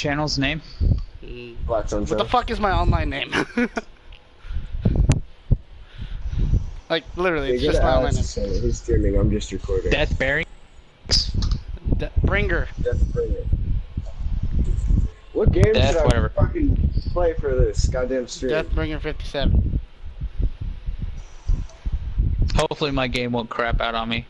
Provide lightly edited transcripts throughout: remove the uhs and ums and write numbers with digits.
channel's name? Black What Sunshine. the fuck is my online name? Like, literally, it's just my online name. He's streaming, I'm just recording. Death Bearing? Bringer. Deathbringer. What game Death, should I whatever. fucking play for this goddamn stream? Deathbringer 57. Hopefully my game won't crap out on me.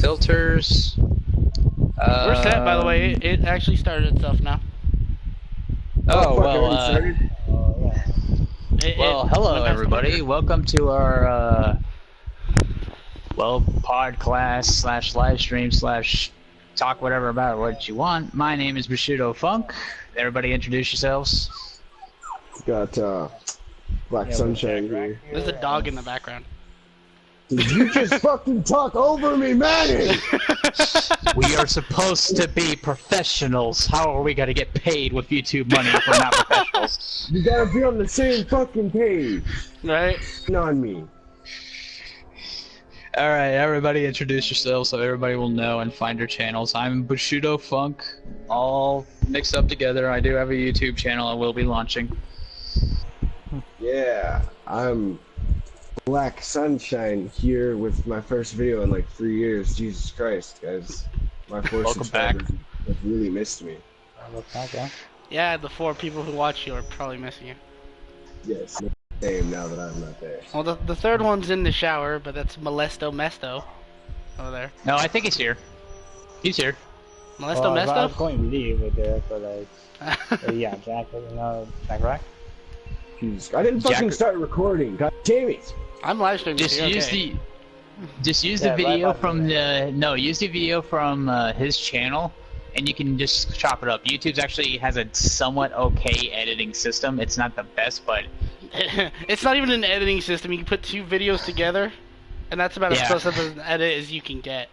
Filters. We're set, by the way. It actually started itself now. Oh, fuck, well, already started? well, hello everybody. Welcome to our, pod class slash live stream slash talk whatever about what you want. My name is Bushido Funk. Everybody introduce yourselves. Got, Black Sunshine here. There's a dog in the background. Did you just fucking talk over me, man? We are supposed to be professionals. How are we gonna get paid with YouTube money if we're not professionals? You gotta be on the same fucking page. Right? On me. Alright, everybody introduce yourselves so everybody will know and find your channels. I'm Bushido Funk, all mixed up together. I do have a YouTube channel I will be launching. Yeah, I'm Black Sunshine here with my first video in like 3 years. Jesus Christ, guys. My 4 Welcome back. subscribers have really missed me. Yeah, the 4 people who watch you are probably missing you. Yes, same now that I'm not there. Well, the third one's in the shower, but that's Molesto Mesto. Over there. No, I think he's here. He's here. Molesto Well, I was Mesto? going to leave with it, but yeah, Jack, Jack Rack? Jesus, I didn't fucking start recording. God damn it. I'm live streaming. Just so you're use okay. use Yeah, the video right from button. use the video from his channel, and you can just chop it up. YouTube's actually has a somewhat okay editing system. It's not the best, but It's not even an editing system. You can put 2 videos together, and that's about as Yeah. close of an edit as you can get.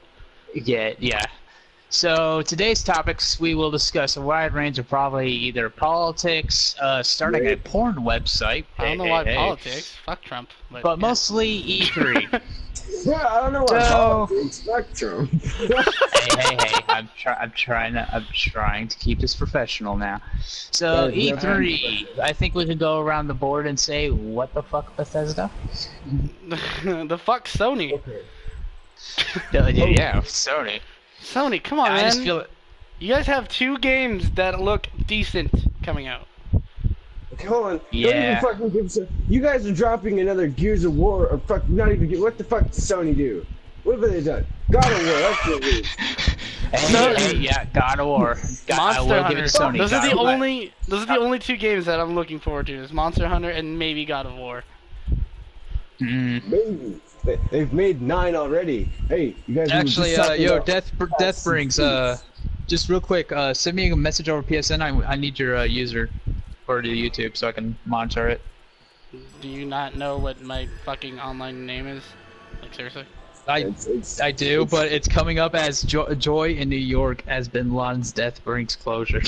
yeah. So today's topics, we will discuss a wide range of probably either politics, starting a porn website. I don't know why politics. Fuck Trump. But mostly E3. Yeah, I don't know what So- Spectrum. hey! I'm trying to keep this professional now. So Yeah, E3, I think we could go around the board and say, what the fuck, Bethesda? The fuck Sony. Okay. Yeah, Sony. Sony, come on, I man. just feel it. You guys have 2 games that look decent coming out. Come on. Yeah. Don't even fucking give some. You guys are dropping another Gears of War or fuck not even what the fuck does Sony do? What have they done? God of War, that's what it is. Hey, yeah, God of War. I Monster will Hunter. give it to Sony. Those are God the of War. only 2 games that I'm looking forward to. Is Monster Hunter and maybe God of War. Maybe. They've made 9 already. Hey, you guys. Actually, Death Brings. Just real quick, send me a message over PSN. I need your user for the YouTube so I can monitor it. Do you not know what my fucking online name is? Like, seriously? I do, but it's coming up as Joy in New York as Bin Laden's death brings closure.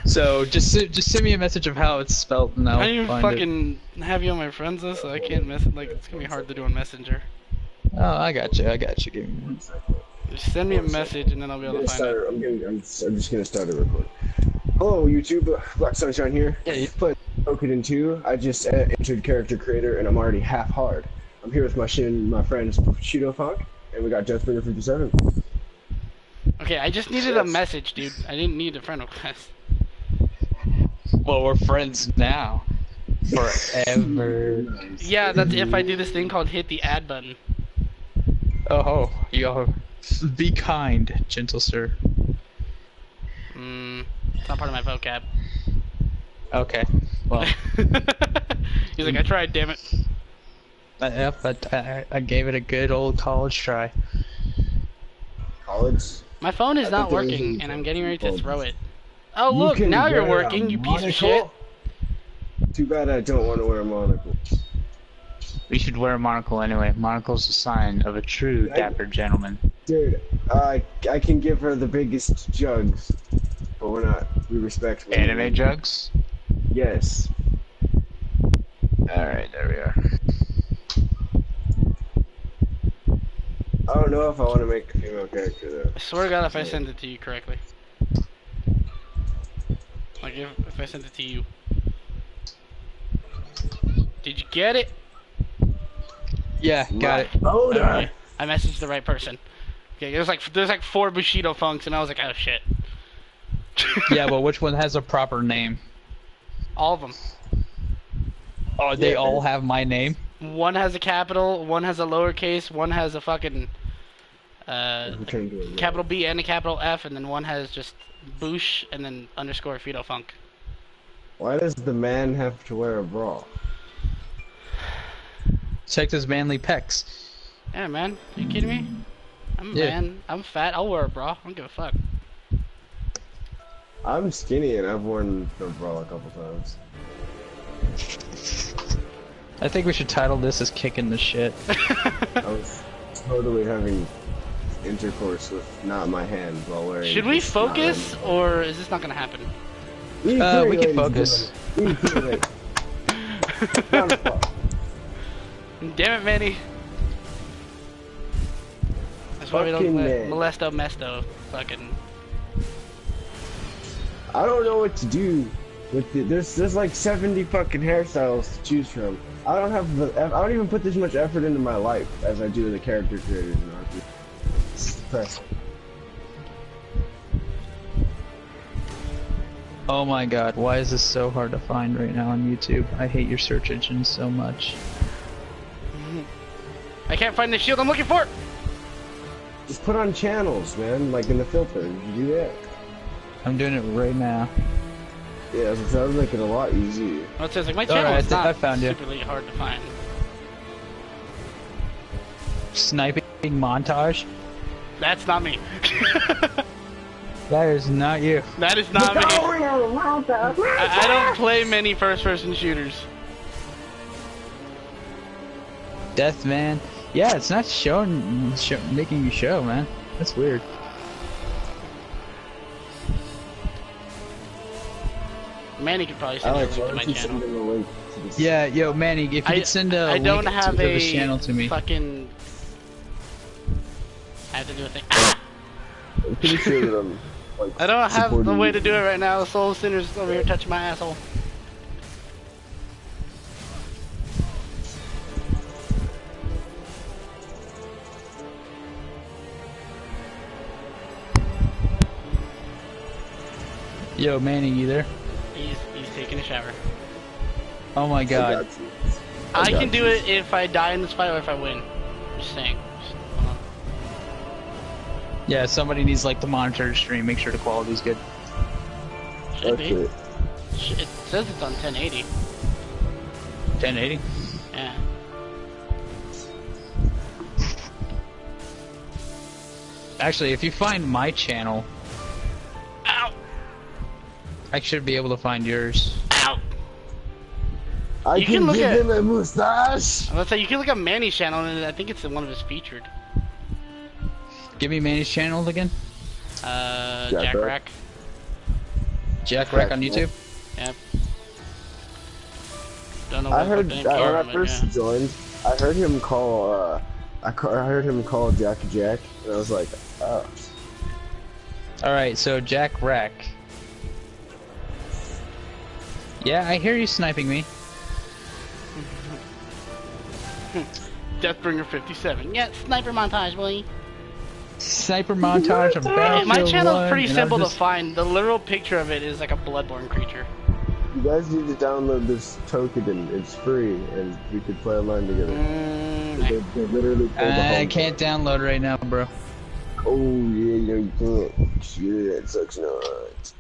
So just send me a message of how it's spelled and I'll I don't even find fucking have you on my friends list, so I can't mess. Like, it's gonna be hard to do on Messenger. it. Oh, I got you. Give me 1 second. Just send me a message and then I'll be able to find it. I'm just gonna start a recording. Hello, YouTube. Black Sunshine here. Yeah, Played Okuden 2. I just entered character creator and I'm already half hard. I'm here with my friends Bushido Funk, and we got Deathbringer 57. Okay, I just needed a message, dude. I didn't need a friend request. Well, we're friends now. Forever. Yeah, that's if I do this thing called hit the add button. Oh, yo. Be kind, gentle sir. It's not part of my vocab. Okay. Well, He's like, I tried, damn it. but I gave it a good old college try. College. My phone is I not think there is working, a- and I'm getting ready to throw it. Oh, You look, can now you're wear a working, you piece of shit. monocle? Too bad I don't want to wear a monocle. We should wear a monocle anyway. Monocle's a sign of a true dapper gentleman. Dude, I can give her the biggest jugs, but we respect women. Anime jugs? Yes. Alright, there we are. I don't know if I want to make a female character though. I swear to God, if I send it to you correctly. Like if I sent it to you. Did you get it? Yeah, got it. Oh, Okay. I messaged the right person. Okay, there's like 4 Bushido Funks, and I was like, oh shit. Yeah, but which one has a proper name? All of them. Oh, they Yeah, all man. have my name? One has a capital, one has a lowercase, one has a fucking capital B and a capital F, and then one has just Boosh and then underscore Fido Funk. Why does the man have to wear a bra? Check his manly pecs. Yeah, man. Are you kidding me? I'm a Yeah. man. I'm fat. I'll wear a bra. I don't give a fuck. I'm skinny and I've worn the bra a couple times. I think we should title this as Kicking the Shit. I was totally having intercourse with not my hand while wearing. Should we just not focus, my- or is this not gonna happen? We We ladies can and focus. gentlemen. We can, like, round of applause. Damn it, Manny. That's why we don't Fucking let man. Molesto Mesto fucking. I don't know what to do with the, there's like 70 fucking hairstyles to choose from. I don't even put this much effort into my life as I do the character creators in RP. It's depressing. Oh my god, why is this so hard to find right now on YouTube? I hate your search engine so much. I can't find the shield I'm looking for! Just put on channels, man, like in the filter. You do that. I'm doing it right now. Yeah, that would make it a lot easier. Well, it says like my channel Alright, is not I found you. super hard to find. Sniping montage? That's not me. That is not you. That is not me. I don't play many first-person shooters. Death man. Yeah, it's not making you show, man. That's weird. Manny could probably send you a Alex, link why to my don't you channel. send him a link to this? Yeah, yo, Manny, if you could send a I link don't to have this a channel to me. fucking. I have to do a thing. Ah! I'm pretty sure that I'm like. I don't have the supporting way you. to do it right now. Soul Sinner's over here touching my asshole. Yo, Manny, you there? He's taking a shower. Oh my I god. got you. I got can do you. it if I die in this fight or if I win. Just saying. Hold on. Yeah, somebody needs like to monitor the stream, make sure the quality's good. Should That's be. it. It says it's on 1080. 1080? Yeah. Actually, if you find my channel, Ow! I should be able to find yours. Ow! I You can can look give at- him a mustache. Let's say you can look at Manny's channel, and I think it's one of his featured. Give me Manny's channel again. Jack Jack Rack. Rack. Jack Rack on YouTube. Yep. Don't know I what heard the name when I came from, first yeah. joined, I heard him call. I heard him call Jackie Jack, and I was like, oh. Alright, so Jack Rack. Yeah, I hear you sniping me. Deathbringer 57. Yeah, sniper montage, boy. Sniper montage of Battlefield My channel's 1, pretty and I'm simple just- to find. The literal picture of it is like a bloodborne creature. You guys need to download this token. It's free, and we could play online together. They literally pulled the I home can't download right now, bro. Oh yeah, no you can't. Shit, that sucks not.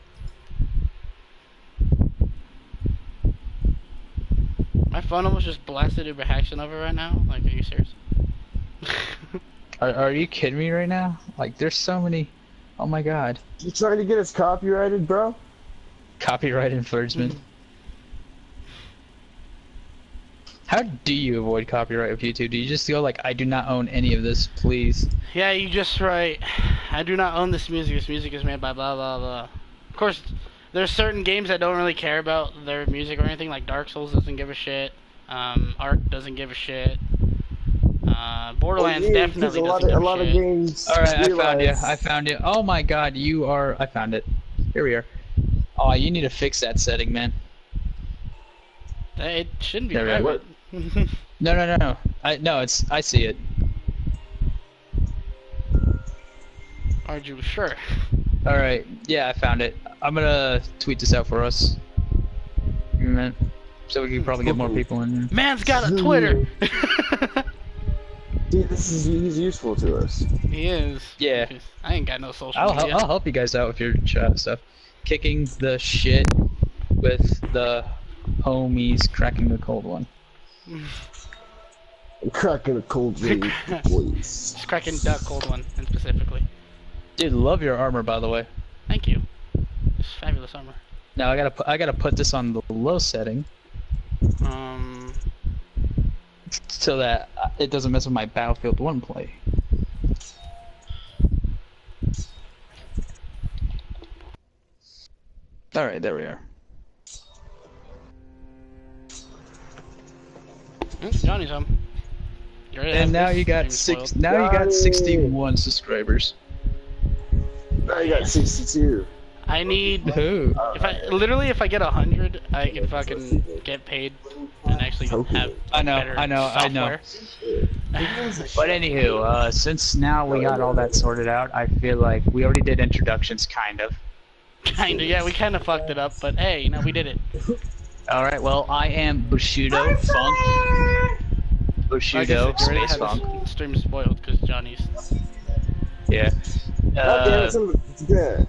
My phone almost just blasted Uber Haction over right now. Like, are you serious? Are you kidding me right now? Like, there's so many. Oh my god. You trying to get us copyrighted, bro? Copyright infringement. How do you avoid copyright with YouTube? Do you just go like, I do not own any of this, please? Yeah, you just write, I do not own this music. This music is made by blah blah blah. Of course, there's certain games that don't really care about their music or anything. Like Dark Souls doesn't give a shit. Ark doesn't give a shit. Borderlands definitely doesn't give a lot of shit. games. All right, realize- I found you. Oh my God, you are. I found it. Here we are. Oh, you need to fix that setting, man. It shouldn't be There we are. private. No. I see it. Are you sure? All right. Yeah, I found it. I'm gonna tweet this out for us. Give me a minute. So we can probably get more people in there. Man's got a Twitter. Dude, he's useful to us. He is. Yeah. I ain't got no social I'll media. help you guys out with your chat stuff. Kicking the shit with the homies, cracking the cold one. Cracking a cold drink, boys. Just cracking duck cold one, and specifically. Dude, love your armor, by the way. Thank you. It's fabulous armor. Now I gotta put this on the low setting so that it doesn't mess with my Battlefield 1 play. All right, there we are. Johnny's home. You ready to And have now this you got stream six. spoiled? Now you got Johnny! 61 subscribers. Now you got 62. I need. Ooh. If I get 100, I can fucking get paid and actually have I know, better I know. software. But anywho, since now we got all that sorted out, I feel like we already did introductions, kind of. Kinda, yeah, we kinda fucked it up, but hey, you know, we did it. All right. Well, I am Bushido Funk. Bushido Like I said, you already Space had Funk. the stream spoiled because Johnny's. Yeah. It's good.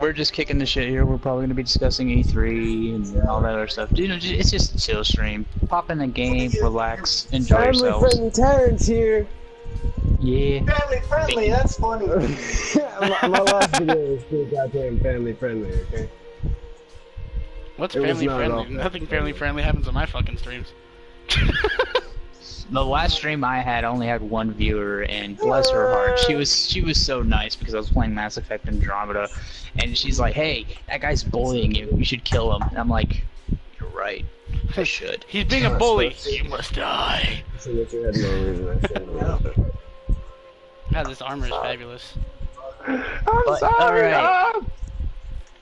We're just kicking the shit here. We're probably gonna be discussing E3 and all that other stuff. You know, it's just a chill stream. Pop in the game, relax, enjoy Family yourselves. friendly Terrence here. Yeah. Family friendly, that's funny. my last video was pretty goddamn family friendly, okay? What's It was family not at all friendly? Nothing family friendly happens on my fucking streams. The last stream I had only had one viewer, and bless her heart, she was so nice because I was playing Mass Effect Andromeda, and she's like, "Hey, that guy's bullying you. You should kill him." And I'm like, "You're right. I should." He's being a bully. You must die. So that you had no reason I said God, this armor is fabulous. I'm sorry.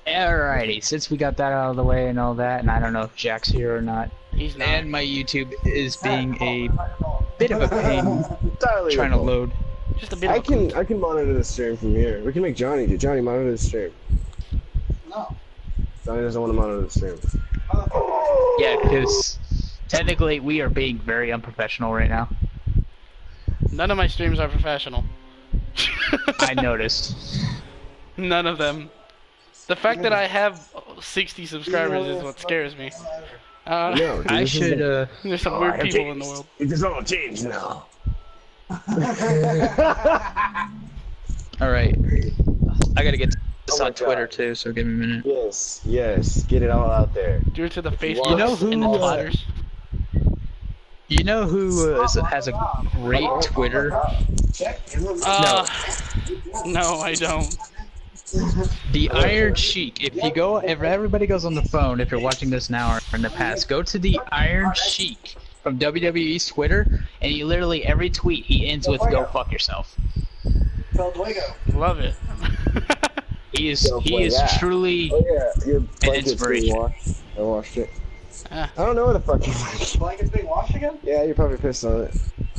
Alrighty, since we got that out of the way and all that, and I don't know if Jack's here or not, He's not. and my YouTube is being a bit of a pain Entirely trying to your fault. load. Just a bit. I can monitor the stream from here. We can make Johnny do. Johnny, monitor the stream. No. Johnny doesn't want to monitor the stream. Yeah, because technically we are being very unprofessional right now. None of my streams are professional. I noticed. None of them. The fact that I have 60 subscribers is what scares me. No, I should, There's some weird people in the world. It is all changed now. Alright. I gotta get this Oh my on Twitter God. too, so give me a minute. Yes, get it all out there. Due to the Facebooks You know who, and the Twitters. You know who has a great Twitter? No, I don't. The Iron Sheik. If everybody goes on the phone, if you're watching this now or in the past, go to the Iron Sheik from WWE's Twitter, and he literally every tweet he ends with "Go fuck yourself." Love it. He is truly Oh yeah, your blanket's inspiration. being washed. I washed it. Ah. I don't know where the fuck you Blanket's being washed again? Yeah, you're probably pissed on it.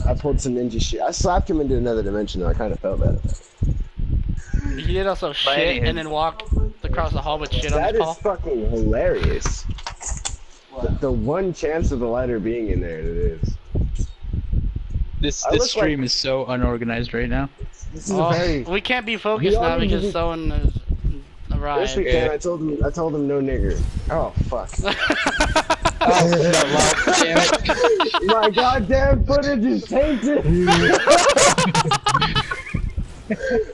I pulled some ninja shit. I slapped him into another dimension though. I kind of felt bad. He did also shit anywho. and then walk across the hall with shit on That his is paw. fucking hilarious. The one chance of the lighter being in there, it is. This I look stream is so unorganized right now. This is Oh, a very. we can't be focused now already because did- someone is Yes, we arrived. can. I told him no nigger. Oh fuck. Damn it. My goddamn footage is tainted.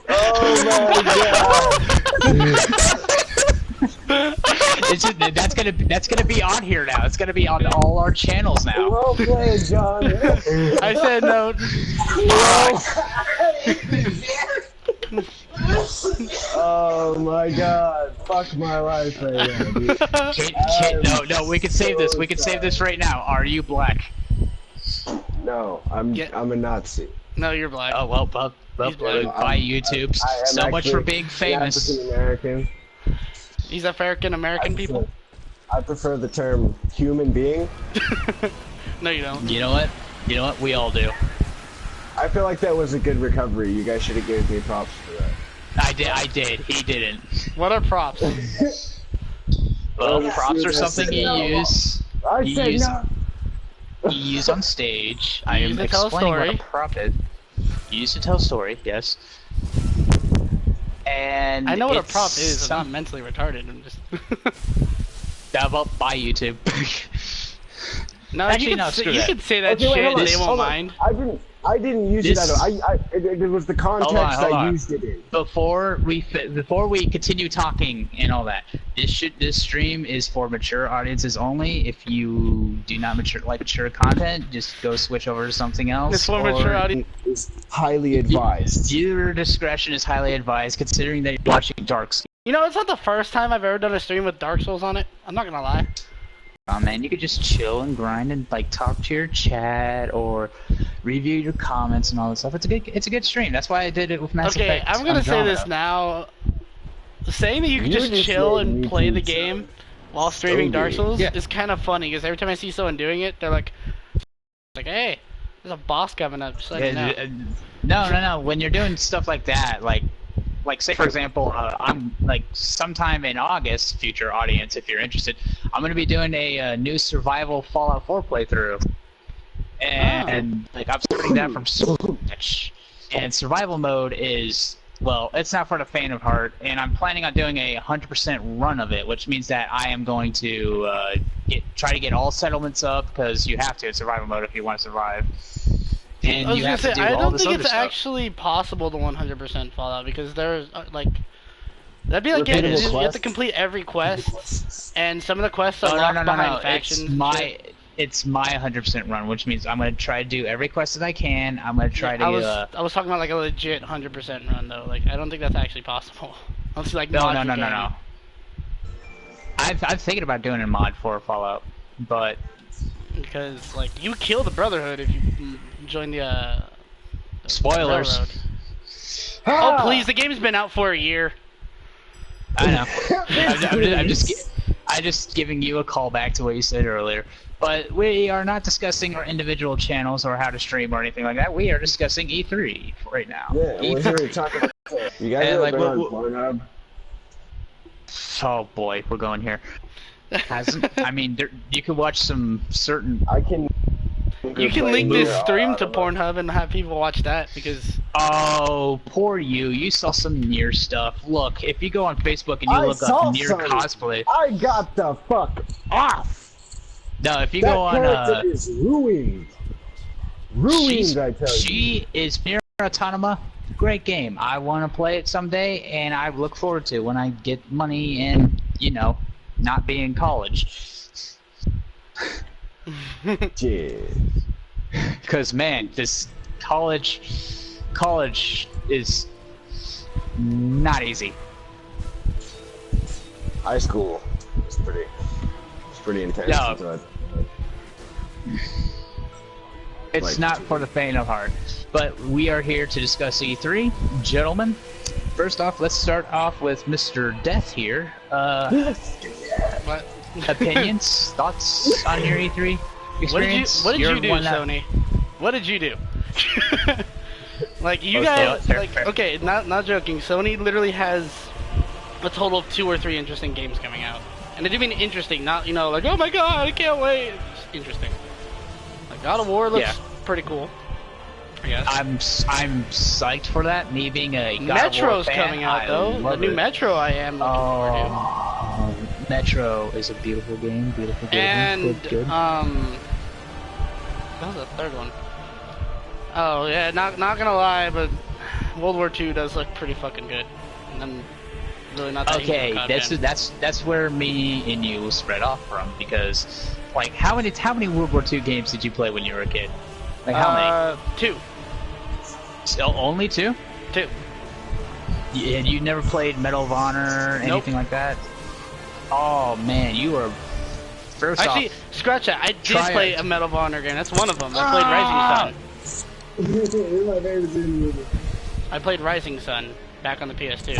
Oh my god. That's gonna be on here now. It's gonna be on all our channels now. Well played, John. I said no. Oh my god. Fuck my life right now, dude. No, we can save this. We can save this right now. Are you black? No, I'm a Nazi. No, you're black. Oh, well, He's black. by YouTube. I am So much for actually being famous. African American. He's African American people? I prefer the term human being. No, you don't. You know what? You know what? We all do. I feel like that was a good recovery. You guys should have given me props for that. I did. He didn't. What are props? Well, Well, props are I something said you no. use. I You said use- no. You use on stage. I use am to tell a explaining what story. a prop is. You use to tell a story, yes. And I know what a it's prop is. I'm not some- mentally retarded. I'm just. Well, by YouTube. No, Actually, you no, can, screw you that. can say that Okay, wait, shit hold and on, they won't hold on. mind. I didn't use This- it. It was the context hold I on. used it in. Before we continue talking and all that, this stream is for mature audiences only. If you do not like mature content, just go switch over to something else. It's for or- mature audience. It's highly advised. Viewer discretion is highly advised, considering that you're watching Dark Souls. You know, it's not the first time I've ever done a stream with Dark Souls on it. I'm not gonna lie. Oh man, you could just chill and grind and like talk to your chat or review your comments and all this stuff. It's a good stream. That's why I did it with Mass Okay, Effect. I'm gonna say Andromeda. this now. Saying that you can You just just chill made and me play the think so. game while streaming Dark gay. Souls Yeah. is kind of funny because every time I see someone doing it, they're like, hey, there's a boss coming up. Just let me know. No. When you're doing stuff like that, like say for example, I'm like sometime in August, future audience, if you're interested, I'm gonna be doing a new survival Fallout 4 playthrough, and like I'm starting that from scratch. And survival mode is, well, it's not for the faint of heart, and I'm planning on doing a 100% run of it, which means that I am going to try to get all settlements up, because you have to in survival mode if you want to survive. And I was you gonna have say, to do I all don't this think other it's stuff. actually possible to 100% Fallout because there's like that'd be like Repeatable you have to quests? complete every quest, and some of the quests are Oh, locked no. behind factions. It's my 100% run, which means I'm gonna try to do every quest that I can. I'm gonna try to. I was talking about like a legit 100% run though. Like I don't think that's actually possible. Unless you like No. mod your game. I'm thinking about doing a mod for Fallout, but Because like you kill the Brotherhood if you join the spoilers. Railroad. Ah! Oh please, the game's been out for a year. I know. I'm just giving you a call back to what you said earlier. But we are not discussing our individual channels or how to stream or anything like that. We are discussing E3 right now. Yeah, we're here to E3. talk about it. You guys And, ever like, been on what- Pornhub? Oh boy, we're going here. I mean, you could watch some certain. I can. You can link this stream to Pornhub and have people watch that because Oh, poor you. You saw some near stuff. Look, if you go on Facebook and you I look saw up near some. cosplay. I got the fuck off. No, if you That go on character is ruined. Ruined, I tell you. she is Nier Automata. Great game. I want to play it someday, and I look forward to when I get money and, not be in college. Shit. Because, man, this college is not easy. High school. It's pretty intense. No. But It's Like- not for the faint of heart. But we are here to discuss E3. Gentlemen, first off, let's start off with Mr. Death here. what? Opinions, thoughts on your E3 experience? What did You're you do, one that- Sony? What did you do? Like you Okay, guys, fair, like fair. okay, not joking. Sony literally has a total of 2 or 3 interesting games coming out, and I do mean interesting, not like oh my god, I can't wait. It's interesting. Like God of War looks Yeah. pretty cool. I guess. I'm psyched for that. Me being a God of War Metro's fan, coming out I though. The love new it. Metro I am looking forward to. Oh, Metro is a beautiful game. Beautiful game. And good. that was the third one. Oh yeah, not gonna lie, but World War II does look pretty fucking good. And I'm really not that huge of a Okay, COD fan. that's where me and you spread off from, because like how many World War II games did you play when you were a kid? Like how many? 2. So, only 2? 2. You never played Medal of Honor or anything like that? Oh man, you are. First Actually, off, scratch that. I did try play it. a Medal of Honor game. That's one of them. I played Rising Sun. You're my favorite dude. I played Rising Sun back on the PS2.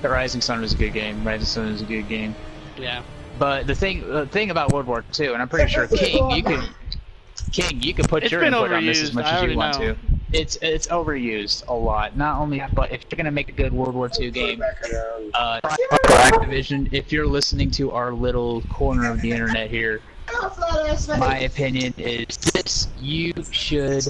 the Rising Sun was a good game. Rising Sun was a good game. Yeah. But the thing about World War II, and I'm pretty sure King, you could put It's your been input on this overused, as much I as you already want know. to. It's overused a lot. Not only, but if you're gonna make a good World War II game, try Activision. If you're listening to our little corner of the internet here, my opinion is this: you should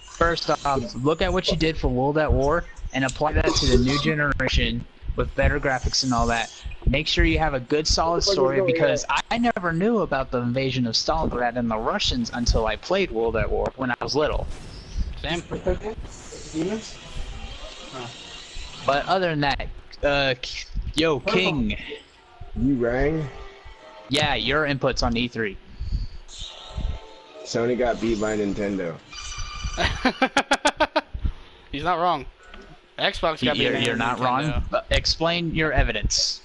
first off look at what you did for World at War and apply that to the new generation with better graphics and all that. Make sure you have a good, solid story, because I never knew about the invasion of Stalingrad and the Russians until I played World at War when I was little. Same. Demons? But other than that, yo, King, You rang? yeah, your input's on E3. Sony got beat by Nintendo. He's not wrong. Xbox got me. You're not wrong. But explain your evidence.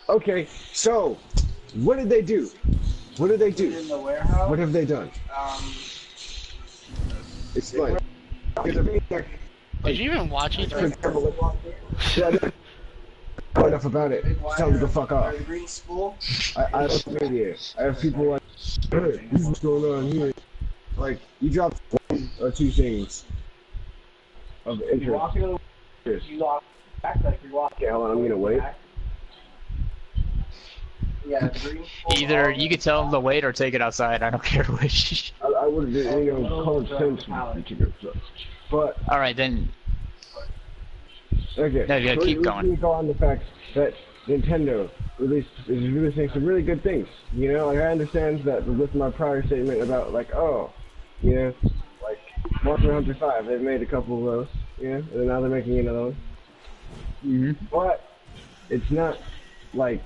Okay, so, what did they do? What did they In do? the warehouse? What have they done? Explain. Did you even watch E3? Yeah, I know enough about it. Tell me to fuck off. The green school? I have media. I have people like, hey, this is what's going on here. Like, you dropped one or two things of interest. You lost back like you're walking. Okay, hold on, I'm gonna wait. Yeah, the green school. Either you could tell them to wait or take it outside. I don't care which. I would have been, common sense to go first. But, All right, then. okay. No, you gotta so keep we going. can go on the fact that Nintendo is releasing some really good things. You know, like, I understand that with my prior statement about, like, oh, you know, like, Monster Hunter 5, they've made a couple of those, you know, and now they're making another one. Mhm. But it's not like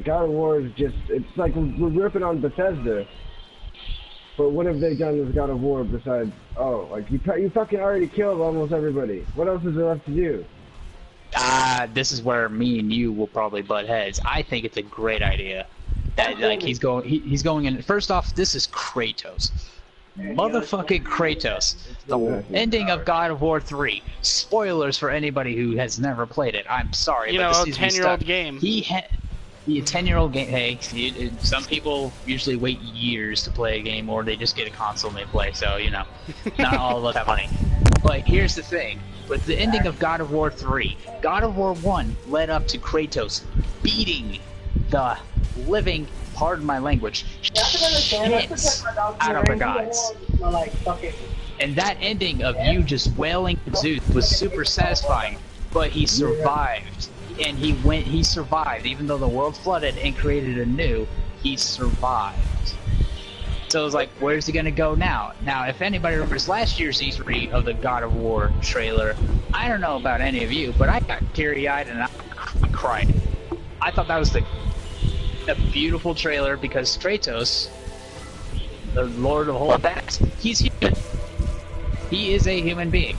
God of War is just, it's like we're ripping on Bethesda. But what have they done with God of War besides, oh, like you fucking already killed almost everybody. What else is there left to do? This is where me and you will probably butt heads. I think it's a great idea. That, like he's going in. First off, this is Kratos. Motherfucking Kratos. The ending of God of War 3. Spoilers for anybody who has never played it. I'm sorry, You but know, this a needs to be 10-year-old stuck. game. The 10-year-old game. Hey, some people usually wait years to play a game, or they just get a console and they play. So you know, not all of us have money. But here's the thing: with the ending of God of War 3, God of War 1 led up to Kratos beating the living, pardon my language, shits out of the gods. Like, fucking. And that ending of you just wailing at Zeus was super satisfying, but he survived. And he survived, even though the world flooded and created anew, he survived. So it was like, where's he gonna go now? Now, if anybody remembers last year's E3 of the God of War trailer, I don't know about any of you, but I got teary-eyed and I cried. I thought that was a beautiful trailer because Kratos, the Lord of all that, he's human. He is a human being.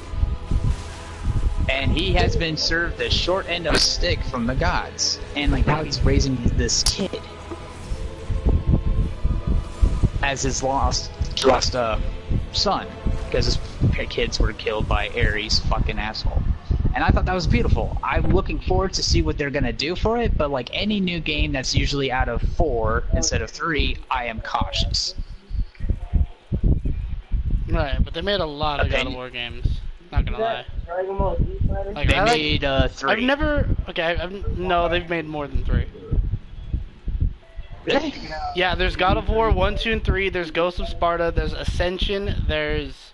And he has been served the short end of stick from the gods. And like now he's raising this kid as his lost son. Because his kids were killed by Ares, fucking asshole. And I thought that was beautiful. I'm looking forward to see what they're gonna do for it, but like any new game that's usually out of 4 instead of 3, I am cautious. Right, but they made a lot of God of Opinion. War games. Not gonna lie. Dragon Ball Z Fighter? Like, They I like- made 3. I've never. Okay, no, they've made more than 3. Really? Yeah, there's God of War 1, 2, and 3. There's Ghost of Sparta. There's Ascension. There's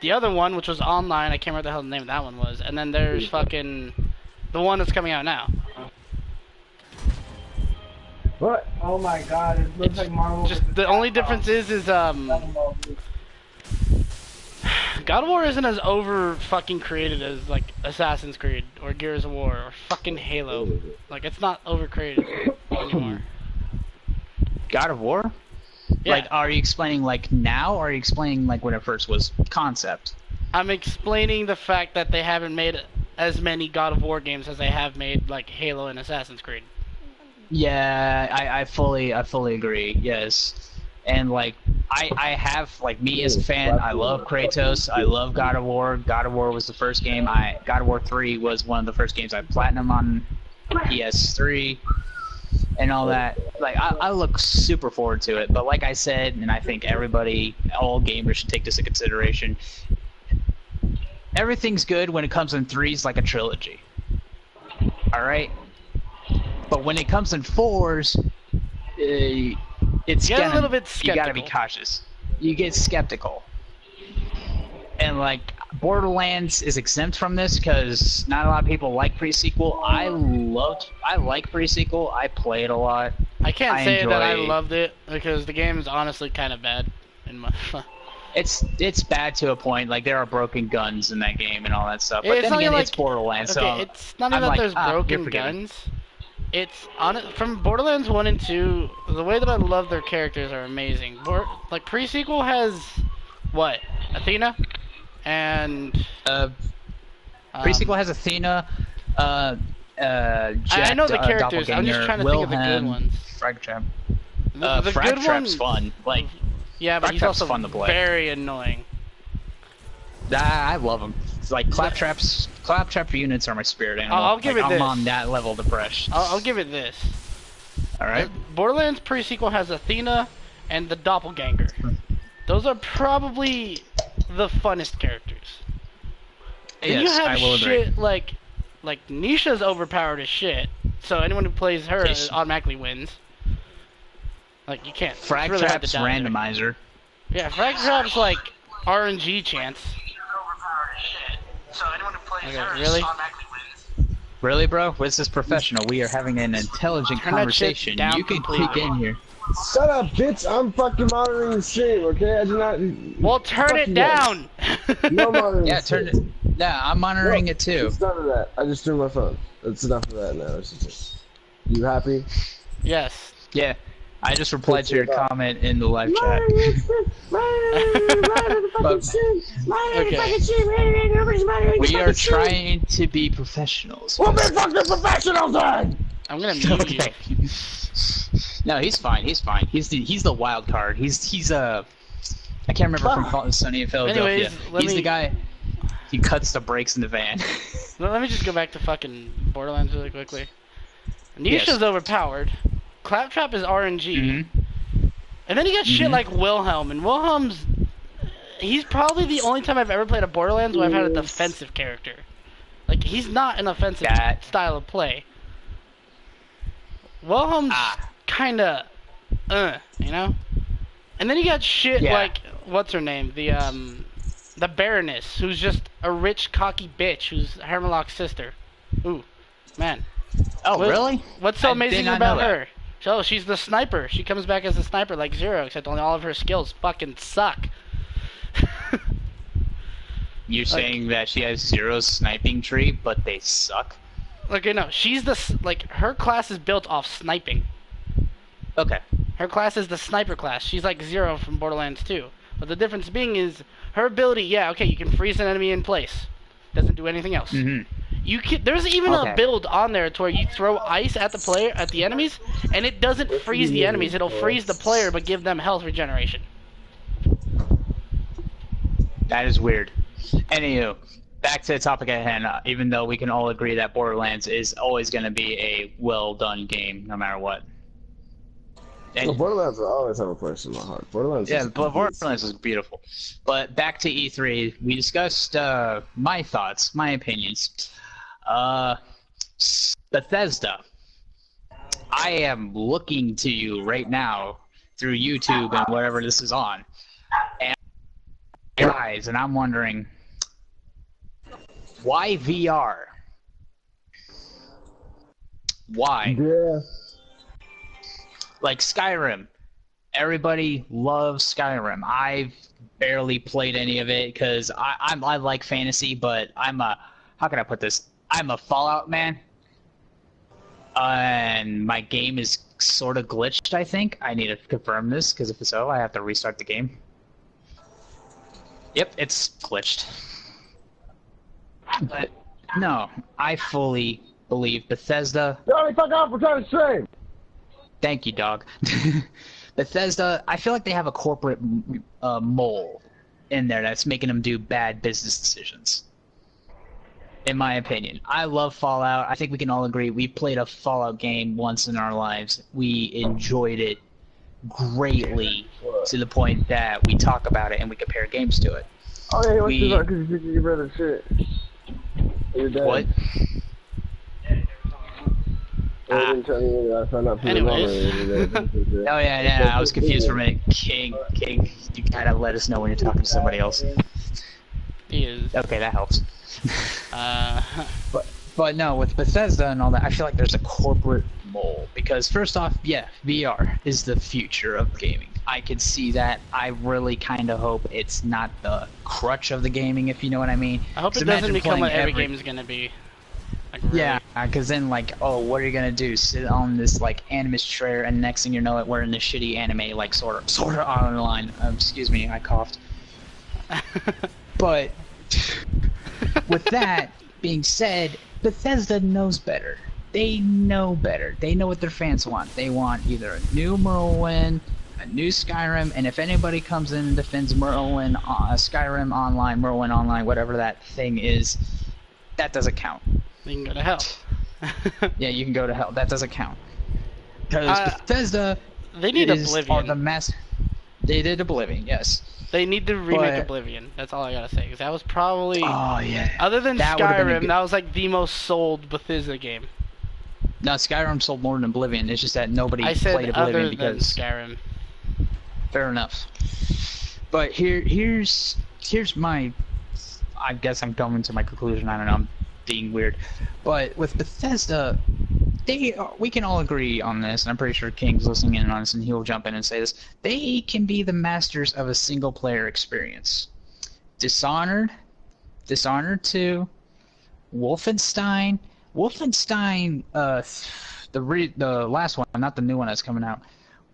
the other one, which was online. I can't remember what the hell the name of that one was. And then there's fucking the one that's coming out now. What? Oh my god, it looks like Marvel. Just the only difference is Dragon Ball Z. God of War isn't as over fucking created as like Assassin's Creed or Gears of War or fucking Halo. Like it's not over created anymore. God of War? Yeah. Like, are you explaining like now, or are you explaining like when it first was concept? I'm explaining the fact that they haven't made as many God of War games as they have made like Halo and Assassin's Creed. Yeah, I fully agree. Yes, and like I have like me as a fan, I love Kratos. I love God of War. God of War was the first game God of War 3 was one of the first games I platinum on PS3 and all that. Like I look super forward to it. But like I said, and I think everybody, all gamers should take this into consideration. Everything's good when it comes in threes, like a trilogy. All right. But when it comes in fours, it's Get a little bit skeptical. You gotta be cautious. You get skeptical, and like Borderlands is exempt from this because not a lot of people like pre-sequel. I like pre-sequel. I play it a lot. I can't say that I loved it because the game is honestly kind of bad. In my It's bad to a point. Like there are broken guns in that game and all that stuff. But then again, it's Borderlands, okay, so it's not even that there's broken guns. It's from Borderlands 1 and 2. The way that I love their characters are amazing. Like pre-sequel has what? Athena, and pre-sequel has Athena. Jet, I know the characters. I'm just trying to think of the good ones. Fragtrap. The good Fragtrap's fun. Like yeah, but he's also fun to play. Very annoying. I love him. It's like claptrap units are my spirit animal. I'll give it this. I'm on that level depression. I'll give it this. All right. Borderlands pre-sequel has Athena and the Doppelganger. Those are probably the funnest characters. And yes, you have I will shit agree. like Nisha's overpowered as shit. So anyone who plays her automatically wins. Like you can't. Fragtrap's randomizer. Yeah, Fragtrap's like RNG chance. So anyone who plays her really? Really, bro? This is professional. We are having an intelligent conversation. You can kick in here. Shut up, bitch! I'm fucking monitoring the stream, okay? I do not. Well, turn it down. No monitoring. Yeah, turn it. Yeah, I'm monitoring it too. It's none of that. I just threw my phone. That's enough of that now. It's just... You happy? Yes. Yeah. I just replied to your comment in the live chat. We are trying to be professionals. We'll be fucking professionals then! I'm gonna mute you. No, he's fine. He's fine. He's the wild card. He's I can't remember from Sunny in Philadelphia. Anyways, He's the guy. He cuts the brakes in the van. Let me just go back to fucking Borderlands really quickly. Nisha's overpowered. Claptrap is RNG. And then you got shit like Wilhelm, and Wilhelm's... He's probably the only time I've ever played a Borderlands where I've had a defensive character. Like, he's not an offensive style of play. Wilhelm's kinda... you know? And then you got shit like... What's her name? The Baroness, who's just a rich, cocky bitch, who's Hammerlock's sister. Ooh, man. Oh, really? What's so amazing about her? So she's the sniper. She comes back as a sniper like Zero, except only all of her skills fucking suck. You're saying that she has Zero's sniping tree, but they suck? Okay, no, she's her class is built off sniping. Okay. Her class is the sniper class. She's like Zero from Borderlands 2. But the difference being is her ability, you can freeze an enemy in place. Doesn't do anything else. There's even a build on there to where you throw ice at the enemies, and it doesn't freeze the enemies. It'll freeze the player, but give them health regeneration. That is weird. Anywho, back to the topic at hand. Even though we can all agree that Borderlands is always going to be a well-done game, no matter what. Well, Borderlands will always have a place in my heart. Borderlands is beautiful. But back to E3, we discussed my thoughts, my opinions. Bethesda. I am looking to you right now through YouTube and whatever this is on. And guys, and I'm wondering, why VR? Why? Yeah. Like Skyrim. Everybody loves Skyrim. I've barely played any of it because I like fantasy, but how can I put this? I'm a Fallout man. And my game is sort of glitched, I think. I need to confirm this, because if so, I have to restart the game. Yep, it's glitched. But No, I fully believe Bethesda. Johnny, fuck off! We're trying to stream. Thank you, dog. Bethesda, I feel like they have a corporate mole in there that's making them do bad business decisions. In my opinion. I love Fallout. I think we can all agree we played a Fallout game once in our lives. We enjoyed it greatly to the point that we talk about it and we compare games to it. Oh yeah, what's this? Because you think you're better shit. You're dead. What? Anyways. Oh yeah, I was confused for a minute. King, you gotta let us know when you're talking to somebody else. He is. Okay, that helps. But no, with Bethesda and all that, I feel like there's a corporate mole. Because first off, yeah, VR is the future of gaming. I can see that. I really kind of hope it's not the crutch of the gaming, if you know what I mean. I hope it doesn't become what every game is gonna be. Like, really. Yeah, because then like, oh, what are you gonna do? Sit on this like Animus chair, and next thing you know, we're in this shitty anime like sort of online. Excuse me, I coughed. But with that being said, Bethesda knows better. They know better. They know what their fans want. They want either a new Morrowind, a new Skyrim, and if anybody comes in and defends Morrowind, Skyrim Online, Morrowind Online, whatever that thing is, that doesn't count. You can go to hell. Yeah, you can go to hell. That doesn't count. Because Bethesda, they need Oblivion. They did Oblivion, yes. They need to remake Oblivion. That's all I gotta say. Because that was probably, yeah, other than Skyrim, that was like the most sold Bethesda game. No, Skyrim sold more than Oblivion. It's just that nobody played Oblivion because Skyrim. Fair enough. But here's my. I guess I'm coming to my conclusion. I don't know. I'm being weird, but with Bethesda, we can all agree on this, and I'm pretty sure King's listening in on this, and he'll jump in and say this. They can be the masters of a single-player experience. Dishonored 2, Wolfenstein, the last one, not the new one that's coming out,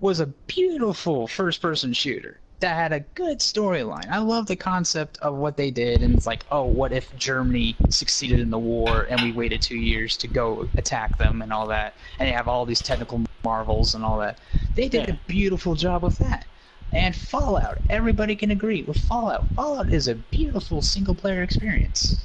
was a beautiful first-person shooter that had a good storyline. I love the concept of what they did, and it's like, oh, what if Germany succeeded in the war and we waited 2 years to go attack them and all that, and they have all these technical marvels and all that. They did a beautiful job with that. And Fallout, everybody can agree with Fallout. Fallout is a beautiful single-player experience.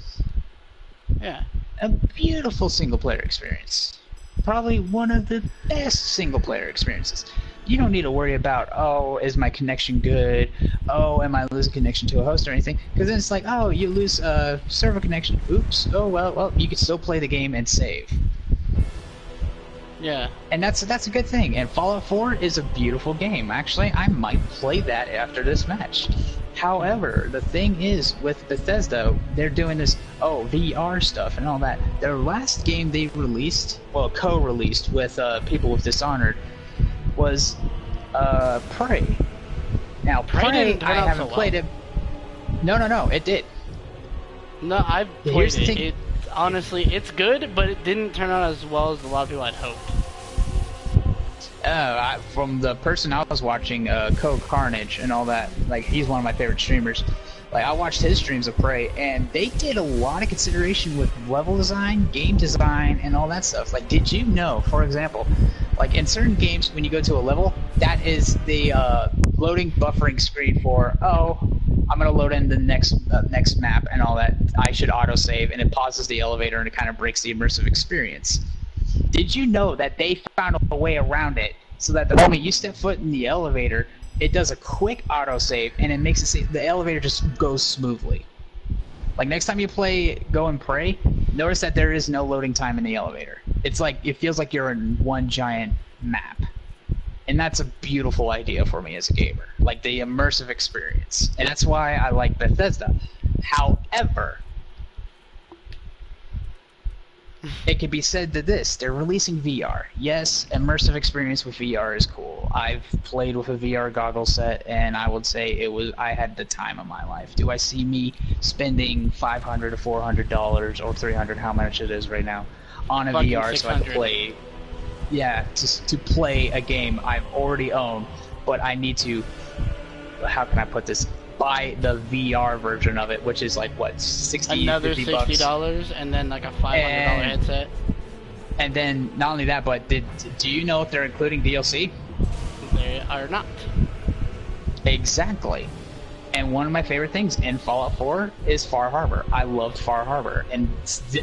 Yeah. A beautiful single-player experience. Probably one of the best single-player experiences. You don't need to worry about, oh, is my connection good? Oh, am I losing connection to a host or anything? Because then it's like, oh, you lose server connection. Oops. Oh, well, you can still play the game and save. Yeah. And that's a good thing. And Fallout 4 is a beautiful game. Actually, I might play that after this match. However, the thing is, with Bethesda, they're doing this, VR stuff and all that. Their last game they released, well, co-released with people with Dishonored, was Prey. Now, Prey, I haven't played it. No, it did. No, I've played it. Honestly, it's good, but it didn't turn out as well as a lot of people had hoped. From the person I was watching, Code Carnage and all that, like, he's one of my favorite streamers. Like, I watched his streams of Prey, and they did a lot of consideration with level design, game design, and all that stuff. Like, did you know, for example, like, in certain games, when you go to a level, that is the loading buffering screen for, I'm going to load in the next map and all that. I should autosave, and it pauses the elevator, and it kind of breaks the immersive experience. Did you know that they found a way around it so that the moment you step foot in the elevator, it does a quick autosave, and it makes the elevator just goes smoothly. Like, next time you go and Prey, notice that there is no loading time in the elevator. It's like, it feels like you're in one giant map. And that's a beautiful idea for me as a gamer. Like, the immersive experience. And that's why I like Bethesda. However, it could be said to this, they're releasing VR. Yes, immersive experience with VR is cool. I've played with a VR goggle set, and I would say I had the time of my life. Do I see me spending $500 to $400 or $300, how much it is right now, on a VR so I can play? Yeah, to play a game I've already owned, but I need to, how can I put this, buy the VR version of it, which is like what, 60, Another 50 bucks. $60, and then like a $500 headset. And then not only that, but do you know if they're including DLC? They are not. Exactly. And one of my favorite things in Fallout 4 is Far Harbor. I loved Far Harbor, and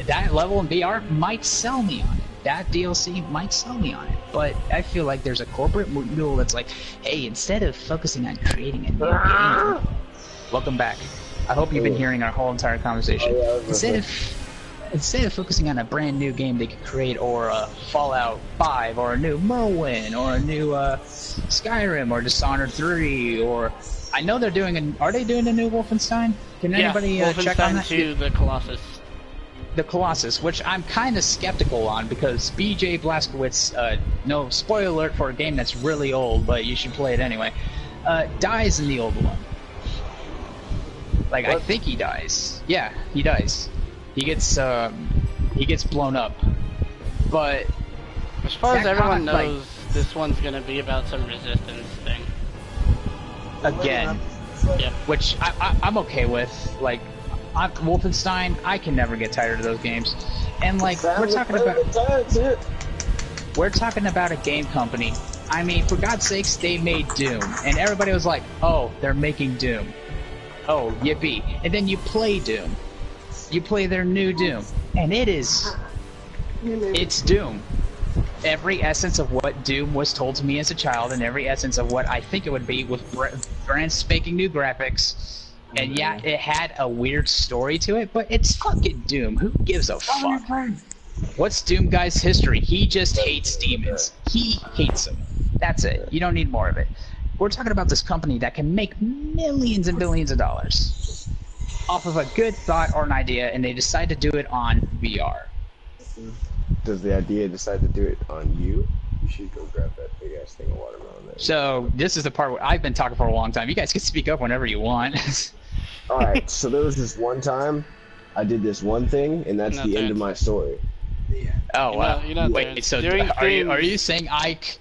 that level in VR might sell me on it. That DLC might sell me on it. But I feel like there's a corporate rule that's like, hey, instead of focusing on creating a new game, welcome back. I hope you've been hearing our whole entire conversation. Instead of focusing on a brand new game they could create, or a Fallout 5, or a new Morrowind, or a new Skyrim, or Dishonored 3, or I know they're doing are they doing a new Wolfenstein? Can anybody check on that? To the Colossus. The Colossus, which I'm kind of skeptical on because B.J. Blazkowicz, no spoiler alert for a game that's really old, but you should play it anyway, dies in the old one. Like, what? I think he dies. Yeah, he dies. He gets blown up. But as far as everyone knows, this one's gonna be about some resistance thing. Again. Yep. Which I'm okay with. Like, Wolfenstein, I can never get tired of those games. And like, we're talking about a game company. I mean, for God's sakes, they made Doom, and everybody was like, "Oh, they're making Doom. Oh, yippee!" And then you play Doom. You play their new Doom, and it's Doom. Every essence of what Doom was told to me as a child, and every essence of what I think it would be with brand spanking new graphics. And yeah, it had a weird story to it, but it's fucking Doom. Who gives a fuck? What's Doom guy's history? He just hates demons. He hates them. That's it. You don't need more of it. We're talking about this company that can make millions and billions of dollars off of a good thought or an idea, and they decide to do it on VR. Does the idea decide to do it on you? You should go grab that big ass thing of watermelon there. So this is the part where I've been talking for a long time. You guys can speak up whenever you want. Alright, so there was this one time I did this one thing, and that's the end of my story. Oh wow! Wait, so are you saying Ike?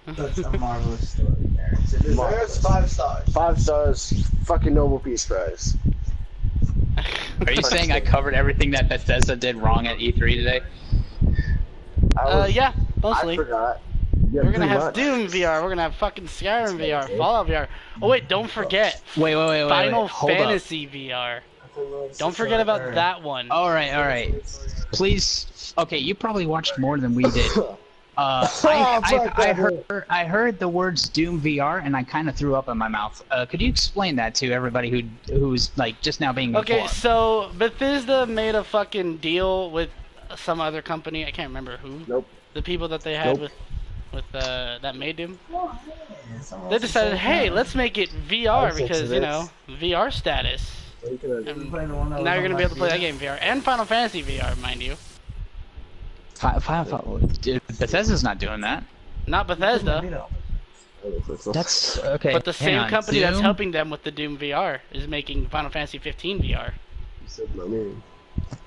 That's a marvelous story there. So there's 5 stars. 5 stars, fucking Nobel Peace Prize. Are you saying I covered everything that Bethesda did wrong at E3 today? Yeah, mostly. I forgot. Yeah, we're gonna have Doom VR, we're gonna have fucking Skyrim VR, Fallout VR. Oh wait, don't forget. Wait. Final Fantasy VR. Don't forget about that one. Alright. Please, okay, you probably watched more than we did. I heard the words Doom VR and I kind of threw up in my mouth. Could you explain that to everybody who's like just now being okay? informed? So Bethesda made a fucking deal with some other company. I can't remember who. Nope. The people that they had with that made Doom. They decided, hey, let's make it VR because you know VR status. And now you're gonna be able to play that game VR and Final Fantasy VR, mind you. Dude, Bethesda's not doing that. Not Bethesda. That's okay. But the same company that's helping them with the Doom VR is making Final Fantasy 15 VR.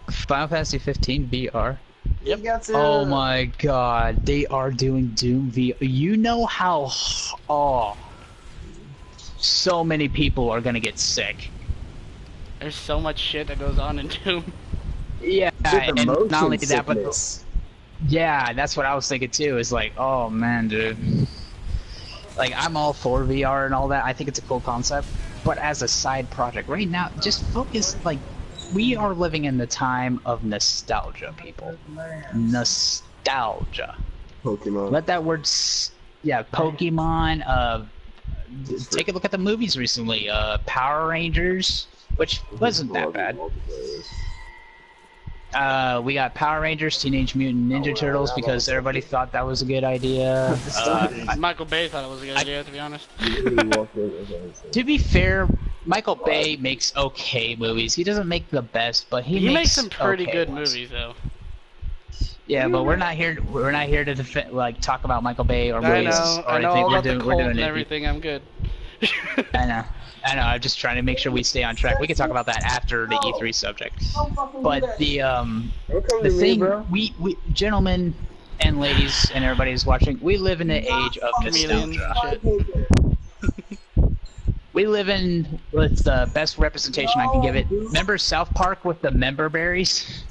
Final Fantasy 15 VR. Yep. Oh my god, they are doing Doom VR. You know how so many people are gonna get sick. There's so much shit that goes on in Doom. Yeah, and not only that, but yeah, that's what I was thinking too. Is like, oh man, dude. Like, I'm all for VR and all that. I think it's a cool concept, but as a side project right now, just focus. Like, we are living in the time of nostalgia, people. Nostalgia. Pokemon. Let that word, Pokemon. Take a look at the movies recently. Power Rangers, which wasn't that bad. We got Power Rangers, Teenage Mutant Ninja Turtles, because everybody thought that was a good idea. Michael Bay thought it was a good idea, to be honest. To be fair, Michael Bay makes okay movies. He doesn't make the best, but he makes some pretty good ones. movies, though. Yeah, but we're not here. We're not here to talk about Michael Bay or movies or I know anything. all about the cult and everything. I'm good. I know. I'm just trying to make sure we stay on track. We can talk about that after the E3 subject. But the thing, we gentlemen and ladies and everybody who's watching, we live in the age of nostalgia. We live in what's the best representation I can give it. Remember South Park with the member berries?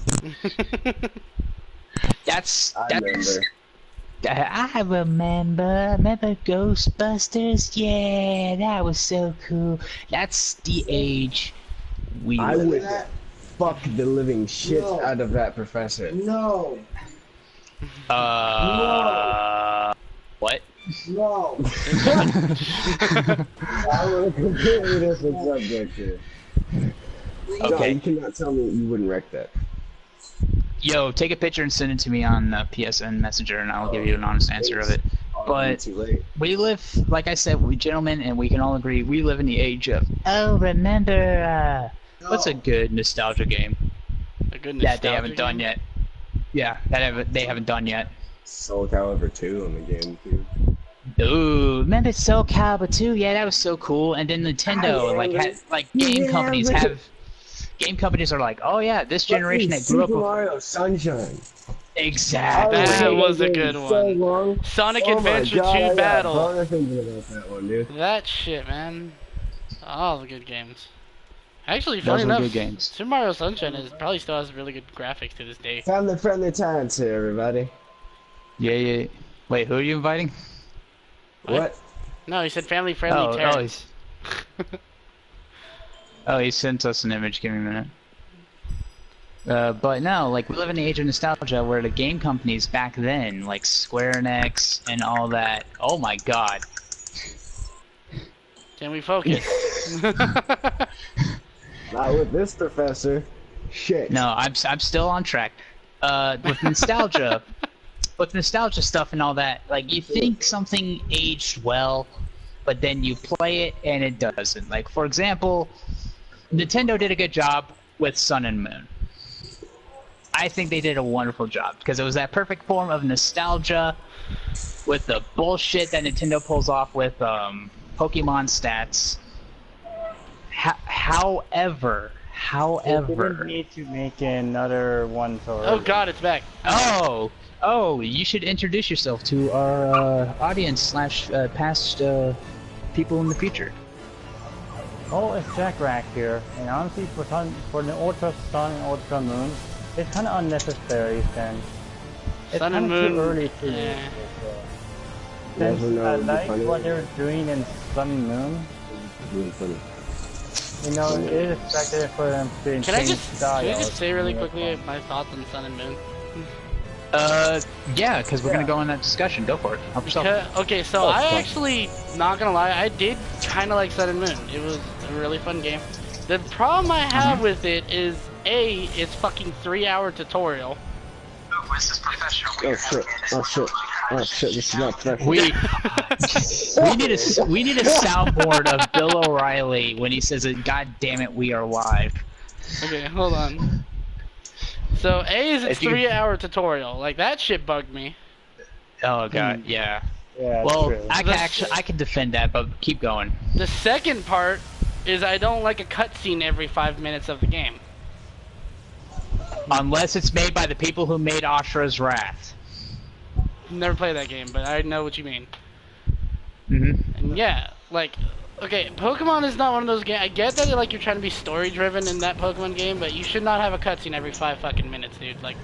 That's I remember Ghostbusters. Yeah, that was so cool. That's the age we I live would in. fuck the living shit out of that professor. No. What? No. I want a completely different subject here. No, Okay. you cannot tell me you wouldn't wreck that. Yo, take a picture and send it to me on PSN Messenger, and I'll give you an honest answer of it. But Too late. we live, like I said, we gentlemen, and we can all agree, we live in the age of. Oh, remember? What's a good nostalgia game A good that they nostalgia haven't done game? yet? Yeah, they haven't done yet. Soul Calibur 2 on the GameCube. Ooh, remember Soul Calibur 2? Yeah, that was so cool. And then Nintendo, game companies are like, oh yeah, this generation that grew up Super with Mario Sunshine. exactly. That was a good So one. long. Sonic Oh my Adventure God, 2 I got Battle. boner thinking about that one, dude. That shit, man. All the good games. Actually, Those funny were enough, good games. Super Mario Sunshine probably still has really good graphics to this day. Family friendly times here, everybody. Yeah. Wait, who are you inviting? What? No, he said family friendly Terrence. He sent us an image. Give me a minute. But no, like we live in the age of nostalgia where the game companies back then, like Square Enix and all that. Oh my God. Can we focus? Not with this professor. Shit. No, I'm still on track. With nostalgia, with nostalgia stuff and all that, like you think something aged well, but then you play it and it doesn't. Like for example, Nintendo did a good job with Sun and Moon. I think they did a wonderful job because it was that perfect form of nostalgia with the bullshit that Nintendo pulls off with Pokemon stats. However, They didn't need to make another one for. Oh God, it's back. Oh, you should introduce yourself to our audience slash past people in the future. Oh, it's Jack Rack here, and honestly, for the Ultra Sun and Ultra Moon, it's kind of unnecessary. Then it's Sun kind and of Moon. too early to use Yeah. it. Never Since know I it'd be like funny. what they're doing in Sun and Moon, Really funny. you know, it is expected for them to Can I change just say really quickly my thoughts on Sun and Moon? Yeah, because we're gonna go on that discussion. Go for it. Help yourself. Okay, so I actually, not gonna lie, I did kind of like Sun and Moon. It was a really fun game. The problem I have with it is, A, it's fucking 3-hour tutorial. This is professional. Oh shit. Oh shit. Oh shit. This is not professional. We need a soundboard of Bill O'Reilly when he says it. God damn it, we are live. Okay, hold on. So A is its If you- 3-hour tutorial. Like, that shit bugged me. Oh God, yeah. Yeah, Well, true. I can defend that, but keep going. The second part is I don't like a cutscene every 5 minutes of the game. Unless it's made by the people who made Ashura's Wrath. Never played that game, but I know what you mean. Mm-hmm. And yeah, like, okay, Pokemon is not one of those games. I get that like you're trying to be story driven in that Pokemon game, but you should not have a cutscene every 5 fucking minutes, dude. Like,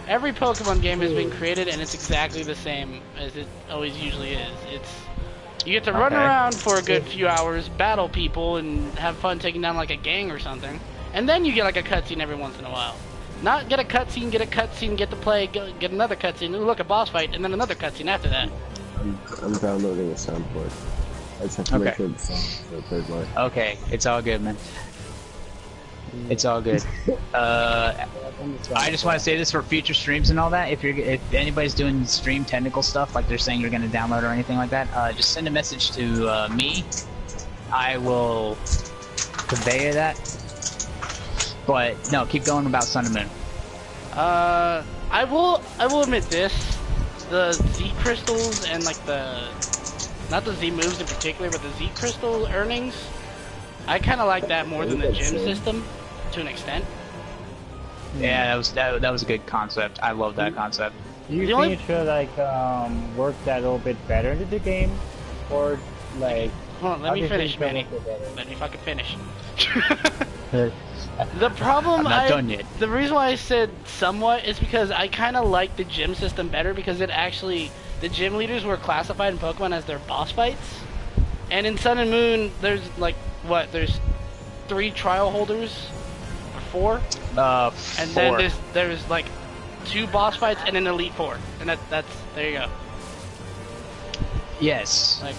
every Pokemon game has been created and it's exactly the same as it always usually is. You get to run Okay. around for a good few hours, battle people, and have fun taking down like a gang or something, and then you get like a cutscene every once in a while. Not get a cutscene, get to play, get another cutscene, ooh, look, a boss fight, and then another cutscene after that. I'm downloading a soundboard. I just have to make Okay. sure the sound's the third line. Okay, it's all good, man. It's all good. I just want to say this for future streams and all that. If anybody's doing stream technical stuff, like they're saying you're going to download or anything like that, just send a message to me. I will convey that. But no, keep going about Sun and Moon. I will admit this: the Z crystals and like not the Z moves in particular, but the Z crystal earnings, I kind of like that more than the gym system, to an extent. Yeah, that was a good concept. I love that concept. Do you The think only- it should like work that a little bit better into the game, or like Hold on, let me Obviously, finish, Manny. Double better. Let me fucking finish. The problem, I'm not done yet. The reason why I said somewhat is because I kind of like the gym system better because it actually, the gym leaders were classified in Pokemon as their boss fights. And in Sun and Moon, there's like, what, there's 3 trial holders? Or 4? And 4. then there's like 2 boss fights and an Elite 4. And that's, there you go. Yes. Like,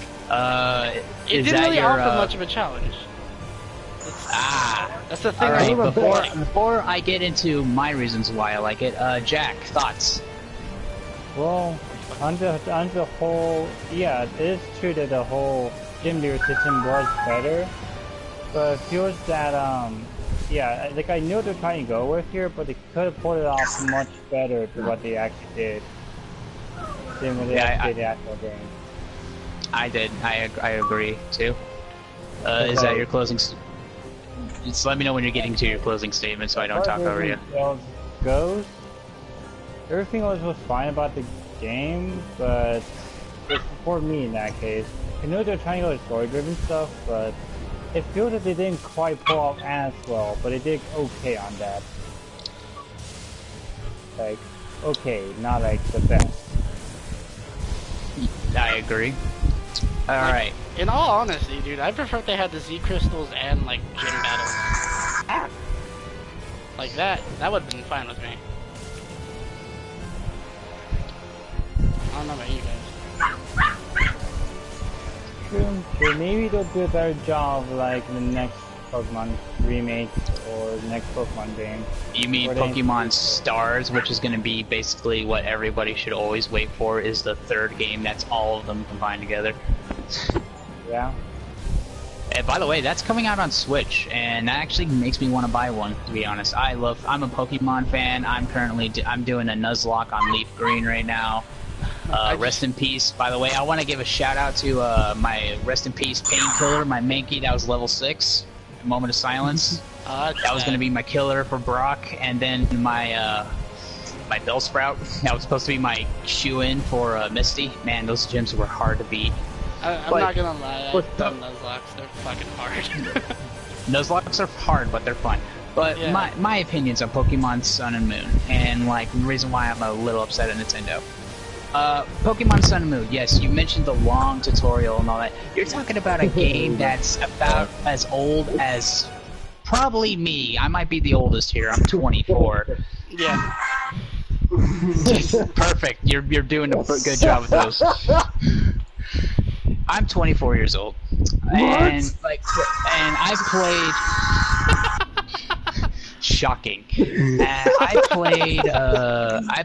it is didn't that really your, offer much of a challenge. That's the thing. Alright, I before I get into my reasons why I like it, Jack, thoughts? Well, on the whole, yeah, it is true that the whole gym leader system was better, but it feels that, yeah, like I know they're trying to go with here, but they could have pulled it off much better to what they actually did than what they actually did the actual game. I did. I agree too. Is that your closing? Just let me know when you're getting to your closing statement, so I don't talk over you. Goes. Everything was fine about the game, but for me in that case, I know they're trying to go story-driven stuff, but it feels that they didn't quite pull off as well. But they did okay on that. Like, okay, not like the best. I agree. Alright. In all honesty, dude, I prefer if they had the Z crystals and like gym battles. Like that would have been fine with me. I don't know about you guys. True. But maybe they'll do a better job like in the next Pokemon remake or the next Pokemon game. You mean Pokemon Stars, which is going to be basically what everybody should always wait for, is the 3rd game that's all of them combined together. Yeah. And by the way, that's coming out on Switch, and that actually makes me want to buy one, to be honest. I'm a Pokemon fan. I'm currently I'm doing a Nuzlocke on Leaf Green right now. Rest in peace. By the way, I want to give a shout out to my rest in peace Painkiller, my Mankey that was level 6. Moment of silence. That was going to be my killer for Brock, and then my my Bellsprout. That was supposed to be my shoe-in for Misty. Man, those gyms were hard to beat. I'm not gonna lie, I've done Nuzlocks, they're fucking hard. Nuzlocks are hard, but they're fun. But yeah. my opinions on Pokemon Sun and Moon, and like the reason why I'm a little upset at Nintendo. Pokemon Sun and Moon, yes, you mentioned the long tutorial and all that. You're talking about a game that's about as old as probably me. I might be the oldest here. I'm 24. Yeah. Perfect. You're doing a good job with those. I'm 24 years old, and I played. Shocking. I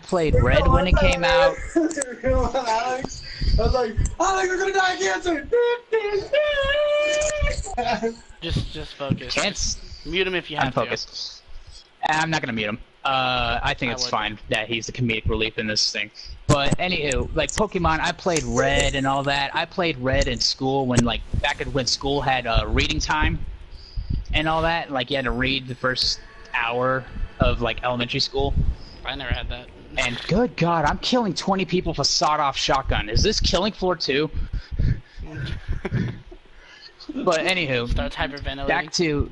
played Red when it came out. Alex, I was like, Alex, we're gonna die of cancer. Just focus. Mute him if you have I'm focused. I'm not gonna mute him. I think it's fine that he's the comedic relief in this thing. But anywho, like Pokemon, I played Red and all that. I played Red in school when when school had reading time and all that. Like you had to read the first hour of like elementary school. I never had that. And good God, I'm killing 20 people with a sawed-off shotgun. Is this Killing Floor 2? But anywho, starts hyperventilating. Back to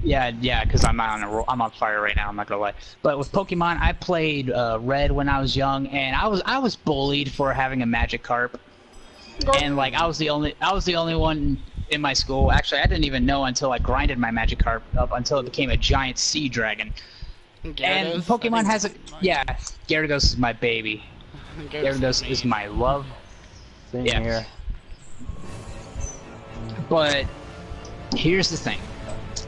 yeah, because I'm on fire right now. I'm not gonna lie. But with Pokemon, I played Red when I was young, and I was bullied for having a Magikarp, and like I was the only one in my school. Actually, I didn't even know until I grinded my Magikarp up until it became a giant sea dragon. Gyarados, and Pokemon has a Gyarados is my baby. Gyarados is my love. Same here. But here's the thing.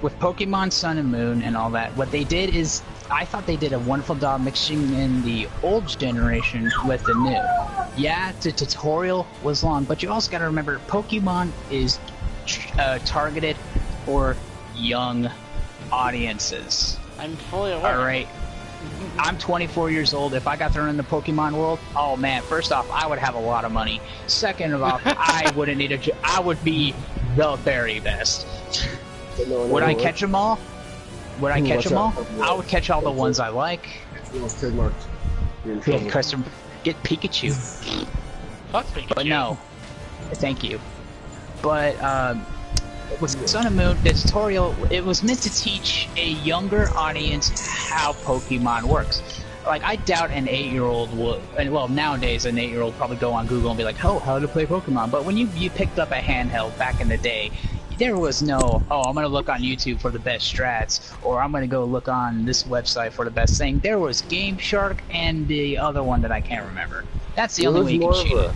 With Pokemon Sun and Moon and all that, what they did is, I thought they did a wonderful job mixing in the old generation with the new. Yeah, the tutorial was long, but you also got to remember, Pokemon is targeted for young audiences. I'm fully aware. Alright. I'm 24 years old. If I got thrown in the Pokemon world, oh man, first off, I would have a lot of money. Second of all, I wouldn't need I would be the very best. Would I catch them all? Would I catch them all? I would catch all the ones I like. Trademarked. Get Pikachu. Fuck Pikachu. But no. Thank you. But with Sun and Moon, the tutorial, it was meant to teach a younger audience how Pokemon works. Like, I doubt an 8-year-old would, and well, nowadays an 8-year-old probably go on Google and be like, oh, how to play Pokemon. But when you picked up a handheld back in the day, there was no, oh, I'm going to look on YouTube for the best strats, or I'm going to go look on this website for the best thing. There was Game Shark and the other one that I can't remember. That's the only way you can cheat it.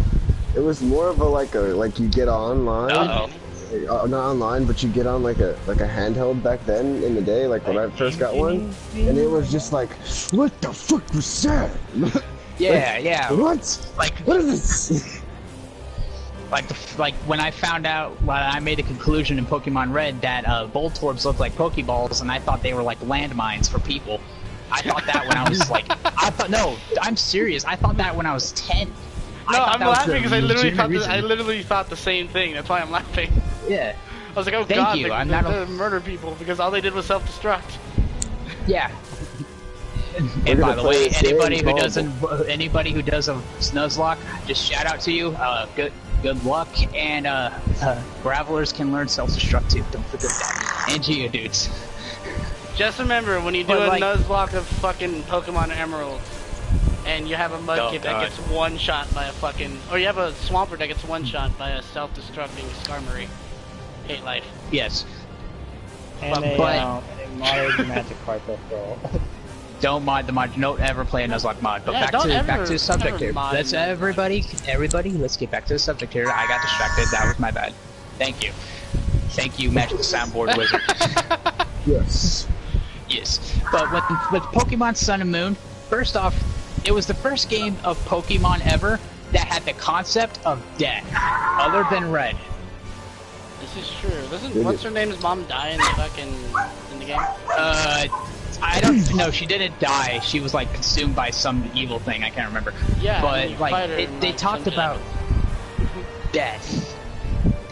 It was more of a like you get online. Uh-oh. Not online, but you get on like a handheld back then in the day, like when I first got one, and it was just like, what the fuck was that? Yeah, yeah. What? Like, what is this? Like when I found out, when I made a conclusion in Pokemon Red that Voltorbs looked like Pokeballs, and I thought they were like landmines for people. I thought that when I was like, no, I'm serious. I thought that when I was 10. No, I'm laughing because I literally thought the same thing. That's why I'm laughing. Yeah. I was like, oh Thank god, you. they're gonna murder people because all they did was self-destruct. Yeah. And by the way, anybody who does a Nuzlocke, just shout out to you. Good luck, and Gravelers can learn self-destruct too. Don't forget that. And Geodudes. Just remember, when you do a Nuzlocke of fucking Pokemon Emeralds, and you have a Mudkip that gets one-shot by a fucking... Or you have a Swampert that gets one-shot by a self-destructing Skarmory. Hate life. Yes. And a modded Magikarp as well. Don't mod the mod. Don't ever play a Nuzlocke mod. But yeah, back to the subject here. Let's everybody, let's get back to the subject here. I got distracted. That was my bad. Thank you. Thank you, Magic Soundboard Wizard. Yes. Yes. But with Pokemon Sun and Moon, first off, it was the first game of Pokemon ever that had the concept of death, other than Red. This is true. What's her name's mom die in the game? I don't know. She didn't die. She was like consumed by some evil thing. I can't remember. Yeah. But like they talked about death,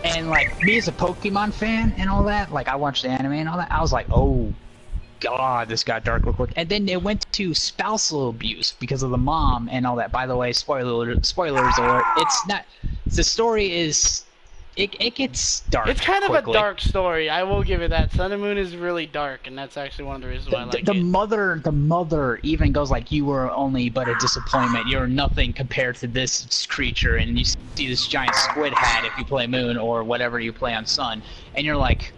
and like me as a Pokemon fan and all that. Like I watched the anime and all that. I was like, oh god, this got dark real quick. And then it went to spousal abuse because of the mom and all that. By the way, spoilers alert. It's not. The story is. It gets dark. It's kind of a dark story. I will give it that. Sun and Moon is really dark, and that's actually one of the reasons why I like it. The mother even goes like, "You were only but a disappointment. You're nothing compared to this creature." And you see this giant squid hat if you play Moon or whatever you play on Sun, and you're like,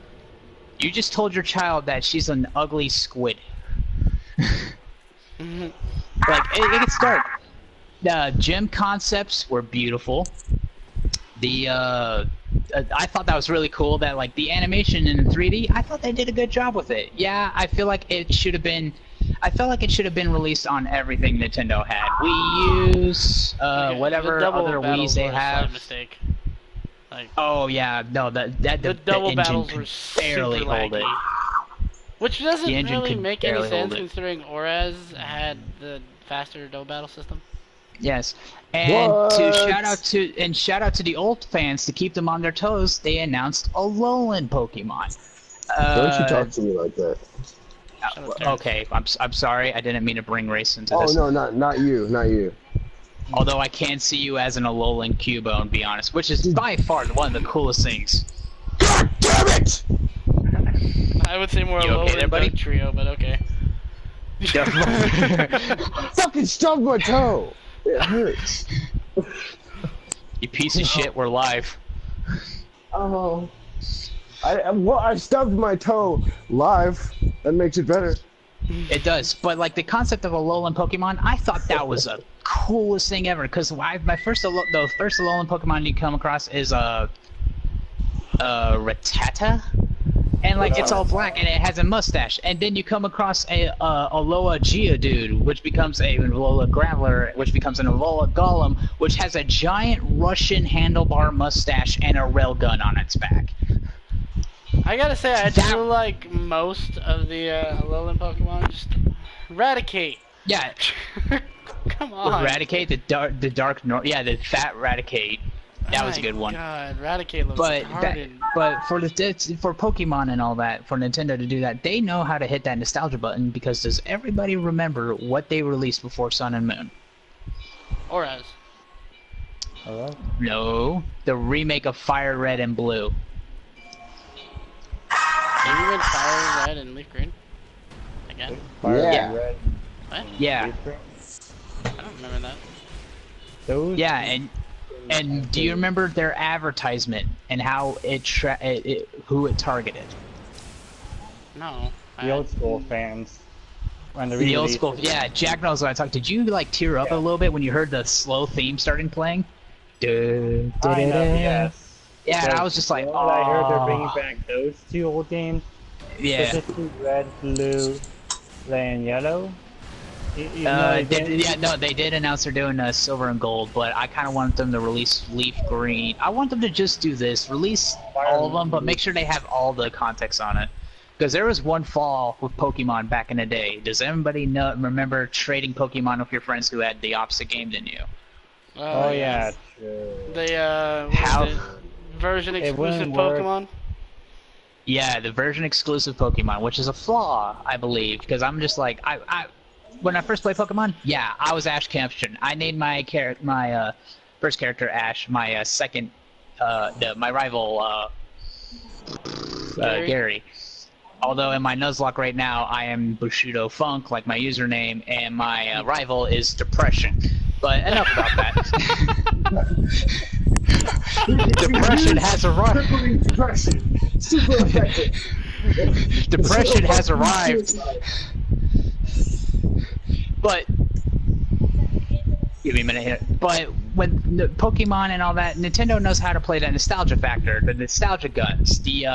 "You just told your child that she's an ugly squid." Like it gets dark. The gym concepts were beautiful. I thought that was really cool that like the animation in 3D, I thought they did a good job with it. Yeah, I feel like it should have been released on everything Nintendo had. Wii U's, whatever other Wii's they have. Mistake. Like, oh yeah, no, the double engine battles were barely hold it. Which doesn't really make any sense considering Oraz had the faster double battle system. Yes, and shout out to the old fans to keep them on their toes. They announced a Alolan Pokemon. Don't you talk to me like that? Okay, I'm sorry. I didn't mean to bring race into this. Oh no, not you. Although I can see you as an Alolan Cubone, be honest, which is by far one of the coolest things. God damn it! I would say more Alolan Dugtrio, but okay. Fucking stubbed my toe. It hurts. You piece of shit, we're live. Oh. I stubbed my toe live. That makes it better. It does, but like the concept of a Alolan Pokemon, I thought that was the coolest thing ever. Because the first Alolan Pokemon you come across is Rattata. And like it's all black and it has a mustache, and then you come across a Alola Geodude, which becomes a Alola Graveler, which becomes an Alola Golem, which has a giant Russian handlebar mustache and a railgun on its back. I gotta say, I do like most of the Alolan Pokemon. Just Raticate. Yeah. Come on. Raticate, the fat Raticate. That was a good one. God, Raticate looks retarded. But for Pokemon and all that, for Nintendo to do that, they know how to hit that nostalgia button, because does everybody remember what they released before Sun and Moon? Oraz. Hello? No, the remake of Fire Red and Blue. Maybe we went Fire Red and Leaf Green. Again? Fire Yeah. Red. What? Yeah, I don't remember that. Those yeah, and do you remember their advertisement and how who it targeted? No. the old school fans. When The old school, yeah. Jack knows what I talk. Did you like tear up a little bit when you heard the slow theme starting playing? Kind of, yes. Yeah, and I was just like, I oh. heard they're bringing back those two old games. Yeah. Specifically Red, Blue, and Yellow. They did announce they're doing Silver and Gold, but I kind of want them to release Leaf Green. I want them to just do this, release all of them, but make sure they have all the context on it. Because there was one fall with Pokemon back in the day. Does anybody remember trading Pokemon with your friends who had the opposite game than you? Oh yeah, true. The version exclusive Pokemon? Yeah, the version exclusive Pokemon, which is a flaw, I believe, because I'm just like, when I first played Pokemon, yeah, I was Ash Ketchum. I named my first character Ash, my second, my rival, Gary. Although in my Nuzlocke right now, I am Bushido Funk, like my username, and my rival is Depression. But enough about that. Depression has arrived. Depression. Super effective. Depression has arrived. But give me a minute here. But when the Pokemon and all that, Nintendo knows how to play that nostalgia factor, the nostalgia guns, the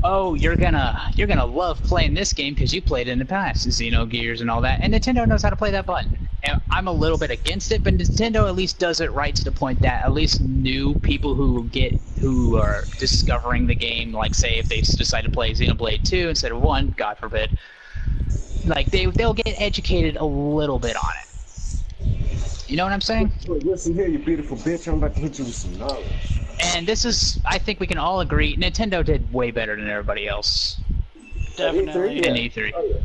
oh, you're gonna love playing this game because you played it in the past, Xenogears and all that, and Nintendo knows how to play that button. And I'm a little bit against it, but Nintendo at least does it right to the point that at least new people who are discovering the game, like say if they decide to play Xenoblade 2 instead of 1, God forbid, like they'll get educated a little bit on it. You know what I'm saying? Listen here, you beautiful bitch. I'm about to hit you with some knowledge. And this is, I think we can all agree, Nintendo did way better than everybody else. Definitely. In E3. Oh, yeah.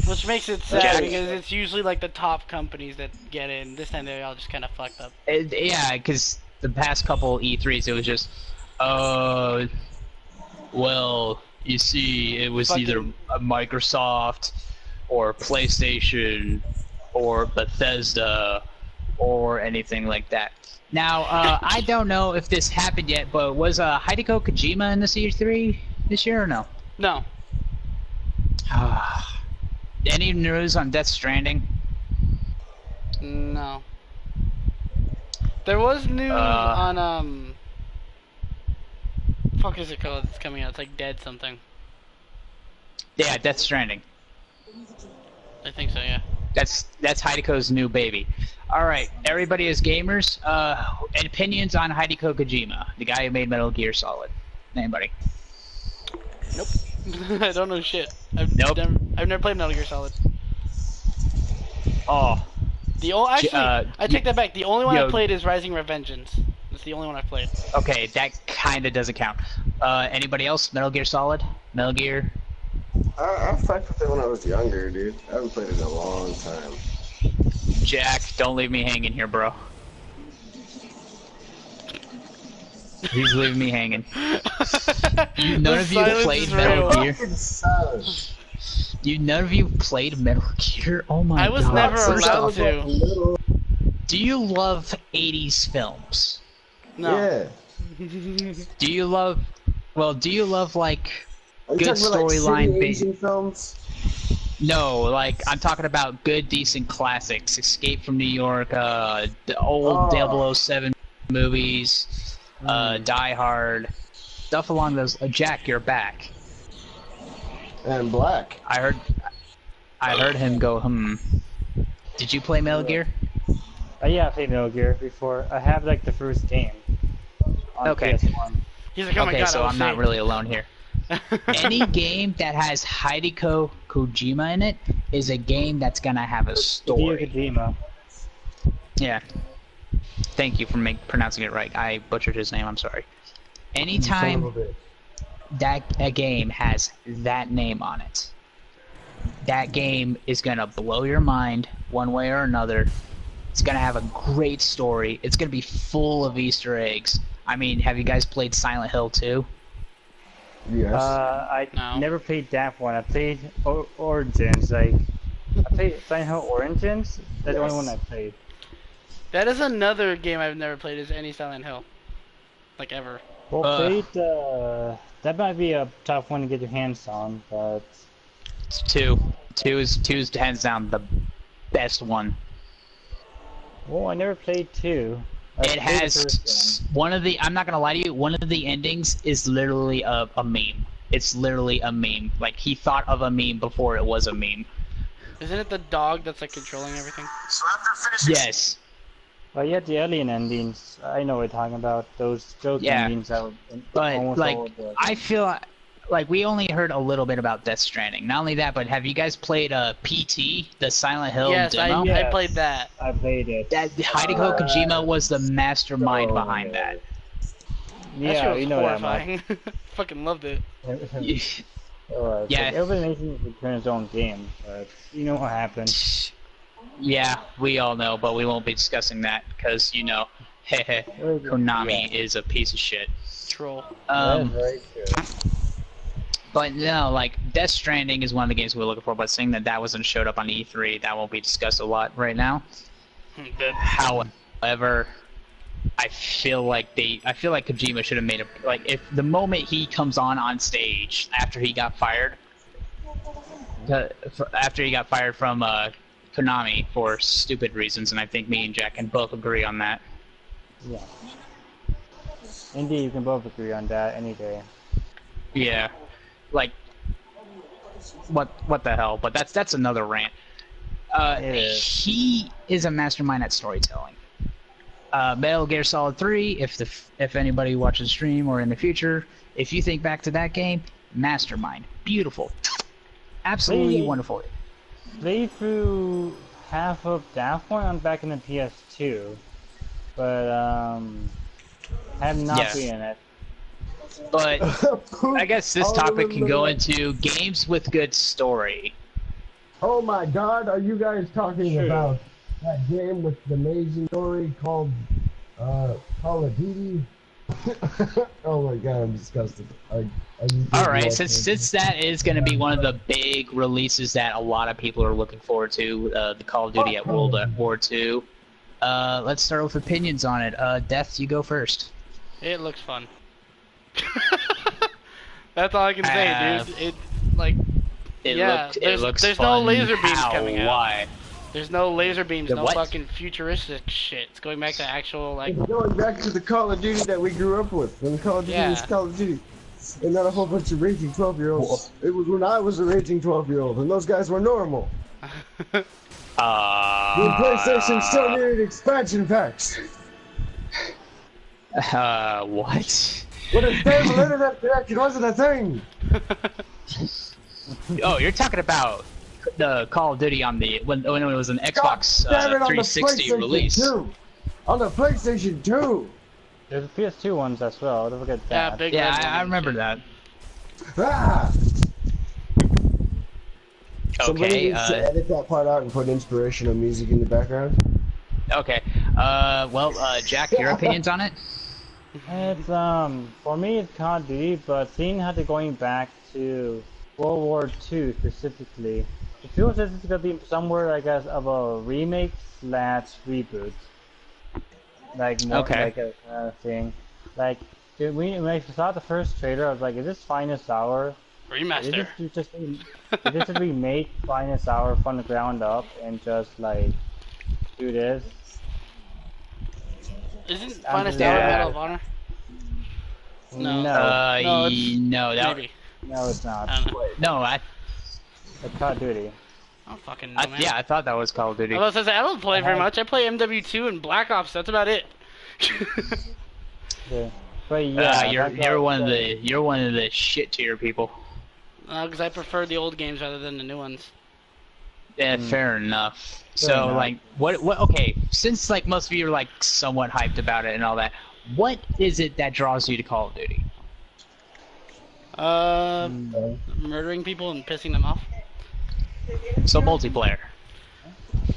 Which makes it sad because it's usually like the top companies that get in. This time they all just kind of fucked up. Yeah, because the past couple E3s, it was just, well, you see, it was either a Microsoft or PlayStation or Bethesda or anything like that. Now, I don't know if this happened yet, but was Hideo Kojima in the E3 this year or no? No. Any news on Death Stranding? No. There was news on fuck is it called? It's coming out. It's like Dead something. Yeah, Death Stranding. I think so. Yeah. That's Hideko's new baby. All right, everybody is gamers. Opinions on Hideo Kojima, the guy who made Metal Gear Solid. Anybody? Nope. I don't know shit. Nope. I've never played Metal Gear Solid. Oh. I take that back. The only one I played is Rising Revengeance. That's the only one I played. Okay, that kind of doesn't count. Anybody else? Metal Gear Solid? Metal Gear? I fucked with it when I was younger, dude. I haven't played it in a long time. Jack, don't leave me hanging here, bro. He's leaving me hanging. None of you played Metal Gear? None of you played Metal Gear? Oh my god. I was never allowed to. Do you love 80s films? No. Yeah. Do you love like Are you good talking about, storyline like, based Asian films? No, like I'm talking about good, decent classics. Escape from New York, the old 007 movies, Die Hard, stuff along those. Jack, you're back. And Black. I heard him go. Did you play Metal Gear? Yeah, I played Metal Gear before. I have like the first game. On Okay. PS1. He's like, oh my god. So I'm not really alone here. Any game that has Hideo Kojima in it is a game that's gonna have a story. Kojima. Yeah. Thank you for pronouncing it right. I butchered his name. I'm sorry. Anytime that a game has that name on it, that game is gonna blow your mind one way or another, It's gonna have a great story. It's gonna be full of Easter eggs. I mean, have you guys played Silent Hill 2? Yes. I No. never played that one. I played Origins. Like, I played Silent Hill Origins. That's the only one I played. That is another game I've never played. Is any Silent Hill, like ever? Well, played. That might be a tough one to get your hands on, but It's 2. 2 is hands down the best one. well, I never played 2. I It played the has first one of the. I'm not gonna lie to you. One of the endings is literally a meme. It's literally a meme. Like he thought of a meme before it was a meme. Isn't it the dog that's like controlling everything? So after finishing Yes. one. Well, yeah, the alien endings. I know what you're talking about. Those joke Yeah. endings that were But almost like, all of the- I feel like we only heard a little bit about Death Stranding. Not only that, but have you guys played PT, the Silent Hill Yes, demo? I Yes. played that. I played it. That Hideko Kojima was the mastermind behind that. That Yeah, shit was you know that much. horrifying. Fucking loved it. Yeah. Yeah. Everybody makes it turn his own game, but you know what happened. Yeah, we all know, but we won't be discussing that because you know, Konami is a piece of shit. Troll. That is very true. But no, like Death Stranding is one of the games we're looking for. But seeing that wasn't showed up on E3, that won't be discussed a lot right now. Good. However, I feel like Kojima should have made a like if the moment he comes on stage after he got fired, from Konami for stupid reasons, and I think me and Jack can both agree on that. Yeah. Indeed, you can both agree on that any day. Yeah, like what the hell? But that's another rant. It is. He is a mastermind at storytelling. Metal Gear Solid 3. If anybody watches stream or in the future, if you think back to that game, mastermind, beautiful, absolutely Really? wonderful. Played through half of that one on back in the PS2, but have not Yeah. been in it. But I guess this topic can go into games with good story. Oh my God, are you guys talking Sure. about that game with the amazing story called Call of Duty? Oh my God, I'm disgusted. All right, since that is going to be one of the big releases that a lot of people are looking forward to, the Call of Duty at World War II. Let's start with opinions on it. Death, you go first. It looks fun. That's all I can say, dude. It like Yeah, It looks there's no fun. laser beams How? coming out. Why? there's no laser beams, The no what? fucking futuristic shit. It's going back to actual like It's going back to the Call of Duty that we grew up with. When Call of Duty was Yeah. Call of Duty. And not a whole bunch of raging 12-year-olds. It was when I was a raging 12-year-old, and those guys were normal. The PlayStation still needed expansion packs. What? But a stable internet connection wasn't a thing. Oh, you're talking about the Call of Duty on the when it was an Xbox God damn it, on the 360 PlayStation release. 2. On the PlayStation 2. There's the PS2 ones as well. Don't forget yeah, that. big Yeah, red I one remember and that. Ah! Somebody Okay. needs to edit that part out and put inspirational music in the background. Okay. Well, Jack, your opinions on it? It's for me it's Call of Duty, but seeing how they're going back to World War II specifically, it feels as it's gonna be somewhere I guess of a remake / reboot. Like more Okay. like a kind of thing. Like when I saw the first trailer, I was like, "Is this Finest Hour? Is Remaster. this just a remake Finest Hour from the ground up and just like do this?" Isn't I'm Finest just- Hour Yeah. Medal of Honor? No. No, it's- No, that. Maybe. No, it's not. I don't know. No, It's Call of Duty. I don't fucking know, man. yeah, I thought that was Call of Duty. I don't play very much. I play MW2 and Black Ops. That's about it. Yeah. But yeah, You're one of the shit tier people. Because I prefer the old games rather than the new ones. Yeah, fair enough. Fair So, enough. like, what? Okay, since like most of you are like somewhat hyped about it and all that, what is it that draws you to Call of Duty? Murdering people and pissing them off. So multiplayer.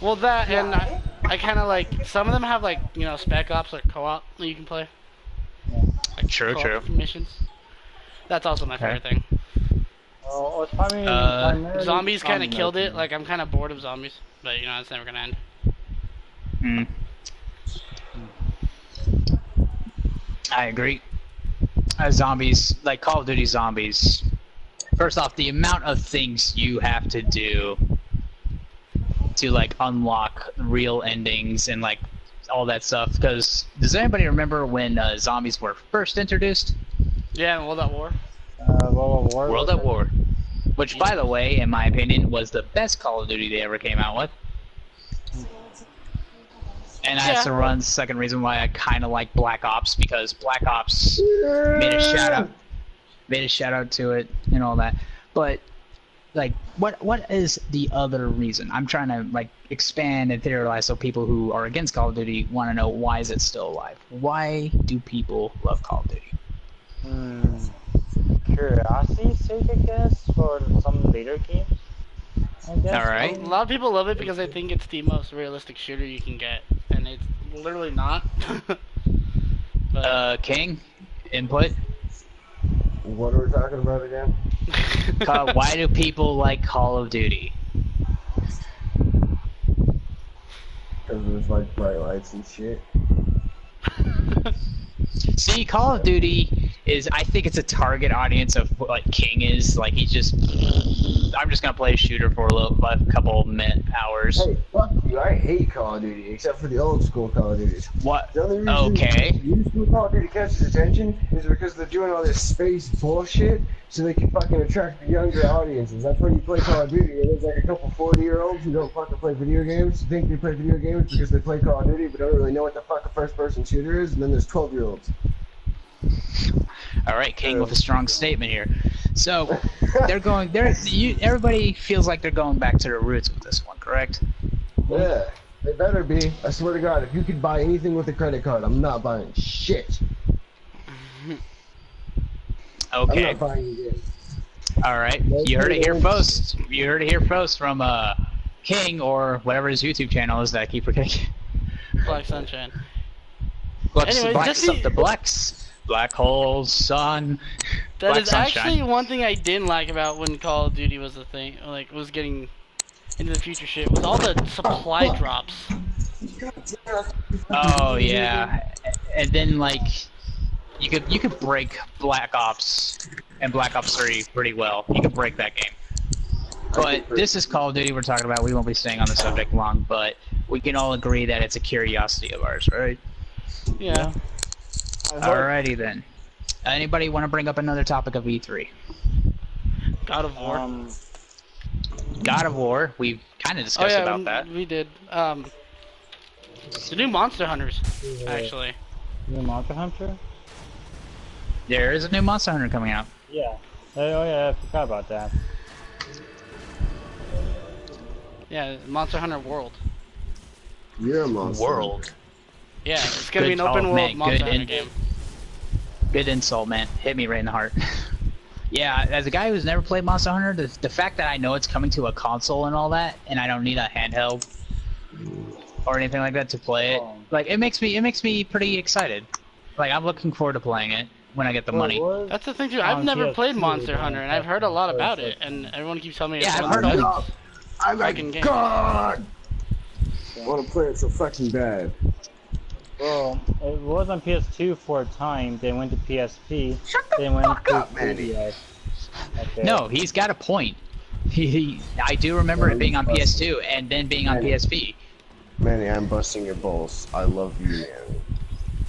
Well, that and I kind of like, some of them have like, you know, Spec Ops or co-op that you can play. Like True. missions. That's also my favorite thing. Oh, it's primarily Zombies kind of zombie killed mode. it. Like, I'm kind of bored of zombies, but you know, it's never gonna end. I agree. Zombies, like Call of Duty Zombies. First off, the amount of things you have to do to like unlock real endings and like all that stuff. Because does anybody remember when zombies were first introduced? Yeah, World at War. World of War. World at War, which, by the way, in my opinion, was the best Call of Duty they ever came out with. And that's the second reason why I kind of like Black Ops, because Black Ops made a shout out to it and all that. But like, what is the other reason? I'm trying to like expand and theorize so people who are against Call of Duty want to know, why is it still alive? Why do people love Call of Duty? Curiosity's sake, I guess, for some later games. I guess. All right. A lot of people love it because they think it's the most realistic shooter you can get, and it's literally not. But, King, input. What are we talking about again? Why do people like Call of Duty? Because there's like bright lights and shit. See, Call of Duty is, I think it's a target audience of what like King is. Like, he's just, I'm just gonna play a shooter for a couple hours. Hey, fuck you! I hate Call of Duty, except for the old school Call of Duty. What? The only reason Okay. the new school Call of Duty catches attention is because they're doing all this space bullshit, so they can fucking attract the younger audiences. That's why you play Call of Duty. And there's like a couple 40-year-olds who don't fucking play video games, who think they play video games because they play Call of Duty, but don't really know what the fuck a first-person shooter is. And then there's 12-year-olds. All right, King with a strong statement here. So everybody feels like they're going back to their roots with this one, correct? Yeah, they better be. I swear to God, if you could buy anything with a credit card, I'm not buying shit. Okay. I'm not buying it. All right. You heard it here first. You heard it here first from King, or whatever his YouTube channel is that I keep forgetting. Black Sunshine. Anyway, just Black holes, sun. That Black is sunshine. actually one thing I didn't like about when Call of Duty was the thing, like, was getting into the future shit, was all the supply drops. Oh yeah, and then like you could break Black Ops and Black Ops 3 pretty well. You could break that game. But this is Call of Duty we're talking about. We won't be staying on the subject long, but we can all agree that it's a curiosity of ours, right? Yeah. Alrighty then. Anybody want to bring up another topic of E3? God of War. God of War. We've kind of discussed about that. We did. The new Monster Hunters, actually. New Monster Hunter? There is a new Monster Hunter coming out. Yeah. Oh yeah, I forgot about that. Yeah, Monster Hunter World. You're a monster. World. Yeah, it's gonna be an Good open call, world man. Monster Good Hunter game. Good insult, man. Hit me right in the heart. Yeah, as a guy who's never played Monster Hunter, the fact that I know it's coming to a console and all that, and I don't need a handheld or anything like that to play it, like it makes me pretty excited. Like, I'm looking forward to playing it when I get the money. That's the thing too. I've never played Monster Hunter, and I've heard a lot about it, and everyone keeps telling me it's Yeah, one I've of the heard best I'm like, fucking game. God! I want to play it so fucking bad. Well, it was on PS2 for a time, then went to PSP, Shut the then went fuck to up, Manny. 3DS. Okay. No, he's got a point. I do remember it being on PS2 and then being on PSP. Manny, I'm busting your balls. I love you, man.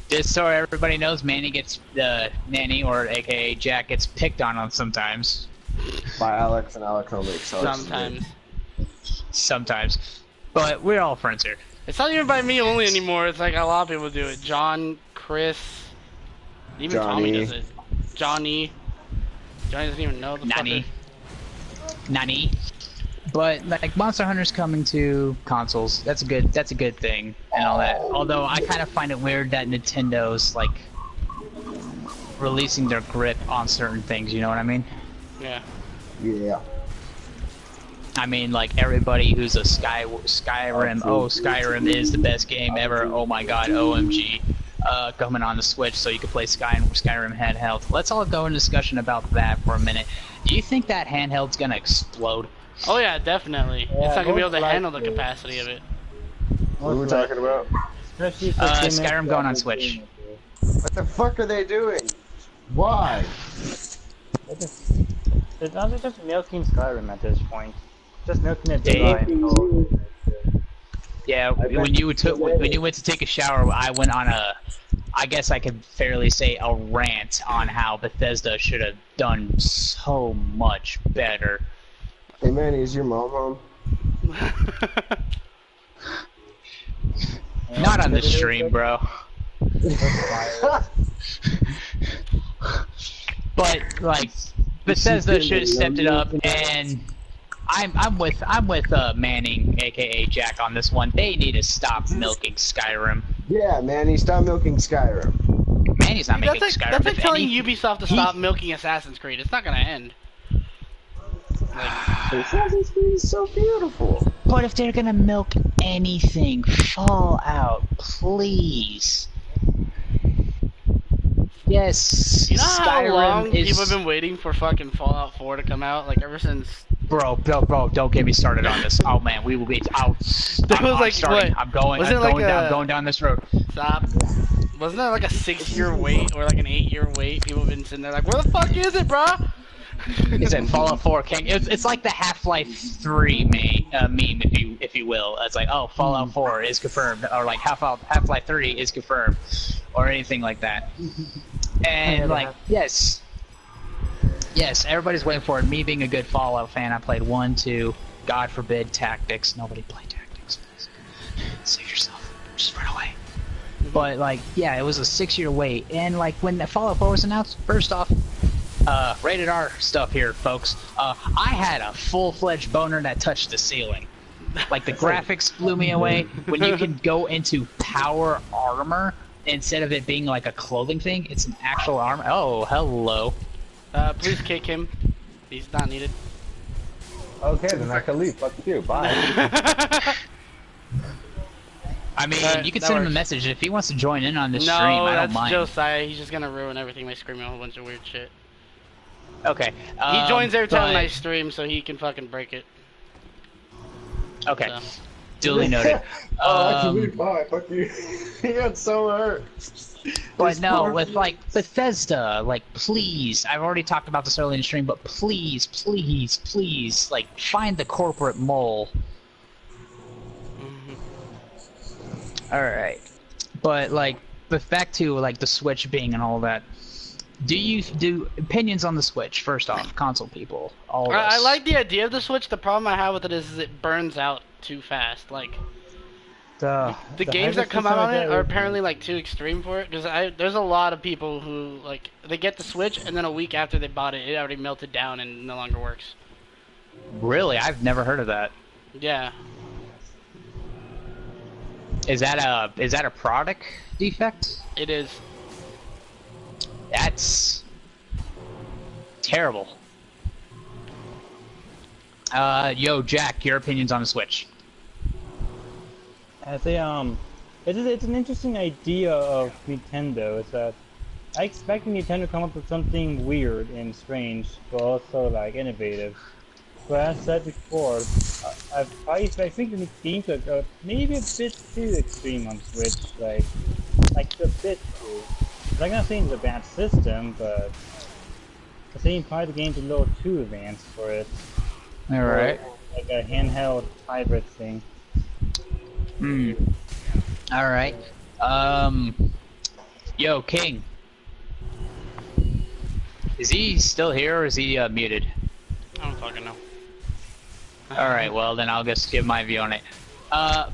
Just so everybody knows, Manny gets Nanny, or AKA Jack, gets picked on sometimes. By Alex and Alex only. Sometimes. But we're all friends here. It's not even by me only anymore. It's like a lot of people do it. John, Chris, even Tommy Johnny. does it. Johnny doesn't even know the Nani. fucker. Nani. But like, Monster Hunter's coming to consoles. That's a good thing and all that. Although I kind of find it weird that Nintendo's like releasing their grip on certain things. You know what I mean? Yeah. Yeah. I mean, like, everybody who's a Skyrim, oh, Skyrim is the best game ever, oh my god, OMG, coming on the Switch so you can play Skyrim handheld. Let's all go into discussion about that for a minute. Do you think that handheld's gonna explode? Oh yeah, definitely. Yeah, it's not gonna be able to most handle the likely. capacity of it. What are we talking about? Especially for Skyrim going on Switch. What the fuck are they doing? Why? It's honestly just milking Skyrim at this point. Just milking it Dave? dry. Yeah, when you went to take a shower, I went on I guess I could fairly say a rant on how Bethesda should have done so much better. Hey Manny, is your mom home? Not on the stream, bro. But like, Bethesda should have stepped it up, and I'm with Manning, aka Jack, on this one. They need to stop milking Skyrim. Yeah, Manny, stop milking Skyrim. Manny's not milking Skyrim. That's like If telling any- Ubisoft to stop milking Assassin's Creed. It's not gonna end. Assassin's Creed is so beautiful. But if they're gonna milk anything, Fallout, please. Yes, You know how Skyrim long is... people have been waiting for fucking Fallout 4 to come out? Like ever since. Bro, don't get me started on this. Oh man, we will be out. That was like starting. what? I'm going down this road. Stop. Wasn't that like a 6-year wait or like an 8-year wait? People have been sitting there like, where the fuck is it, bruh? Is it Fallout 4? It's like the Half-Life 3 meme, if you will. It's like, oh, Fallout 4 is confirmed, or like Half-Life 3 is confirmed, or anything like that. And like, yes, everybody's waiting for it. Me being a good Fallout fan, I played 1, 2. God forbid Tactics. Nobody played Tactics. Save yourself. Just run away. But like, yeah, it was a 6-year wait, and like when the Fallout 4 was announced, first off. Rated R stuff here, folks. I had a full-fledged boner that touched the ceiling. Like, the graphics blew me away. When you can go into power armor, instead of it being like a clothing thing, it's an actual armor. Oh, hello. Please kick him. He's not needed. Okay, then I can leave. Fuck you. Bye. I mean, you can that send him a works. message. If he wants to join in on this No, stream, I don't that's mind. Josiah. He's just gonna ruin everything by screaming a whole bunch of weird shit. Okay. He joins every time but- I stream, so he can fucking break it. Okay. So. Duly noted. I can leave. Bye. Fuck you. He got so hurt. But no, with like Bethesda, like please, I've already talked about this early in the stream, but please, like find the corporate mole. Alright. But like, back to like the Switch being and all that. Do opinions on the Switch, first off, console people, all of us. I like the idea of the Switch. The problem I have with it is it burns out too fast. Like, the games that come out on it are apparently like too extreme for it. Because there's a lot of people who like they get the Switch and then a week after they bought it, it already melted down and no longer works. Really, I've never heard of that. Yeah. Is that a product defect? It is. That's terrible. Yo, Jack, your opinions on the Switch? As a it's an interesting idea of Nintendo. It's that I expect Nintendo to come up with something weird and strange, but also like innovative. But as I said before, I think the games are maybe a bit too extreme on Switch, like a bit too. I'm not saying it's a bad system, but at the same time, the game's a little too advanced for it. All right. Like a handheld hybrid thing. All right. Yo, King. Is he still here or is he muted? I don't fucking know. All right. Well, then I'll just give my view on it.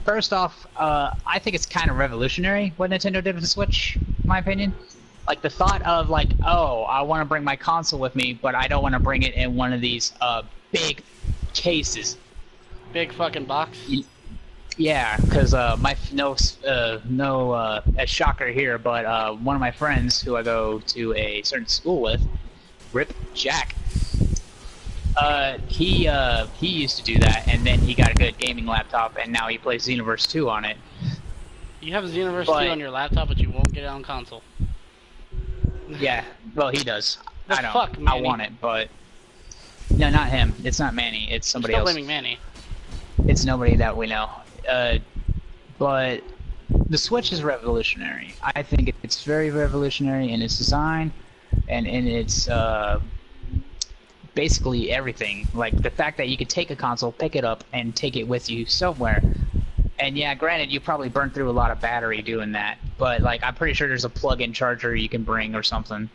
First off, I think it's kind of revolutionary what Nintendo did with the Switch, in my opinion. Like the thought of like, oh, I want to bring my console with me, but I don't want to bring it in one of these big cases. Big fucking box. Yeah, because a shocker here, but one of my friends who I go to a certain school with, Rip Jack, He used to do that, and then he got a good gaming laptop, and now he plays Xenoverse 2 on it. You have Xenoverse 2 on your laptop, but you won't get it on console. Yeah, well, he does. The I don't. fuck, I Manny? want it, but no, not him. It's not Manny. It's somebody Stop else. blaming Manny. It's nobody that we know. But the Switch is revolutionary. I think it's very revolutionary in its design and in its basically everything. Like the fact that you could take a console, pick it up, and take it with you somewhere. And yeah, granted, you probably burned through a lot of battery doing that, but like I'm pretty sure there's a plug-in charger you can bring or something.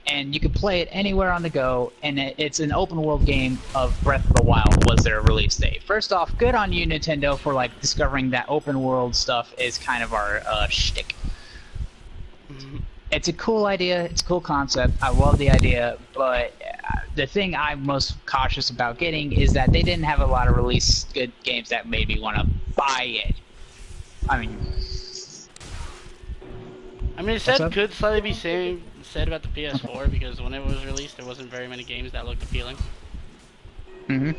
And you can play it anywhere on the go, and it's an open-world game of Breath of the Wild was their release date. First off, good on you, Nintendo, for like discovering that open-world stuff is kind of our shtick. It's a cool idea, it's a cool concept, I love the idea, but the thing I'm most cautious about getting is that they didn't have a lot of release good games that made me want to buy it. I mean, it said could slightly be said about the PS4 because when it was released, there wasn't very many games that looked appealing. Yeah,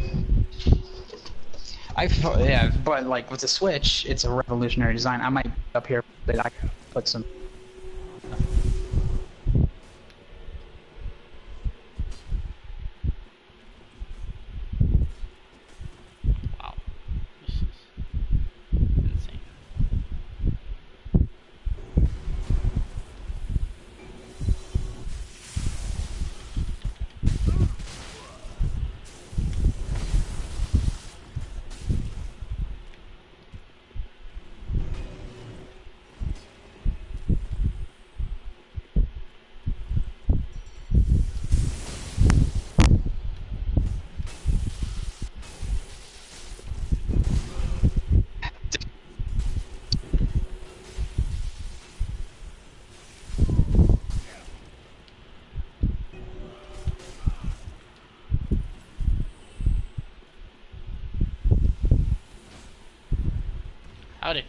but like with the Switch, it's a revolutionary design. I might up here, but I can put some. Wow, this is insane. Howdy.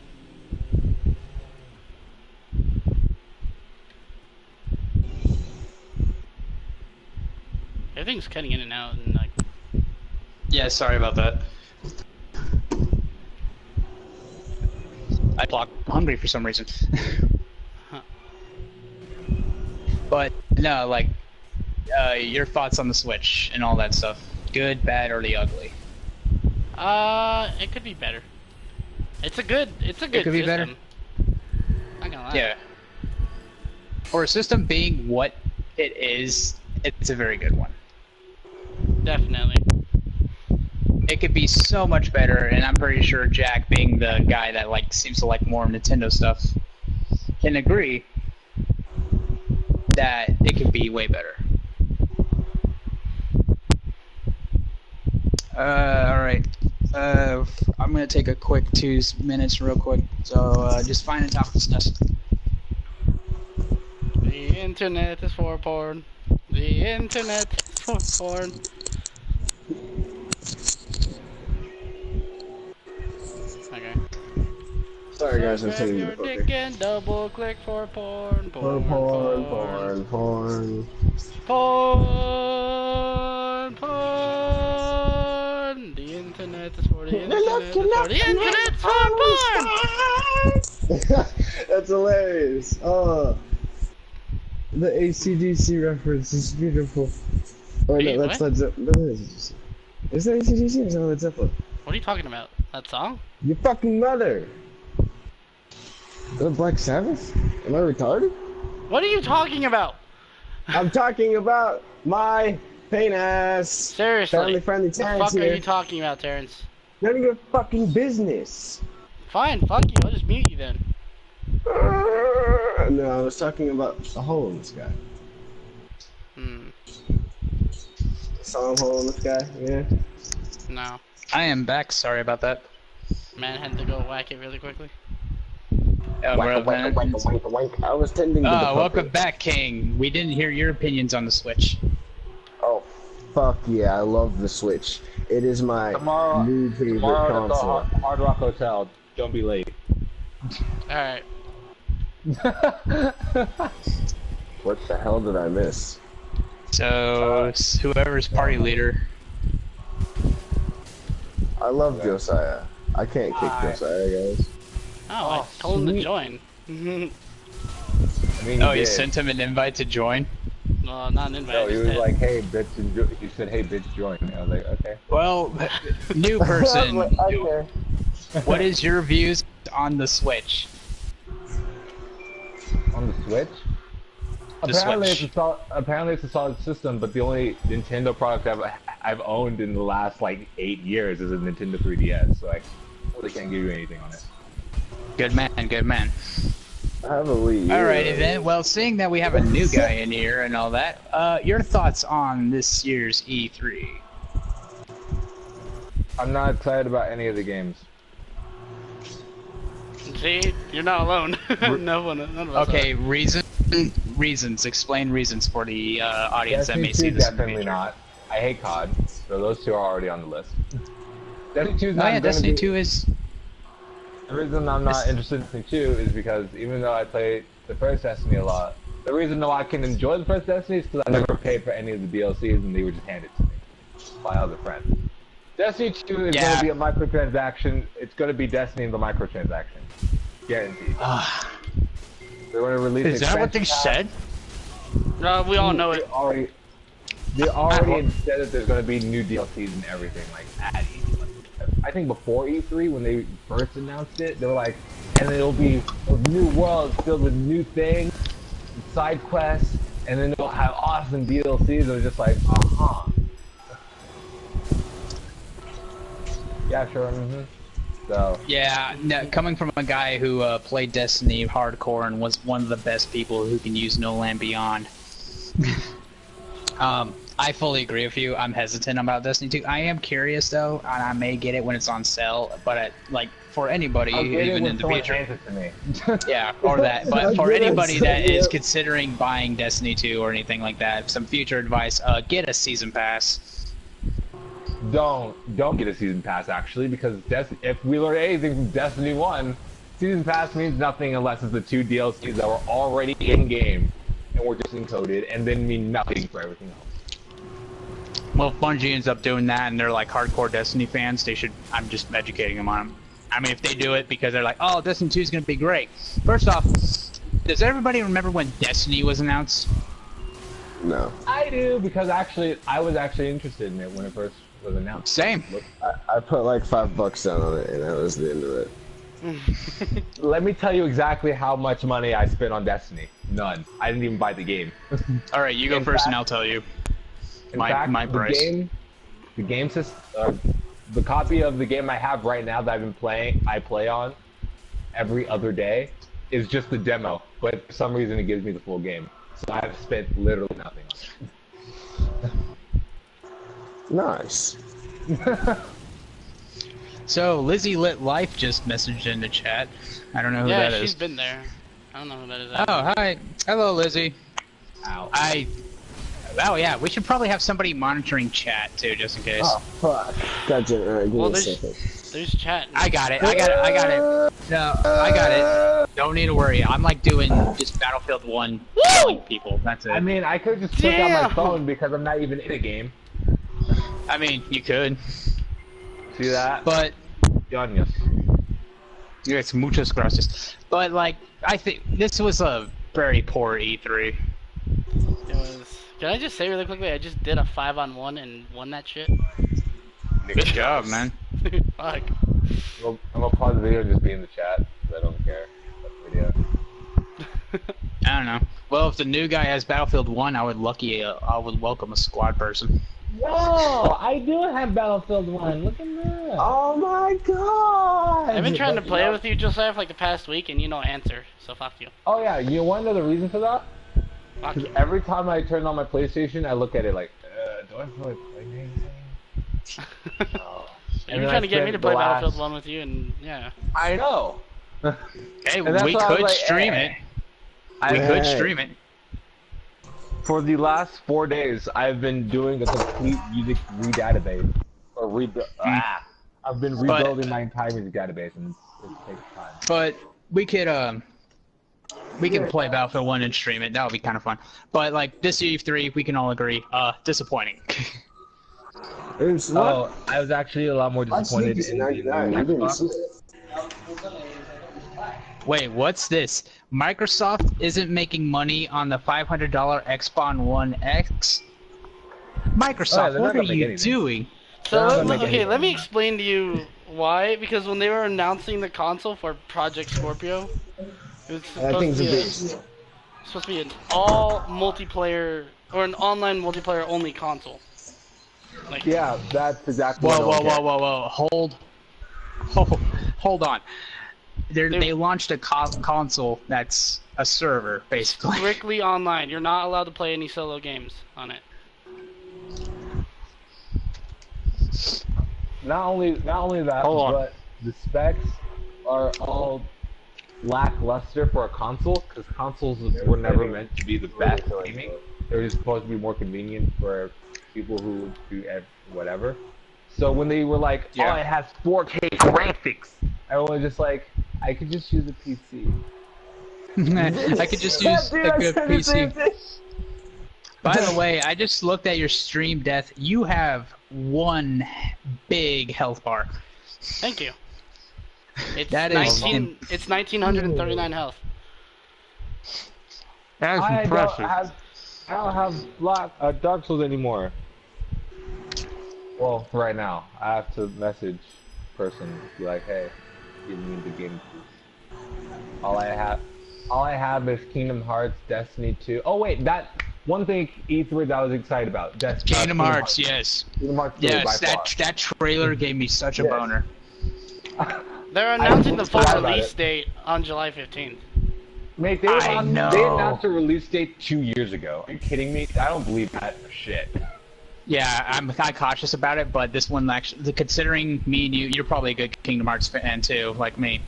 Everything's cutting in and out and like... Yeah, sorry about that. I'm hungry for some reason. Huh. But no, like, your thoughts on the Switch and all that stuff. Good, bad, or the ugly? It could be better. It's a good It could be better. system. Not gonna lie. Yeah. For a system being what it is, it's a very good one. Definitely. It could be so much better, and I'm pretty sure Jack, being the guy that like seems to like more Nintendo stuff, can agree that it could be way better. Alright. I'm gonna take a quick 2 minutes real quick, so just find a topic to discuss. The internet is for porn. The internet is for porn. Okay. Sorry guys, I'm taking your the book. dick and double click for porn. Porn. Porn. Porn. Porn. The internet is for the internet. Is for the internet is for porn. That's hilarious. Oh, the AC/DC reference is beautiful. Oh Wait, no, that's what? Led Zeppelin. Is that AC/DC or is that Led Zeppelin? What are you talking about? That song? Your fucking mother. Is that Black Sabbath? Am I retarded? What are you talking about? I'm talking about my pain ass. Seriously. Family friendly What the Terrence fuck here. are you talking about, Terrence? None of your fucking business. Fine, fuck you. I'll just mute you then. No, I was talking about a hole in the sky. Saw a hole in the sky, yeah. No. I am back, sorry about that. Man had to go whack it really quickly. Wank, wank, wank, wank, wank. I was tending to the puppet. Welcome back, King. We didn't hear your opinions on the Switch. Oh, fuck yeah, I love the Switch. It is my new favorite console. At the Hard Rock Hotel. Don't be late. Alright. What the hell did I miss? So, whoever's party leader. I love Josiah. I can't kick Josiah, guys. Oh, I told him to join. I mean, Oh, he you did. sent him an invite to join? Well, not an invite. No, I he just was did. like, "Hey, bitch," he said, "Hey, bitch, join." I was like, "Okay." Well, new person. Okay. What is your views on the Switch? On the Switch. The Apparently, Switch. it's a solid system, but the only Nintendo product I've owned in the last like 8 years is a Nintendo 3DS, so I really can't give you anything on it. Good man, good man. I have a Wii U. Alrighty then, well, seeing that we have a new guy in here and all that, your thoughts on this year's E3? I'm not excited about any of the games. See, you're not alone. None of us Okay, are. reasons. Explain reasons for the audience that may Destiny see 2 this in the definitely future. not. I hate COD, so those two are already on the list. Destiny 2 is Oh not yeah, gonna Destiny be... 2 is... The reason I'm not interested in Destiny 2 is because even though I played the first Destiny a lot, the reason why I can enjoy the first Destiny is because I never paid for any of the DLCs and they were just handed to me by other friends. Destiny 2 is Yeah. going to be a microtransaction. It's going to be Destiny in the microtransaction. Guaranteed. They're going to release Is that what they expansion said? No, we all know packs. it. They already said that there's going to be new DLCs and everything like at E3. I think before E3 when they first announced it, they were like, and it'll be a new world filled with new things, side quests, and then they'll have awesome DLCs. It was just like, Yeah, sure. So Yeah, no, coming from a guy who played Destiny hardcore and was one of the best people who can use No Land Beyond, I fully agree with you. I'm hesitant about Destiny 2. I am curious though, and I may get it when it's on sale. But like for anybody, I'll get it even when in the someone future, hands it to me. yeah, or that. But for I'll get it, anybody that yeah. is considering buying Destiny 2 or anything like that, some future advice: get a season pass. Don't get a season pass actually, because if we learn anything from Destiny 1, season pass means nothing unless it's the 2 DLCs that were already in game and were just encoded, and then mean nothing for everything else. Well, if Bungie ends up doing that and they're like hardcore Destiny fans, they should. I'm just educating them on them. I mean, if they do it because they're like, oh, Destiny 2 is going to be great. First off, does everybody remember when Destiny was announced? No. I do, because actually I was actually interested in it when it first was announced. Same. I put like $5 down on it, and that was the end of it. Let me tell you exactly how much money I spent on Destiny. None. I didn't even buy the game. All right, you go In first, fact- and I'll tell you. In My- fact, my price. The game system, the copy of the game I have right now that I've been playing, I play on every other day, is just the demo. But for some reason, it gives me the full game. So I've spent literally nothing on it. Nice. So Lizzie Lit Life just messaged in the chat. I don't know who Yeah, that she's is. been there. I don't know who that is. Oh, hi. Hello, Lizzie. Ow. Oh yeah, we should probably have somebody monitoring chat too, just in case. Oh, fuck. Gotcha. Alright, give Well, me a there's- second. There's chat. I got it. I got it. No, I got it. Don't need to worry. I'm like doing just Battlefield 1 killing people. That's it. I mean, I could just took out my Damn. phone because I'm not even in a game. I mean, you could, See that? but Yanyas. yes, muchas gracias. But like, I think this was a very poor E3. It was. Can I just say really quickly? I just did a 5-on-1 and won that shit. Good job, man. Fuck. I'm gonna pause the video and just be in the chat, because I don't care about the video. I don't know. Well, if the new guy has Battlefield 1, I would welcome a squad person. Whoa! I do have Battlefield 1. Look at that. Oh my god! I've been trying to play with you, Josiah, for like the past week, and you don't answer. So fuck you. Oh yeah, you want to know the reason for that? Fuck Because you. every time I turn on my PlayStation, I look at it like, do I really play anything? Oh. You're trying to get me to play Battlefield 1 with you, and yeah. I know. Hey, And that's we why I was could like, stream eh. it. We could stream it. For the last 4 days, I've been doing a complete music re-database. Or I've been rebuilding my entire music database, and it takes time. But we could play Battlefield 1 and stream it. That would be kind of fun. But like this E3, we can all agree, disappointing. It's what? Oh, I was actually a lot more My disappointed sneakers in are the 99. new I didn't see Xbox. it. Wait, what's this? Microsoft isn't making money on the $500 Xbox One X? Microsoft, they're not what are gonna make you anything. doing? So They're not gonna make okay, let me anything. explain to you why. Because when they were announcing the console for Project Scorpio, it was That supposed thing's to a be beast. supposed to be an all multiplayer or an online multiplayer only console. Like, Yeah, that's exactly Whoa, what whoa, whoa, whoa, whoa! Hold on. They launched a console that's a server, basically. strictly online. You're not allowed to play any solo games on it. Not only that, Hold on. but the specs are all lackluster for a console, because consoles were never meant to be the best gaming. They were just supposed to be more convenient for people who do whatever. So when they were like, Yeah. oh, it has 4K graphics, everyone was just like, I could just use a PC. I could just use a good PC. By the way, I just looked at your stream, Death. You have one big health bar. Thank you. It's That is 1939 health. That's I don't have Dark Souls anymore. Well, right now, I have to message person, be like, hey, give me the game, please. All I have is Kingdom Hearts, Destiny 2. Oh wait, that one thing E3 that I was excited about. Kingdom Hearts, yes. Kingdom Hearts 2 by Yes, far. that trailer gave me such a Yes. boner. They're announcing the full forgot about release it. date on July 15th. Mate, they I know. announced a release date 2 years ago. Are you kidding me? I don't believe that shit. Yeah, I'm kind of cautious about it, but this one actually, considering me and you're probably a good Kingdom Hearts fan too, like me.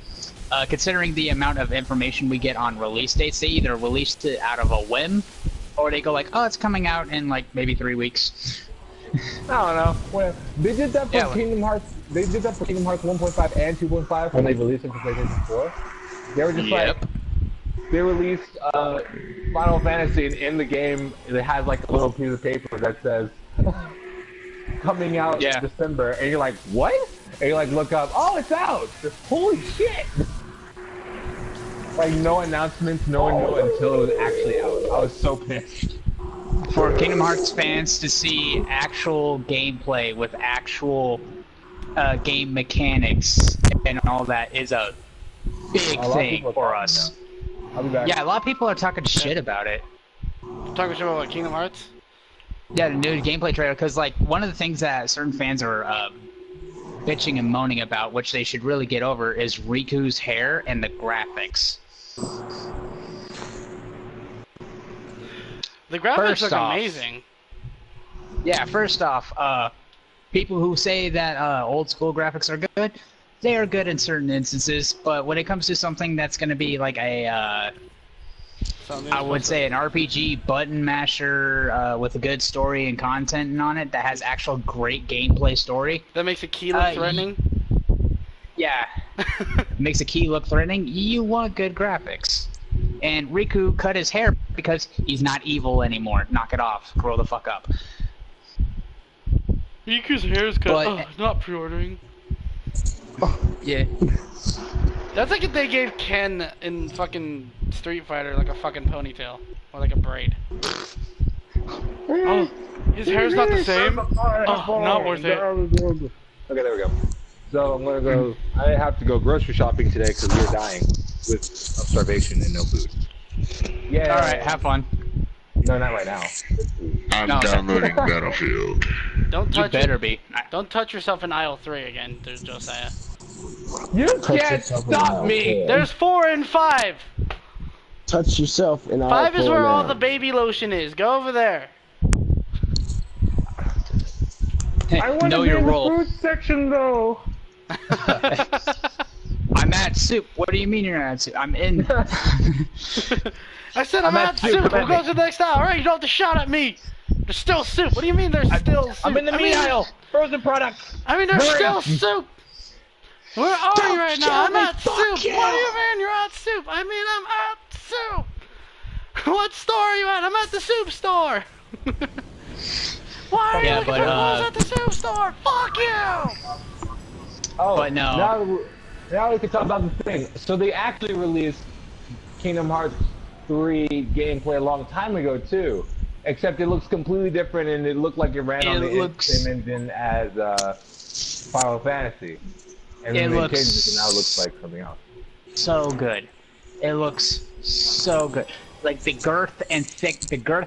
Considering the amount of information we get on release dates, they either released it out of a whim, or they go like, oh, it's coming out in like maybe 3 weeks. I don't know. Well, they did that for Yeah, Kingdom Hearts. They did that for Kingdom Hearts 1.5 and 2.5 when they released it for PlayStation 4. They were just like, they released Final Fantasy and in the game. It has like a little piece of paper that says coming out in December, and you're like, what? And you like look up, oh, it's out! Holy shit! Like no announcements, no one knew until it was actually out. I was so pissed. For Kingdom Hearts fans to see actual gameplay with actual game mechanics and all that is a big thing for us. I'll be back. Yeah, a lot of people are talking shit about it. Talking shit about what, Kingdom Hearts? Yeah, the new gameplay trailer, because like one of the things that certain fans are bitching and moaning about, which they should really get over, is Riku's hair and the graphics. The graphics look amazing. Yeah, first off, people who say that old school graphics are good, they are good in certain instances, but when it comes to something that's going to be like a I would say an RPG button masher with a good story and content on it that has actual great gameplay story. That makes a key look threatening? Yeah. Makes a key look threatening. You want good graphics. And Riku cut his hair because he's not evil anymore. Knock it off. Grow the fuck up. Riku's hair is cut. Not pre-ordering. Yeah. That's like if they gave Ken in fucking Street Fighter like a fucking ponytail. Or like a braid. Oh, his hair's not the same? Oh, not worth it. Okay, there we go. So I'm gonna go. I have to go grocery shopping today because we're dying of starvation and no food. Yeah. All right, have fun. No, not right now. I'm downloading Battlefield. Don't touch You better be. Don't touch yourself in aisle 3 again. There's Josiah. You can't stop me. There's 4 and 5. Touch yourself in aisle 5 is 4 where now. all the baby lotion is. Go over there. Hey, I want to know be your in role. the food section though. I'm at soup. What do you mean you're at soup? I'm in. I said I'm at soup. We'll go to the next aisle. Alright, you don't have to shout at me. There's still soup. What do you mean there's still soup? I'm in the meat aisle. Frozen products. I mean, there's still soup. Where are you right now? I'm at soup. What do you mean you're at soup? I mean, I'm at soup. What store are you at? I'm at the soup store. Why are you Yeah, looking but, for rules at the superstore? Fuck you! Oh, But no. Now we can talk about the thing. So they actually released Kingdom Hearts 3 gameplay a long time ago too, except it looks completely different and it looked like it ran on the same engine as Final Fantasy. And then they changed it and now it looks like something else. So good. It looks so good. Like the girth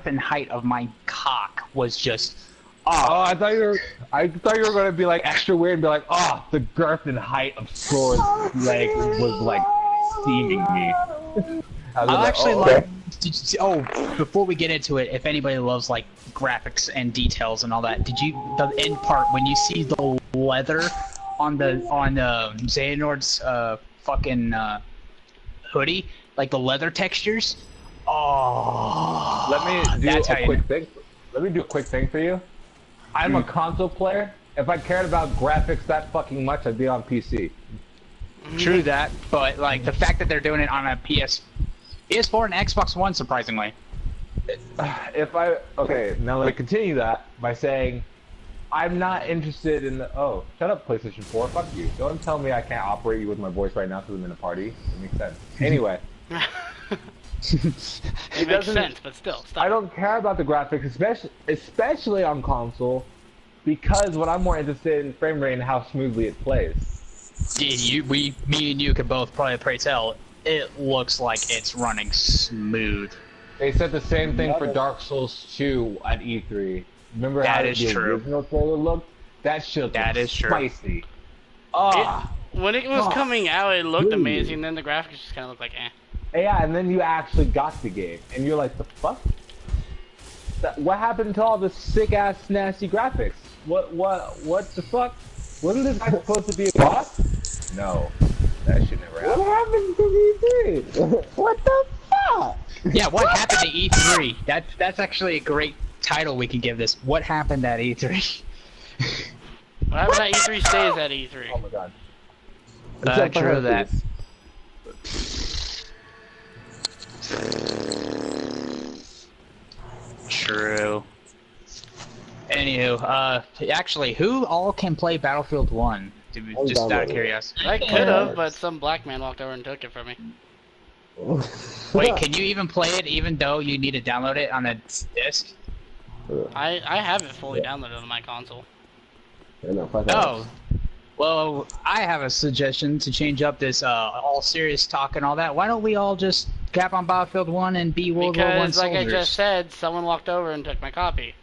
and height of my cock was just. Oh, I thought you were gonna be like extra weird and be like, oh, the girth and height of Sora's leg was like steaming me. I actually like. Before we get into it, if anybody loves like graphics and details and all that, the end part when you see the leather on Xehanort's fucking hoodie, like the leather textures? Oh, Let me do a quick thing for you. I'm a console player. If I cared about graphics that fucking much, I'd be on PC. True that, but like the fact that they're doing it on a PS4 and Xbox One, surprisingly. Okay, now let me continue that by saying, I'm not interested in the. Oh, shut up, PlayStation 4. Fuck you. Don't tell me I can't operate you with my voice right now because I'm in a party. It makes sense. Anyway. It makes sense, but still, stop. I don't care about the graphics, especially on console, because what I'm more interested in frame rate and how smoothly it plays. Yeah, me and you could both probably tell. It looks like it's running smooth. They said the same thing for Dark Souls 2 at E3. Remember how the original trailer looked? That shit was spicy. When it was coming out, it looked amazing. Then the graphics just kind of looked like eh. Yeah, and then you actually got the game, and you're like, the fuck? What happened to all the sick-ass, nasty graphics? What the fuck? Wasn't this guy supposed to be a boss? No. That shit never happened. What happened to E3? What the fuck? Yeah, what happened to E3? That's actually a great title we can give this. What happened at E3? What happened at E3 stays at E3. Oh my god. True that. True. Anywho, actually, who all can play Battlefield 1? Just out of curiosity. I could have, but some black man walked over and took it from me. Wait, can you even play it even though you need to download it on a disc? I have it fully downloaded on my console. Oh. Well, I have a suggestion to change up this all serious talk and all that. Why don't we all just cap on Battlefield 1 and be World War I soldiers? Because, like I just said, someone walked over and took my copy.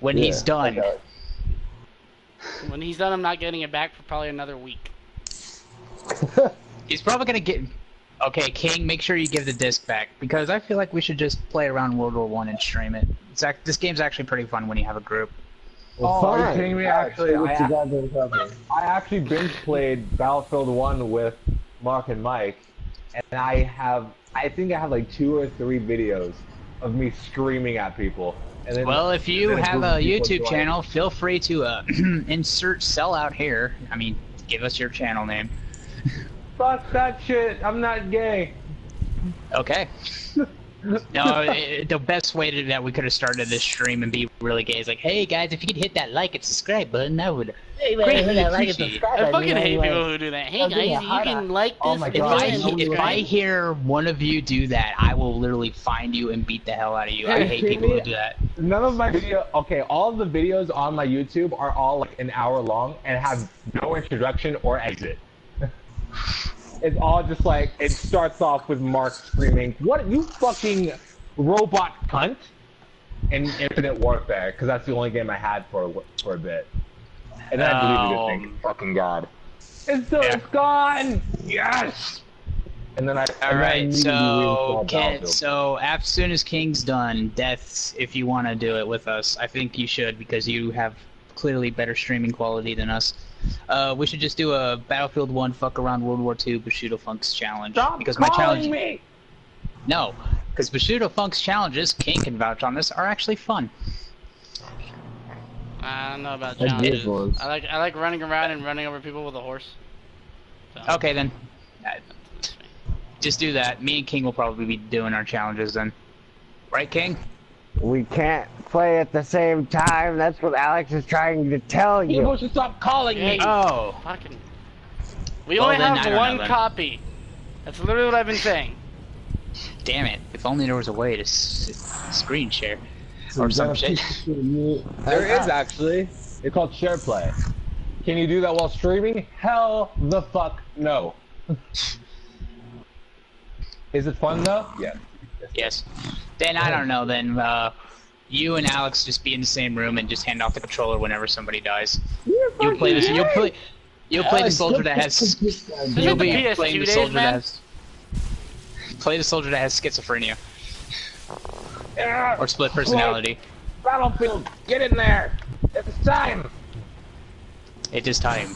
When he's done. When he's done, I'm not getting it back for probably another week. He's probably gonna get... Okay, King, make sure you give the disc back, because I feel like we should just play around World War I and stream it. This game's actually pretty fun when you have a group. Well, are you kidding me? Actually, I actually binge played Battlefield 1 with Mark and Mike, and I think I have like 2 or 3 videos of me screaming at people. And then, well, if you have a YouTube channel, feel free to insert sellout here. I mean, give us your channel name. Fuck that shit. I'm not gay. Okay. No, the best way that we could have started this stream and be really gay is like, hey guys, if you could hit that like and subscribe button, I would greatly appreciate it. I fucking hate people who do that. Hey guys, you can like this. Oh my God. If I hear one of you do that, I will literally find you and beat the hell out of you. I hate people who do that. None of my all of the videos on my YouTube are all like an hour long and have no introduction or exit. It's all just like, it starts off with Mark screaming, "What, you fucking robot cunt!" in Infinite Warfare, because that's the only game I had for a bit. And then I deleted it thinking, fucking god. It's gone! Yes! And then Alright, so as soon as King's done, Deaths, if you want to do it with us, I think you should, because you have clearly better streaming quality than us. We should just do a Battlefield 1 fuck around World War II Bushido Funks challenge. Stop because my challenge. Me. No, because Bushido Funk's challenges, King can vouch on this, are actually fun. I don't know about challenges. I like running around and running over people with a horse. So. Okay then. Just do that. Me and King will probably be doing our challenges then. Right, King? We can't play at the same time. That's what Alex is trying to tell you. People should stop calling me. Oh. Fucking. We Well, only then, I have don't one know, then. copy. That's literally what I've been saying. Damn it. If only there was a way to screen share. Or some shit. There is actually. It's called share play. Can you do that while streaming? Hell the fuck no. Is it fun though? Yeah. Yes. Then I don't know. Then you and Alex just be in the same room and just hand off the controller whenever somebody dies. You'll play this. You'll play the soldier that has. You'll be PS2 playing the days, soldier man? that has. Play the soldier that has schizophrenia or split personality. Battlefield, get in there. It's time. It is time.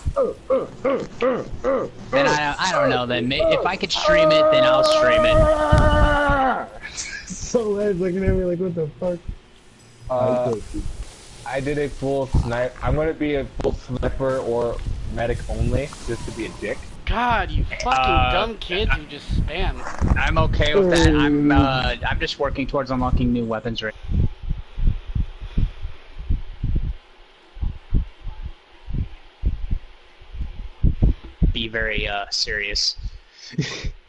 Then I don't know. Then if I could stream it, then I'll stream it. So Ed's looking at me like, what the fuck? I did a full snipe. I'm gonna be a full sniper or medic only, just to be a dick. God, you fucking dumb kids who just spam. I'm okay with that. I'm just working towards unlocking new weapons right. Be very serious.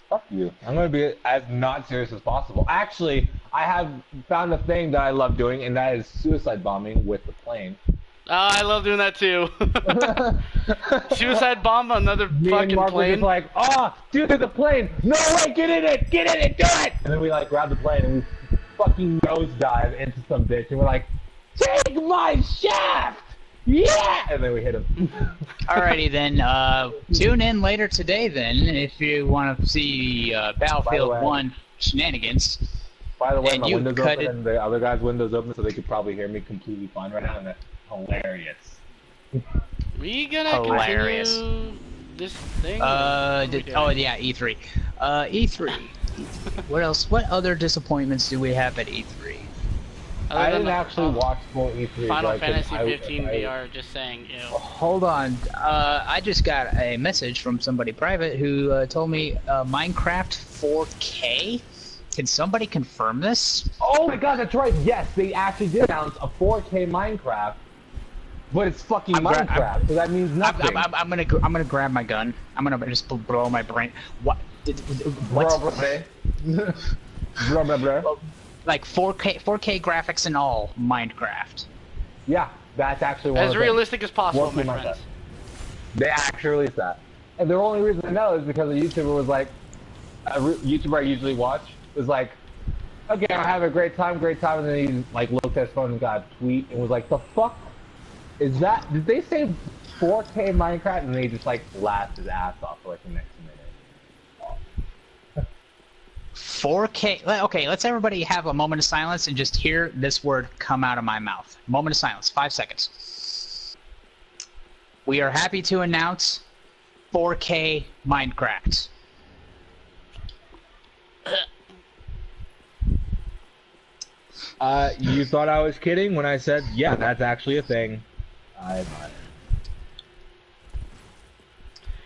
Fuck you. I'm gonna be as not serious as possible. Actually, I have found a thing that I love doing, and that is suicide bombing with the plane. Oh, I love doing that too. Suicide bomb another Me fucking and Mark were plane. just like, oh, dude, the plane! No way, get in it! Get in it! Do it! And then we like grab the plane and we fucking nosedive into some bitch, and we're like, take my shaft! Yeah! And then we hit him. Alrighty then, tune in later today then, if you want to see Battlefield 1 shenanigans. By the way, And my you window's cut open it- and the other guy's window's open, so they could probably hear me completely fine right now, and that's hilarious. We gonna Hilarious. continue this thing? Oh yeah, E3. E3. What else? What other disappointments do we have at E3? Other I than didn't the actually watch full E3. Final but Fantasy I- 15 VR, just saying, ew. Hold on. I just got a message from somebody private who told me Minecraft 4K. Can somebody confirm this? Oh my god, that's right. Yes, they actually did announce a 4K Minecraft, but it's fucking Minecraft, so that means nothing. I'm gonna grab my gun. I'm gonna just blow my brain. What? What? Blah, blah, blah. Like 4K graphics and all Minecraft. Yeah, that's actually one As of the realistic as possible, 4K my Minecraft. friends. They actually released that. And the only reason I know is because a YouTuber was like, a YouTuber I usually watch was like, okay, I have a great time, and then he like looked at his phone and got a tweet and was like, the fuck is that? Did they say 4K Minecraft? And they just like laughed his ass off for like the next minute. 4K. Okay, let's everybody have a moment of silence and just hear this word come out of my mouth. Moment of silence. 5 seconds. We are happy to announce 4K Minecraft. You thought I was kidding when I said, yeah, that's actually a thing.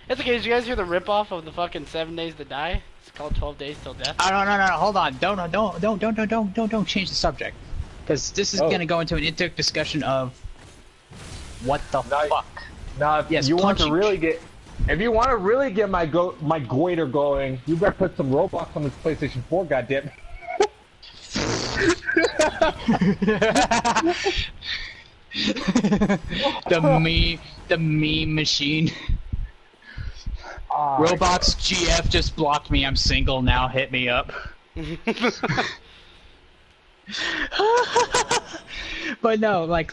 It's okay, did you guys hear the ripoff of the fucking 7 Days to Die? It's called 12 Days Till Death. Oh, no, hold on. Don't change the subject. Because this is gonna go into an intimate discussion of what the fuck. Now, if Yes, you want to punching. really get, my goiter going, you better put some Roblox on this PlayStation 4, goddamn. the meme machine. Roblox GF just blocked me. I'm single now. Hit me up. But no, like.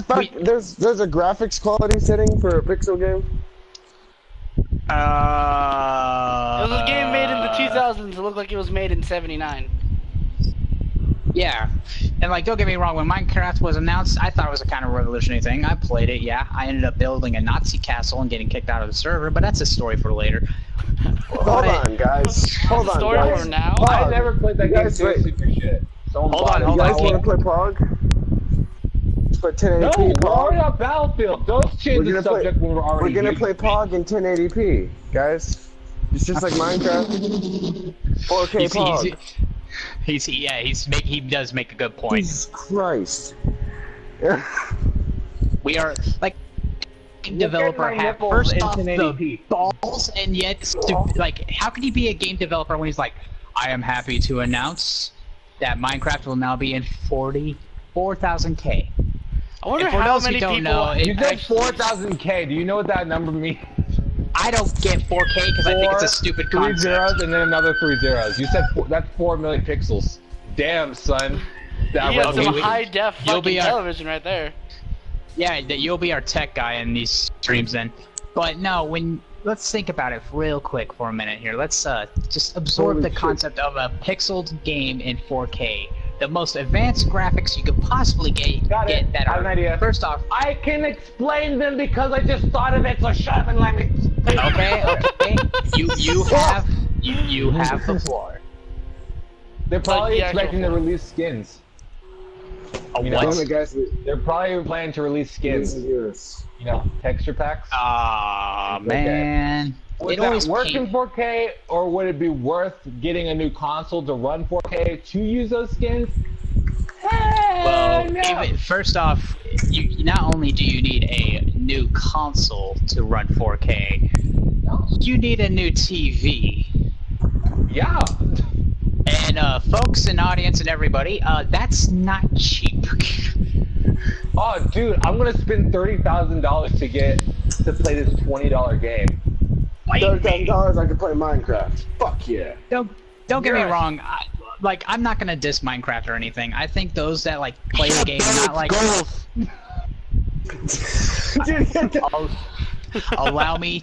There's a graphics quality setting for a pixel game. It was a game made in the 2000s. It looked like it was made in 79. Yeah, and like, don't get me wrong, when Minecraft was announced, I thought it was a kind of revolutionary thing. I played it, yeah. I ended up building a Nazi castle and getting kicked out of the server, but that's a story for later. Hold on, guys. Hold on, Story guys. for now. I never played that game guys, seriously for shit. Hold on, You guys want to play Pog? But 1080p. No, we're Pog. already on Battlefield. Don't change the subject when we're already We're gonna using play it. Pog in 1080p, guys. It's just like Minecraft. 4K pog. He does make a good point. Jesus Christ. We are like developer have first off the balls and yet like how can he be a game developer when he's like, I am happy to announce that Minecraft will now be in 44,000K. I wonder and for how those many who don't people. know, You said 4,000K. Do you know what that number means? I don't get 4K because I think it's a stupid concept. 3 zeros and then another 3 zeros. You said that's 4 million pixels. Damn, son. That You got some we- high def you'll fucking be our- television right there. Yeah, that you'll be our tech guy in these streams then. But no, let's think about it real quick for a minute here. Let's just absorb Holy the shit. concept of a pixeled game in 4K. The most advanced graphics you could possibly get Got it. that I have an idea. first off. I can explain them because I just thought of it, so shut up and let me. Okay. You have the floor. They're probably the actual expecting to form. release skins. A You know, what? Damn it, guys. They're probably planning to release skins. Yes. You know, texture packs. Aw, man. Would It that always work in came- 4K, or would it be worth getting a new console to run 4K to use those skins? Well, No. even, first off, you not only do you need a new console to run 4K, you need a new TV. Yeah. And folks and audience and everybody, that's not cheap. Oh, dude, I'm gonna spend $30,000 to play this $20 game. $30,000 I can play Minecraft. Fuck yeah. Don't get me Yes. wrong. I'm not gonna diss Minecraft or anything. I think those that like play the game not like. Dude, get the- allow me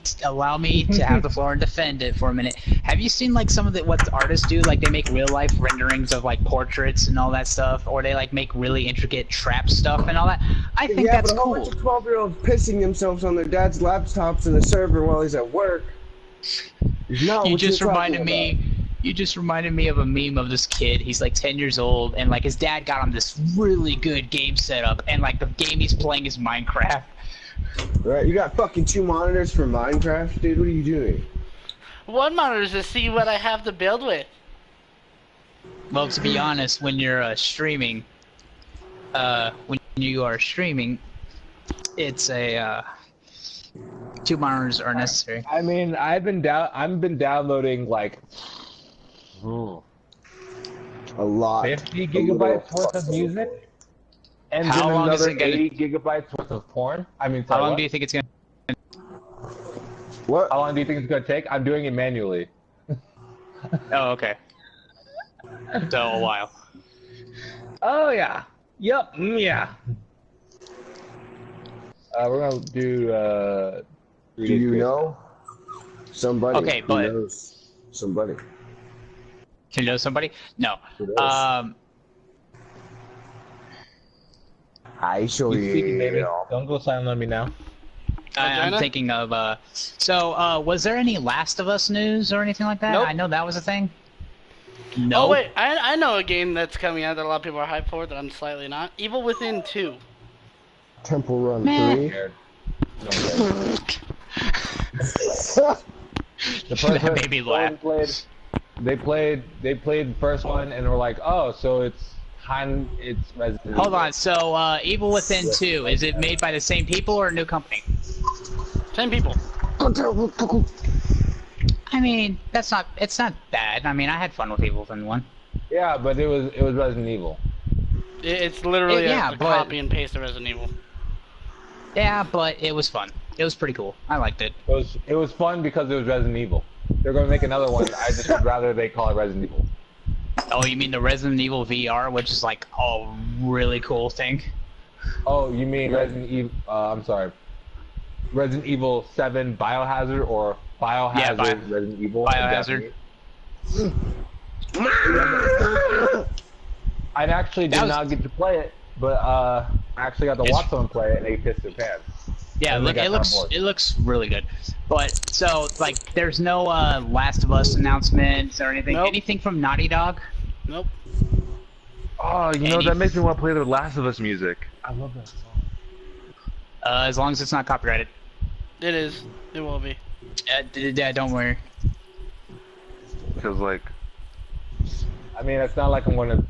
to have the floor and defend it for a minute. Have you seen like some of what the artists do? Like they make real life renderings of like portraits and all that stuff, or they like make really intricate trap stuff and all that. I think yeah, that's but a whole cool. bunch of 12-year-olds pissing themselves on their dad's laptops in the server while he's at work. Is not You what just you're reminded talking me. You just reminded me of a meme of this kid. He's like 10 years old, and like his dad got him this really good game setup, and like the game he's playing is Minecraft. about. Right, you got fucking 2 monitors for Minecraft, dude. What are you doing? One monitor is to see what I have to build with. Well, to be honest, when you're streaming, it's a 2 monitors are necessary. I mean, I've been downloading like A lot. 50 gigabytes worth of music, and How then long is another it gonna- 80 gigabytes worth of porn. I mean, How sorry, long what? do you think it's gonna? What? How long do you think it's gonna take? I'm doing it manually. Oh, okay. So a while. Oh yeah. Yep. Yeah. We're gonna do. 3 Do days you grace. know somebody? Okay, who but- knows somebody. Can you know somebody? No. Who knows? I show You speaking, baby. you. Don't go silent on me now. I'm Vagina? thinking of. So, was there any Last of Us news or anything like that? Nope. I know that was a thing. No. Oh wait, I know a game that's coming out that a lot of people are hyped for that I'm slightly not. Evil Within 2. Temple Run Man. 3. The That made me laugh. They played the first one and were like, oh, so it's Resident Evil. Hold on. So, Evil Within 2, is it made by the same people or a new company? Same people. I mean, it's not bad. I mean, I had fun with Evil Within 1. Yeah, but it was Resident Evil. It's literally Yeah, a but- copy and paste of Resident Evil. Yeah, but it was fun. It was pretty cool. I liked it. It was fun because it was Resident Evil. They're gonna make another one. I just would rather they call it Resident Evil. Oh, you mean the Resident Evil VR, which is like a really cool thing? Oh, you mean Resident Evil? I'm sorry. Resident Evil 7 Biohazard or Biohazard Resident Evil? in Biohazard. Japanese. I actually did not get to play it, but I actually got to watch someone play it and they pissed their pants. Yeah, And they got on board. it looks really good. But so like, there's no Last of Us announcements or anything. Nope. Anything from Naughty Dog? Nope. Oh, you know, that makes me want to play the Last of Us music. I love that song. As long as it's not copyrighted. It is. It will be. Yeah, don't worry. Cause like, I mean, it's not like I'm gonna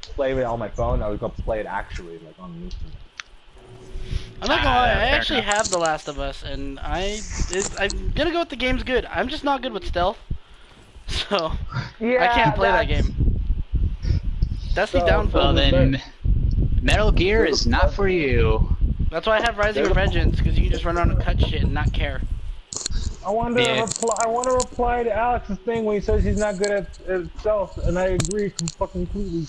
play it on my phone. I was gonna play it actually, like on the internet. I'm not gonna lie, I fair actually enough. have The Last of Us, and I'm gonna go with the game's good. I'm just not good with stealth, so I can't play that game. That's the downfall. Well then, Metal Gear is not for you. That's why I have Rising Revengeance, because you can just run around and cut shit and not care. I want to reply to Alex's thing when he says he's not good at stealth, and I agree fucking completely.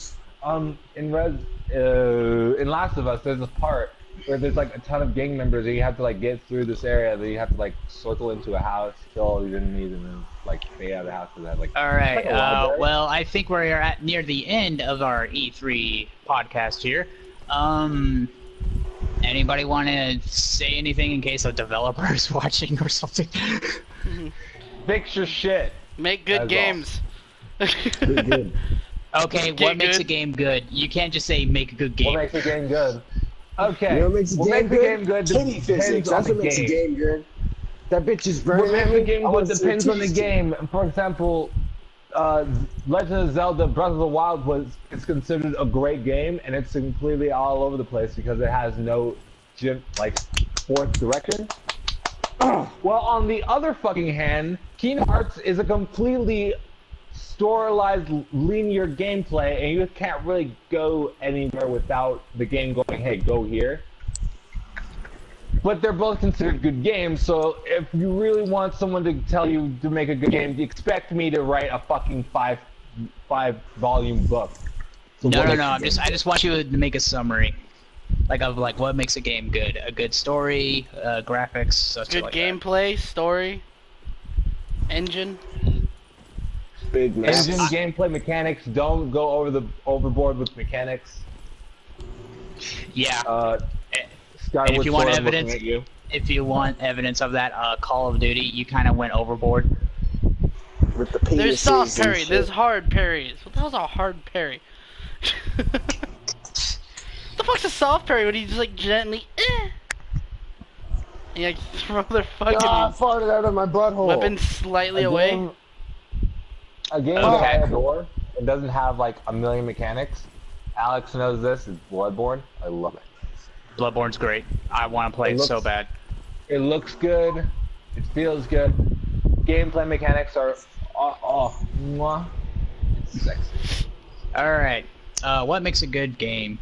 In Last of Us, there's a part where there's like a ton of gang members, and you have to like get through this area. Then you have to like circle into a house, kill all these enemies, and then like stay out of the house for that. Like, All right. like Well, I think we're at near the end of our E3 podcast here. Anybody want to say anything in case a developer is watching or something? fix your shit. Make good That's games. Good. Okay, Get what makes good. a game good? You can't just say make a good game. What makes a game good? Okay. You know what makes a what game makes a game good Titty physics. depends on That's the what makes a game. game good. That bitch is What burning makes at a me. game I good wanna see depends on the titties. game. For example, Legend of Zelda Breath of the Wild is considered a great game, and it's completely all over the place because it has no fourth direction. Well, on the other fucking hand, Kingdom Hearts is a completely storyized linear gameplay, and you can't really go anywhere without the game going, hey, go here. But they're both considered good games, so if you really want someone to tell you to make a good game, expect me to write a fucking five volume book. So No, what no, makes no. a game I just want you to make a summary, of what makes a game good. A good story, graphics, such Good like gameplay, story, engine. Big man. Engine, gameplay, mechanics. Don't go overboard with mechanics. that. Yeah. Skyward And if you want Sword looking evidence, at you. if you want evidence of that, Call of Duty, you kind of went overboard. With the penises There's soft and parry, shit. there's hard parries. What the hell's a hard parry? What the fuck's a soft parry when you just like gently and you like throw their fucking Ah, I farted out of my butthole. weapon slightly away? A game Okay. that I adore and doesn't have like a million mechanics. Alex knows this. Is Bloodborne. I love it. Bloodborne's great. I want to play it so looks- bad. It looks good. It feels good. Gameplay mechanics are mwah. It's sexy. All right. What makes a good game?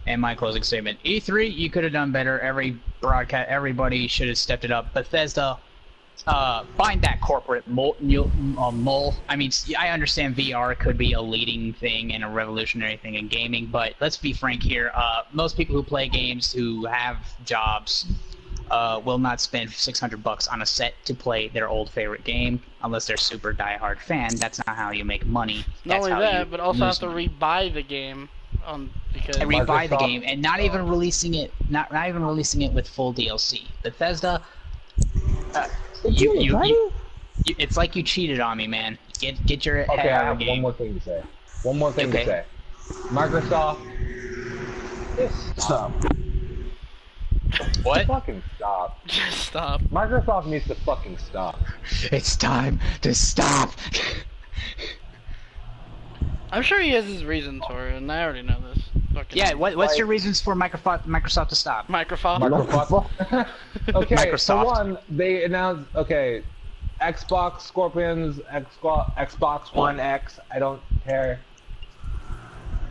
And my closing statement: E3, you could have done better. Everybody should have stepped it up. Bethesda, find that corporate mole. I mean, I understand VR could be a leading thing and a revolutionary thing in gaming, but let's be frank here. Most people who play games who have jobs will not spend $600 on a set to play their old favorite game unless they're super diehard fan. That's not how you make money. Not That's only how that, you but also have lose to money. rebuy the game because And rebuy the Microsoft- game, and not even releasing it, not even releasing it with full DLC. Bethesda, it's like you cheated on me, man. Get your head Okay, I out have of the one game. more thing to say. One more thing Okay. to say. Microsoft, just stop. What? Fucking stop. just stop. Microsoft needs to fucking stop. It's time to stop. I'm sure he has his reasons for it, and I already know this. Fucking Yeah, what's your reasons for Microsoft to stop? Microsoft. Microsoft. Okay, Microsoft. for one, they announced, Xbox Scorpions, Xbox One X, I don't care.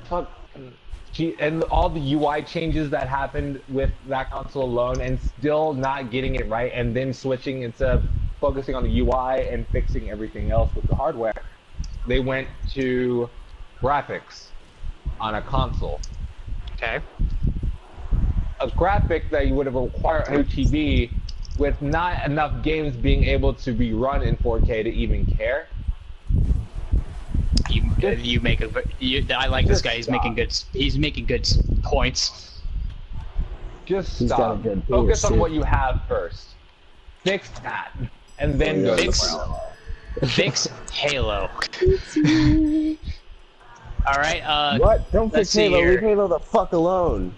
Fuck. And all the UI changes that happened with that console alone, and still not getting it right, and then switching instead of focusing on the UI and fixing everything else with the hardware, they went to graphics on a console. Okay. A graphic that you would have required on a TV with not enough games being able to be run in 4K to even care. You make a. I like this Just guy. He's stop. making good. He's making good points. Just He's got stop. a good Focus penis, on too. what you have first. Fix that, and then go Fix- somewhere else. Fix Halo. All right. What? Don't let's fix see Halo. here. Leave Halo the fuck alone.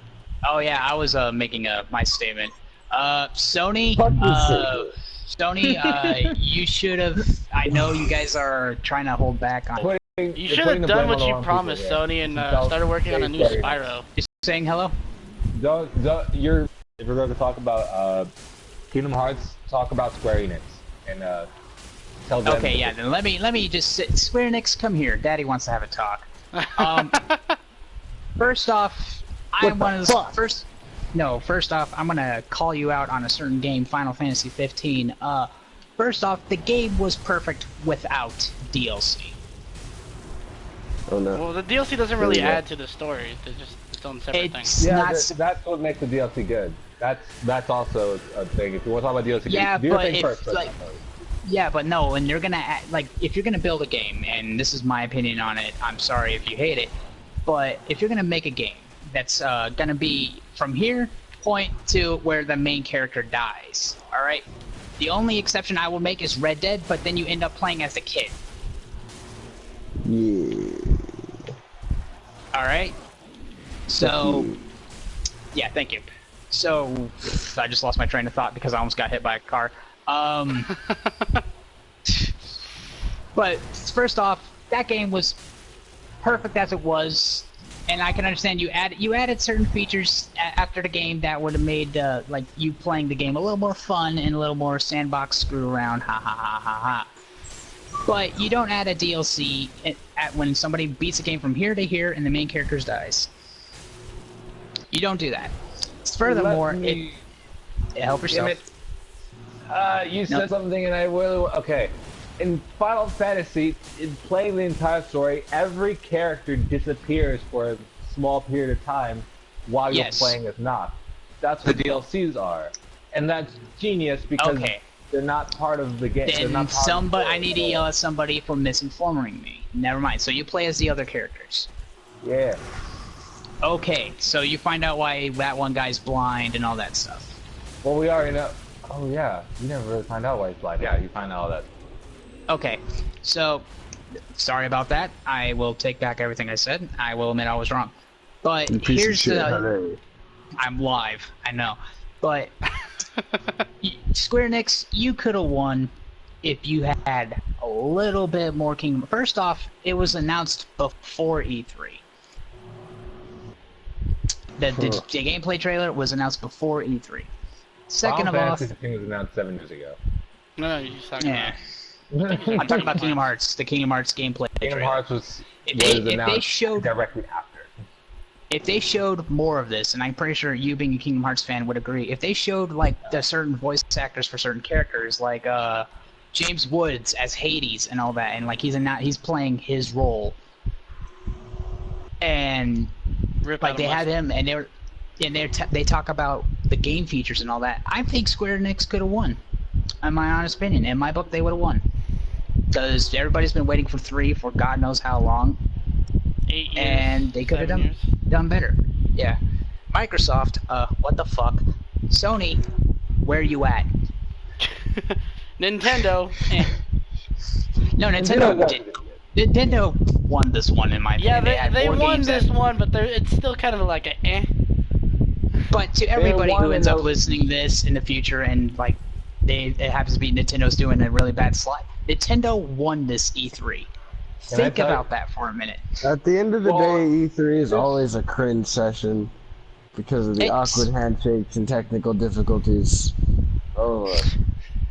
Oh yeah, I was making my statement. Sony. Fuck you, Sony, you should have. I know you guys are trying to hold back on. You should have done what you promised, Sony, and started working on a new Spyro. Just saying hello. If you're going to talk about Kingdom Hearts, talk about Square Enix and tell them. Okay, yeah. Then let me just sit. Square Enix, come here. Daddy wants to have a talk. First off, First off, I'm gonna call you out on a certain game, Final Fantasy 15. First off, the game was perfect without DLC. Oh no. Well, the DLC doesn't really add to the story. It's just its own separate thing. Yeah, that's what makes the DLC good. That's also a thing. If you want to talk about DLC, yeah, do your but thing if, first. like, yeah, but no, and you're gonna like if you're gonna build a game, and this is my opinion on it. I'm sorry if you hate it, but if you're gonna make a game that's gonna be from here point to where the main character dies, all right. The only exception I will make is Red Dead, but then you end up playing as a kid. Yeah. All right. So, yeah, thank you. So, I just lost my train of thought because I almost got hit by a car. But first off, that game was perfect as it was, and I can understand you added certain features after the game that would have made like you playing the game a little more fun and a little more sandbox screw around, ha ha ha ha ha. But you don't add a DLC when somebody beats a game from here to here and the main character dies. You don't do that. Furthermore, help yourself. You said something and I really... Okay. In Final Fantasy, in playing the entire story, every character disappears for a small period of time while you're playing as Noct. That's what DLCs are. And that's genius because they're not part of the game. Then I need to yell at somebody for misinforming me. Never mind. So you play as the other characters. Yeah. Okay, so you find out why that one guy's blind and all that stuff. Well, we already know. Oh yeah, you never really find out why he's blind. Yeah, you find out all that. Okay, so sorry about that. I will take back everything I said. I will admit I was wrong. But here's the... I'm live, I know. But Square Enix, you could have won if you had a little bit more Kingdom. First off, it was announced before E3. The gameplay trailer was announced before E3. Second of all, Final Fantasy 15 was announced 7 years ago. No, you're just talking about. I'm talking about Kingdom Hearts. The Kingdom Hearts gameplay trailer. Kingdom Hearts was announced directly after. If they showed more of this, and I'm pretty sure you being a Kingdom Hearts fan would agree, if they showed like the certain voice actors for certain characters, like James Woods as Hades and all that, and like he's playing his role, and like they had him, and they talk about the game features and all that. I think Square Enix could have won. In my honest opinion, in my book, they would have won. Because everybody's been waiting for 3 for God knows how long. 8 years. And they could have done better. Yeah. Microsoft, what the fuck? Sony, where you at? Nintendo. No, Nintendo won this one in my opinion. Yeah, they won this one, but it's still kind of like a eh. But to everybody who ends up listening to this in the future and like it happens to be Nintendo's doing a really bad slide. Nintendo won this E3. Think about that for a minute. At the end of the day, E3 is always a cringe session because of the awkward handshakes and technical difficulties. Oh.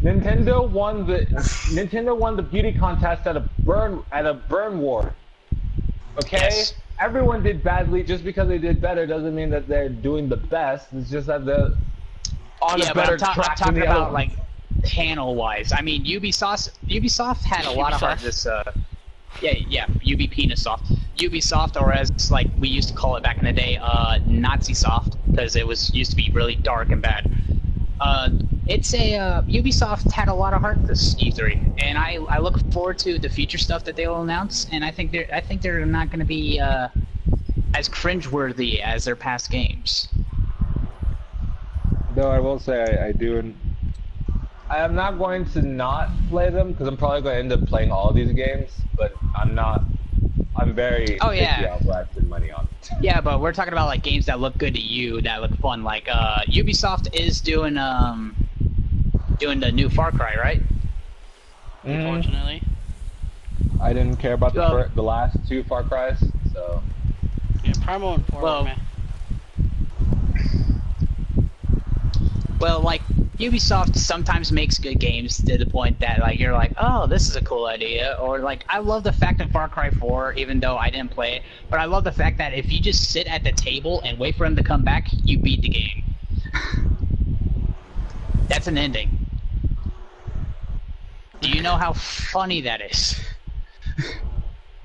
Nintendo won the beauty contest at a burn war. Okay? Yes. Everyone did badly. Just because they did better doesn't mean that they're doing the best. It's just that they're on a better track. I'm talking about like panel-wise. I mean, Ubisoft had a lot of heart this. Ubisoft, or as like we used to call it back in the day, Nazi soft, because it used to be really dark and bad. Ubisoft had a lot of heart this E3, and I look forward to the future stuff that they will announce, and I think they're not going to be as cringeworthy as their past games. Though I will say I do, and I am not going to not play them because I'm probably going to end up playing all these games, but I'm very picky on what I spend money on. Yeah, but we're talking about like games that look good to you, that look fun. Like Ubisoft is doing doing the new Far Cry, right? Unfortunately. I didn't care about Well- the last 2 Far Cries, so. Yeah, Primal and 4 Well- man. Well, like Ubisoft sometimes makes good games to the point that like you're like, oh, this is a cool idea, or like I love the fact that Far Cry 4, even though I didn't play it, but I love the fact that if you just sit at the table and wait for him to come back, you beat the game. That's an ending. Do you know how funny that is?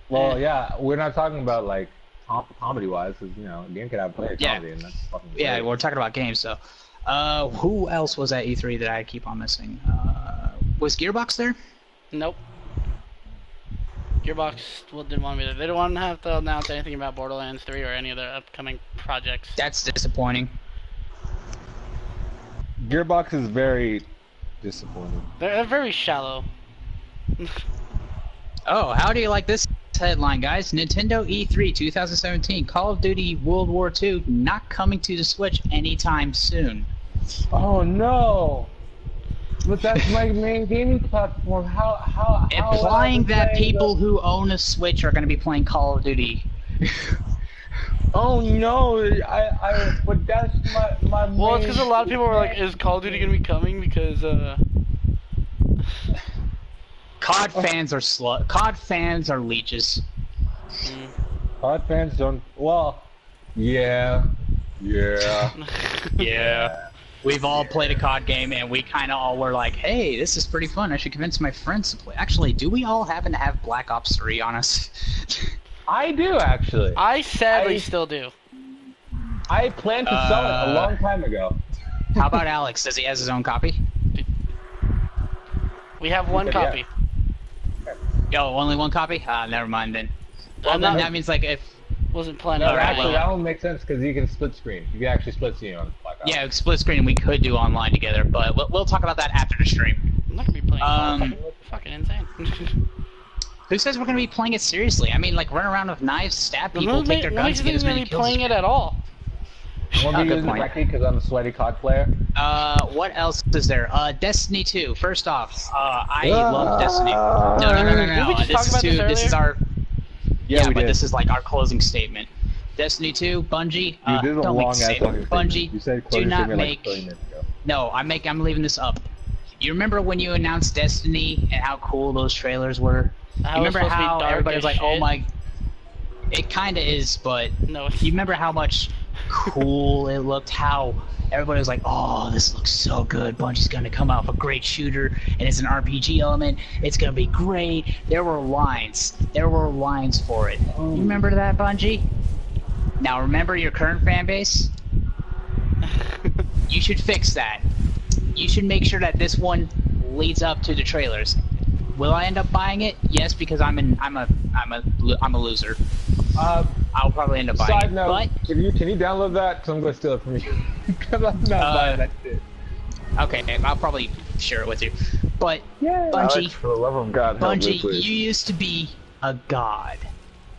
Well, yeah, we're not talking about like comedy-wise, because a game could have player Yeah. comedy, and that's fucking great. Yeah, we're talking about games, so. Who else was at E3 that I keep on missing? Was Gearbox there? Nope. Gearbox didn't want me there. They didn't want to have to announce anything about Borderlands 3 or any other upcoming projects. That's disappointing. Gearbox is very disappointing. They're very shallow. Oh, how do you like this headline, guys? Nintendo E3 2017, Call of Duty World War II not coming to the Switch anytime soon. Oh no! But that's my main gaming platform. How Implying that people who own a Switch are going to be playing Call of Duty. Oh no! But that's my. Well, it's main- because a lot of people were like, "Is Call of Duty gonna be coming?" Because COD fans are COD fans are leeches. COD fans don't. Well, yeah. Yeah. We've all played a COD game, and we kind of all were like, hey, this is pretty fun. I should convince my friends to play. Actually, do we all happen to have Black Ops 3 on us? I do actually. I sadly still do. I planned to sell it a long time ago. How about Alex? Does he have his own copy? We have one Yeah. copy. Yo, only one copy? Never mind then. Well, I'm then not- that means like if Wasn't planning. No, on Alright, actually, well. that one makes sense because you can split screen. You can actually split screen on Black Ops. yeah, split screen we could do online together, but we'll talk about that after the stream. I'm not gonna be playing. Fucking insane. Who says we're gonna be playing it seriously? I mean, like run around with knives, stab people, take their What guns, makes you get think as we're many gonna be kills. playing it at all? I won't Oh, be good using point. directly because I'm a sweaty COD player. What else is there? Destiny 2. First off, I love Destiny. No. Didn't we just talk about this This is earlier? our. Yeah, we but did. this is like our closing statement. Destiny 2, Bungie. You did a don't long make a ass statement. fucking Bungie, statement. You said do closing not statement like make. 30 minutes ago. No, I'm leaving this up. You remember when you announced Destiny and how cool those trailers were? How You it's remember supposed to be how dark everybody was as like, "Oh shit? my." It kind of is, but No. you remember how much cool it looked? How everybody was like, "Oh, this looks so good. Bungie's gonna come out with a great shooter, and it's an RPG element. It's gonna be great." There were lines. There were lines for it. You remember that, Bungie? Now remember your current fan base. You should fix that. You should make sure that this one leads up to the trailers. Will I end up buying it? Yes, because I'm a loser. I'll probably end up buying Side it. note, But can you download that? Because I'm going to steal it from you. Because I'm not buying that shit. okay, I'll probably share it with you. But Yeah. Bungie, Alex, for the love of God, help me, Bungie, please. you used to be a god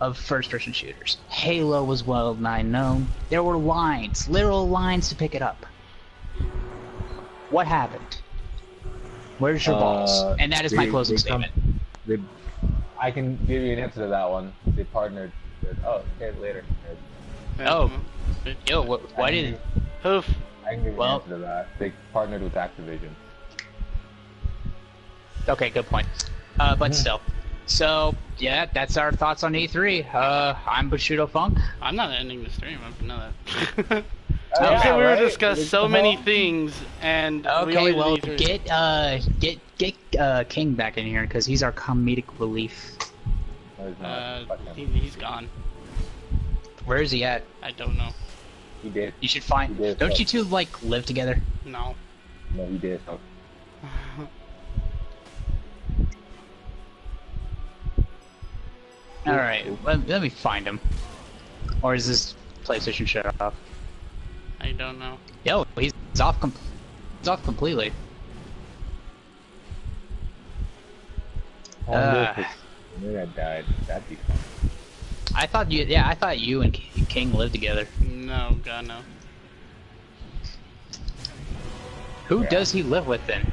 of first-person shooters. Halo was well known. There were lines, literal lines to pick it up. What happened? Where's your balls? And that is my closing statement. I can give you an answer to that one. They partnered with. Oh, okay, later. Oh. Yo, why did? Hoof. I can give you Well- an answer to that. They partnered with Activision. Okay, good point. But still. So, yeah, that's our thoughts on E3. I'm Bushido Funk. I'm not ending the stream. I know that. Oh, I said we were right? discuss so many things, and we Okay, only well, did E3. get King back in here because he's our comedic relief. No, he's not. Fuck him. He's gone. Where is he at? I don't know. He did. You should find. He did, Don't so- you two like live together? No. No, he did. So. All right, let me find him. Or is this PlayStation shut off? I don't know. Yo, he's off. He's off completely. I wonder if his internet died. That'd be fun. I thought you. Yeah, I thought you and King lived together. No, God no. Who Yeah. does he live with then?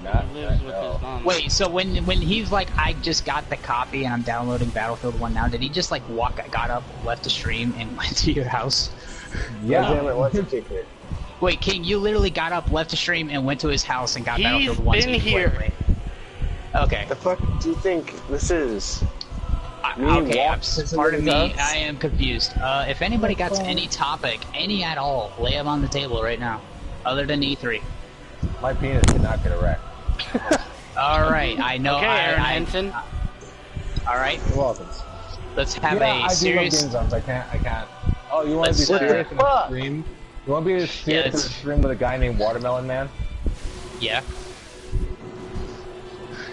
Not, He lives with no. his mom. Wait, so when he's like, I just got the copy and I'm downloading Battlefield 1 now, did he just like got up, left the stream, and went to your house? Yeah. Damn it, what's the ticket? Wait, King, you literally got up, left the stream, and went to his house and got He's Battlefield 1 been so you could here. play it. Okay. The fuck do you think this is? Me Okay, walk to pardon me, somebody's house? I am confused. If anybody got any topic, any at all, lay them on the table right now. Other than E3. My penis did not get erect. Alright, I know. Okay, Aaron Henson. Alright, You're welcome. let's have Yeah, a serious. I do love Game Zones. I can't. Oh, you want to be Let's, serious in the fuck? stream? You want to be serious in the it's- stream with a guy named Watermelon Man? Yeah.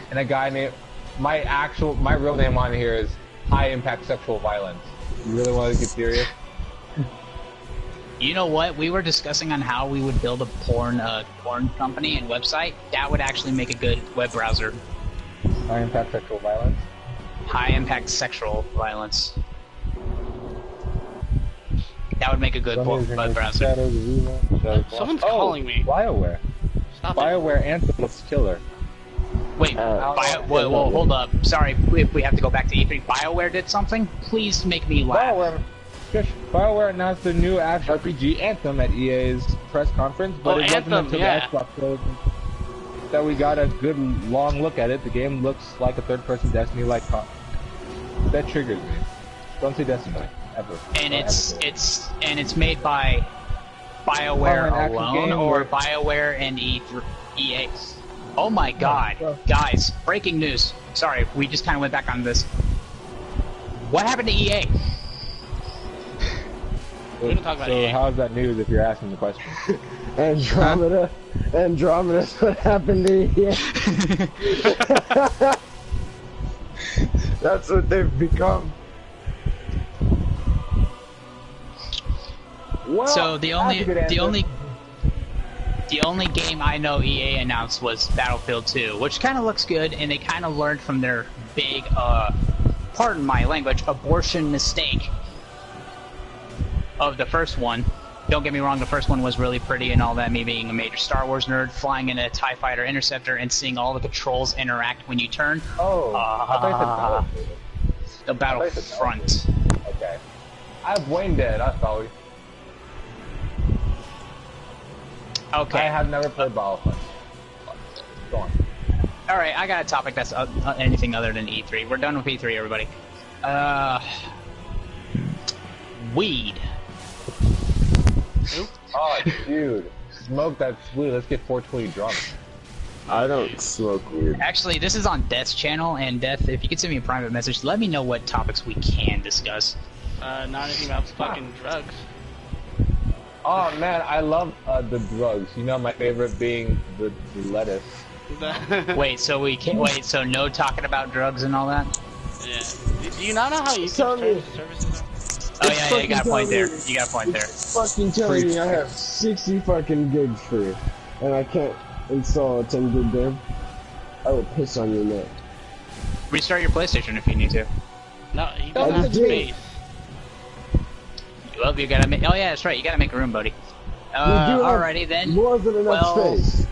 And a guy named... My real name on here is High Impact Sexual Violence. You really want to get serious? You know what? We were discussing on how we would build a porn company and website. That would actually make a good web browser. High Impact Sexual Violence? High impact sexual violence. That would make a good web browser. Someone's calling me. BioWare. Stop it. BioWare Anthem's Killer. Wait, whoa, hold up. Sorry, if we have to go back to E3. BioWare did something? Please make me laugh. BioWare announced the new action RPG Anthem at EA's press conference, but it wasn't Anthem, until yeah. the Xbox closed that we got a good long look at it. The game looks like a third-person Destiny-like. That triggers me. Don't say Destiny ever. And Don't it's ever say it. it's made by BioWare Oh, an action alone game or where- BioWare and EA. Oh my God, guys! Breaking news. Sorry, we just kind of went back on this. What happened to EA? We're gonna talk about So EA. how's that news if you're asking the question? Andromeda. Andromeda's what happened to you. That's what they've become. Well, So the that's a good answer. only game I know EA announced was Battlefield 2, which kind of looks good, and they kind of learned from their big, pardon my language, abortion mistake of the first one. Don't get me wrong, the first one was really pretty and all that, me being a major Star Wars nerd, flying in a TIE Fighter Interceptor and seeing all the controls interact when you turn. Oh, I thought you said Battlefield. The Battlefront. Okay. I have Wayne dead, I saw you. Okay. I have never played Battlefront. Go on. Alright, I got a topic that's anything other than E3. We're done with E3, everybody. Weed. Oh, dude. Smoke that weed. Let's get 420 drunk. I don't smoke weed. Actually, this is on Death's channel, and Death, if you could send me a private message, let me know what topics we can discuss. Not anything about fucking drugs. Oh, man, I love the drugs. You know, my favorite being the lettuce. Wait, so we can't wait, so no talking about drugs and all that? Yeah. Do you not know how you Sorry. services are? Oh yeah, you got a point there. You got a point there. Fucking telling me I have 60 fucking gigs free, and I can't install a 10 gig game. I will piss on your neck. Restart your PlayStation if you need to. No, he I doesn't have just did. space. Well, you gotta make. Oh yeah, that's right. You gotta make a room, buddy. We do have Alrighty then. more than enough Well, space.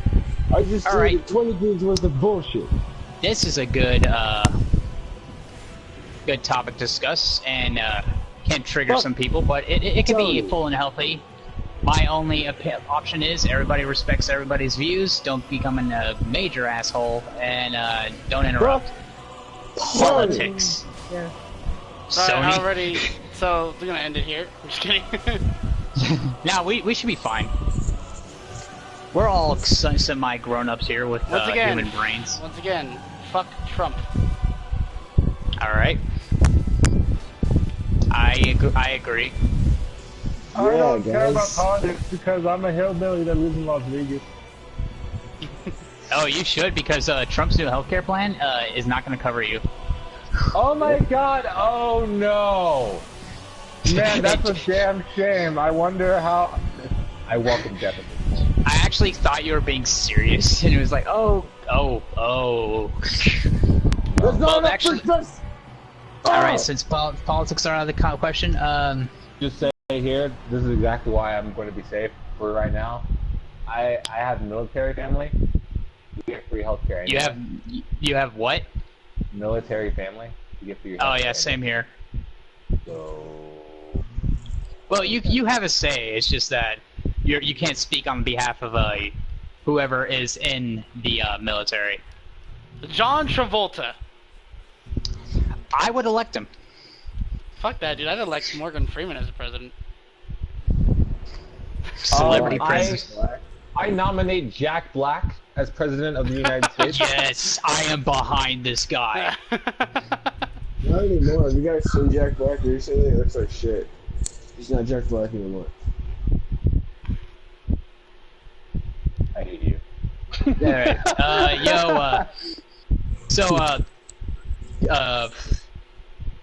I just alright. deleted 20 gigs worth of bullshit. This is a good good topic to discuss, and can trigger Fuck. some people, but it can be Totally. full and healthy. My only option is everybody respects everybody's views. Don't become a major asshole, and don't interrupt. Politics. Yeah. Sorry, I Sony. already. So we're gonna end it here. I'm just kidding. Now we should be fine. We're all semi grown-ups here with Once again, human brains. Once again, fuck Trump. All right. I agree. I don't Yeah, care about guys. politics because I'm a hillbilly that lives in Las Vegas. Oh, you should, because Trump's new healthcare plan is not going to cover you. Oh my god, oh no! Man, that's a damn shame. I wonder how... I welcome death. I actually thought you were being serious, and it was like, oh. Let's Well, not actually- protest. All right, since politics are out of the question, Just say here, this is exactly why I'm going to be safe for right now. I have military family, You get free healthcare. Anyway. You have what? Military family. You get free. Oh yeah, same here. So. Well, you have a say. It's just that you can't speak on behalf of whoever is in the military. John Travolta. I would elect him. Fuck that, dude. I'd elect Morgan Freeman as the president. Celebrity president. I nominate Jack Black as president of the United States. Yes, I am behind this guy. Not anymore. Have you guys seen Jack Black recently? It looks like shit. He's not Jack Black anymore. I hate you. Alright.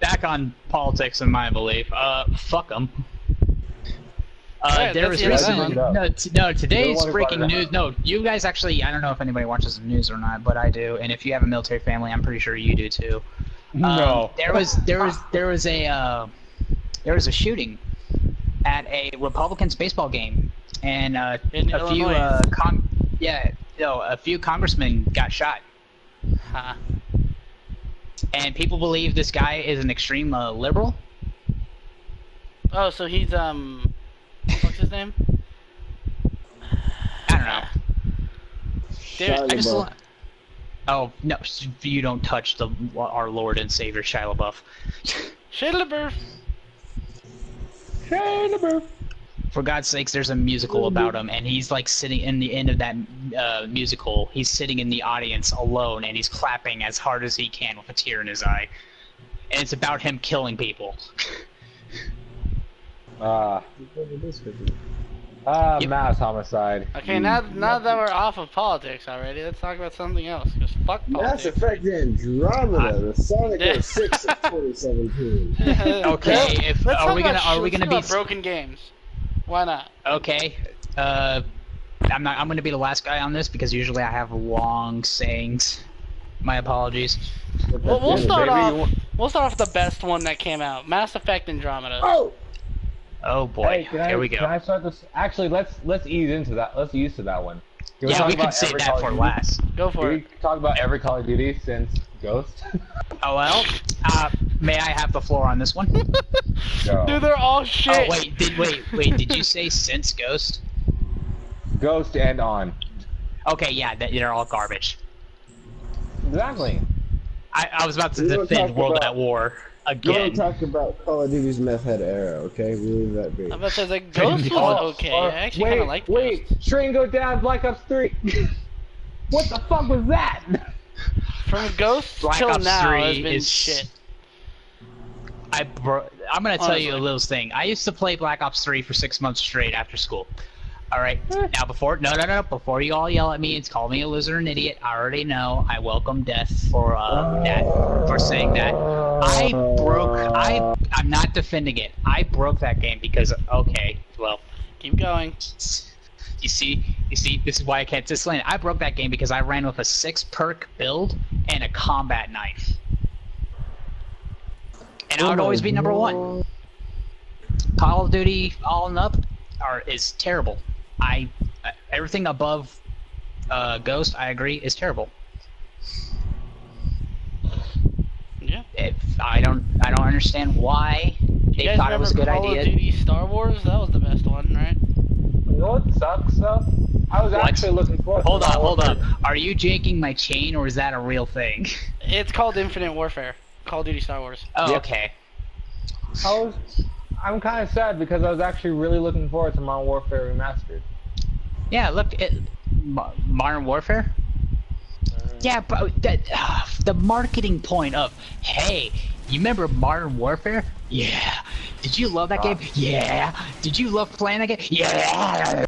Back on politics in my belief. Fuck them. There was recently, today's breaking news. No, you guys actually, I don't know if anybody watches the news or not, but I do. And if you have a military family, I'm pretty sure you do too. No. There was a shooting at a Republicans baseball game, and a few congressmen got shot. Huh. And people believe this guy is an extreme liberal. Oh, so he's what's his name? I don't know. Dude, I just. Oh no! You don't touch our Lord and Savior Shia LaBeouf. Shia LaBeouf. For God's sakes, there's a musical about him, and he's like sitting in the end of that musical. He's sitting in the audience alone, and he's clapping as hard as he can with a tear in his eye. And it's about him killing people. Mass homicide. Okay, now that we're off of politics already, let's talk about something else. Cause fuck Mass politics. Effect Andromeda, the Sonic 06 of 2017. Okay, are we gonna be broken games? Why not? Okay, I'm gonna be the last guy on this because usually I have long sayings. My apologies. Well, we'll start off with the best one that came out, Mass Effect Andromeda. Oh boy, Hey, here we go. Can I start this? Actually, let's ease into that. Let's ease to that one. Yeah, we can save that for last. Go for it. We talk about every Call of Duty since Ghost. Oh well, may I have the floor on this one? Go. Dude, they're all shit. Oh wait, did you say since Ghost? Ghost and on. Okay, yeah, they're all garbage. Exactly. I was about to We don't defend talk World about- at War We again. don't talk about Call of Duty's meth head era, okay? We leave that be. I'm about to say, like, Ghost was okay. I actually kind of liked Wait, Ghost. Train go down, Black Ops 3. What the fuck was that? From Ghost Black till Ops now 3 has been is shit. I'm gonna tell you a Honestly. little thing. I used to play Black Ops 3 for 6 months straight after school. Alright, now before you all yell at me and call me a loser and idiot, I already know I welcome death for saying that. I'm not defending it. I broke that game because, okay, well. Keep going. You see, this is why I can't disclaim it. I broke that game because I ran with a 6-perk build and a combat knife. And I would always be number 1. Call of Duty all and up is terrible. Everything above Ghost, I agree, is terrible. Yeah. I don't understand why You they guys thought it was a good remember Call idea. of Duty Star Wars? That was the best one, right? You know what sucks though? I was actually looking forward to Hold up. Are you janking my chain or is that a real thing? It's called Infinite Warfare. Call of Duty Star Wars. Oh, Yep. okay. I'm kind of sad because I was actually really looking forward to Modern Warfare Remastered. Yeah, look at Modern Warfare. Yeah, but the marketing point of, hey, you remember Modern Warfare? Yeah. Did you love that game? Yeah. Did you love playing that game? Yeah.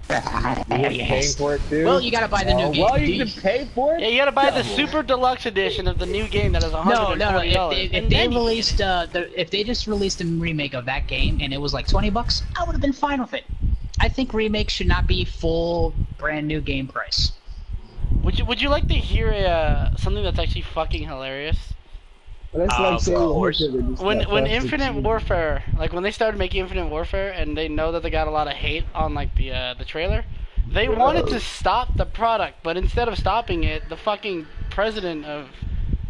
Paying for it too? Well, you gotta buy the new game. Well, you can pay for it? Yeah, you gotta buy the Super Deluxe Edition of the new game that is $140. No. If they just released a remake of that game and it was like $20, I would have been fine with it. I think remakes should not be full brand new game price. Would you like to hear something that's actually fucking hilarious? But that's like saying of course. When Infinite Warfare, like when they started making Infinite Warfare and they know that they got a lot of hate on like the trailer, They wanted to stop the product, but instead of stopping it, the fucking president of,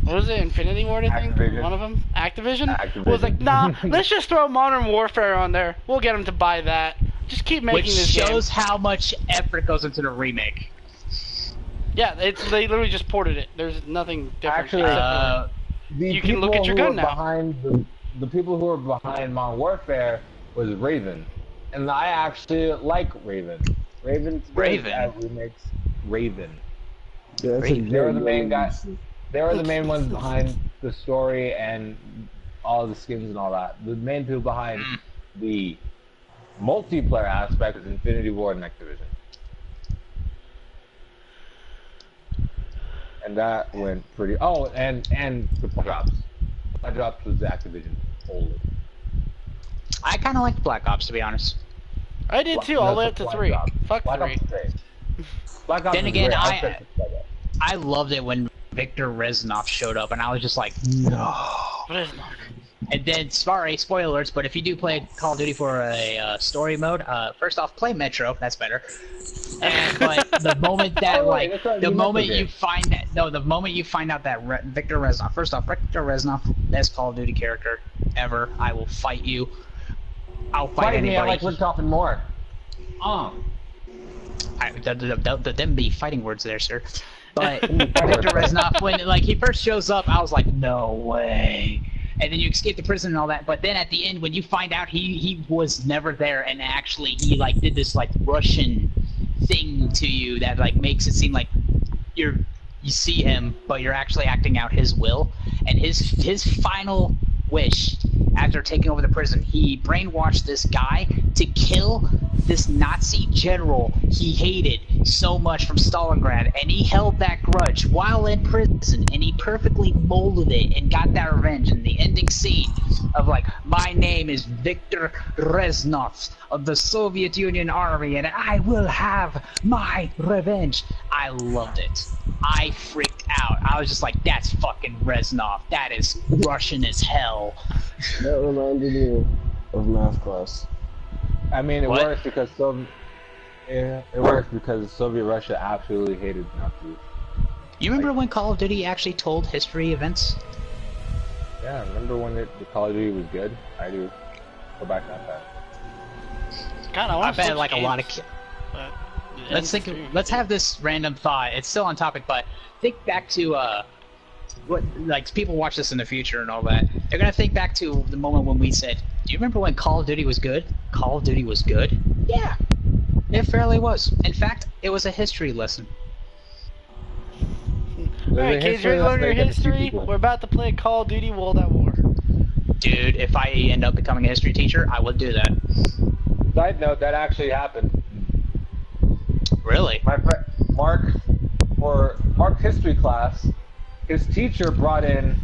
what was it, Infinity Ward, I think? Activision. One of them? Activision? Was like, nah, let's just throw Modern Warfare on there. We'll get them to buy that. Just keep making Which this game. shows how much effort goes into the remake. Yeah, they literally just ported it. There's nothing different. Actually, you can look at your gun now. Behind the people who are behind Modern Warfare was Raven, and I actually like Raven. Raven. Remakes Raven. Yeah, They were the main guys. They were the main ones behind the story and all the skins and all that. The main people behind the multiplayer aspect is Infinity Ward and Activision. And that went pretty. Oh, and the Black Ops. Black Ops was Activision only. I kind of liked Black Ops, to be honest. I did too, all the way up to 3. Fuck 3. Black Ops Then again, I loved it when Victor Reznov showed up, and I was just like, no. Reznov. And then, sorry, spoilers, but if you do play Call of Duty for a story mode, first off, play Metro. That's better. But the moment that, the moment you find out that Victor Reznov, first off, Victor Reznov, best Call of Duty character ever. I will fight you. I'll fight anybody. Me, I like Witkoff and more. Them be fighting words there, sir. But Victor Reznov, when he first shows up, I was like, no way. And then you escape the prison and all that. But then at the end, when you find out he was never there, and actually he did this Russian thing to you that makes it seem like you see him, but you're actually acting out his will. And his final wish after taking over the prison, he brainwashed this guy to kill this Nazi general he hated so much from Stalingrad, and he held that grudge while in prison, and he perfectly molded it and got that revenge. In the ending scene of my name is Victor Reznov of the Soviet Union Army, and I will have my revenge. I loved it. I freaked out. I was just like, that's fucking Reznov. That is Russian as hell. That reminded me of math class. I mean, it works because Soviet Russia absolutely hated Nazis. You remember when Call of Duty actually told history events? Yeah, remember when the Call of Duty was good? I do. Go back that time. God, I bet a lot of kids. Let's have this random thought. It's still on topic, but think back to what people watch this in the future and all that. They're gonna think back to the moment when we said, "Do you remember when Call of Duty was good?" Call of Duty was good. Yeah, it fairly was. In fact, it was a history lesson. Alright, kids, you're learning your history. We're about to play Call of Duty World at War. Dude, if I end up becoming a history teacher, I would do that. Side note, that actually happened. Really? My friend Mark, for Mark's history class, his teacher brought in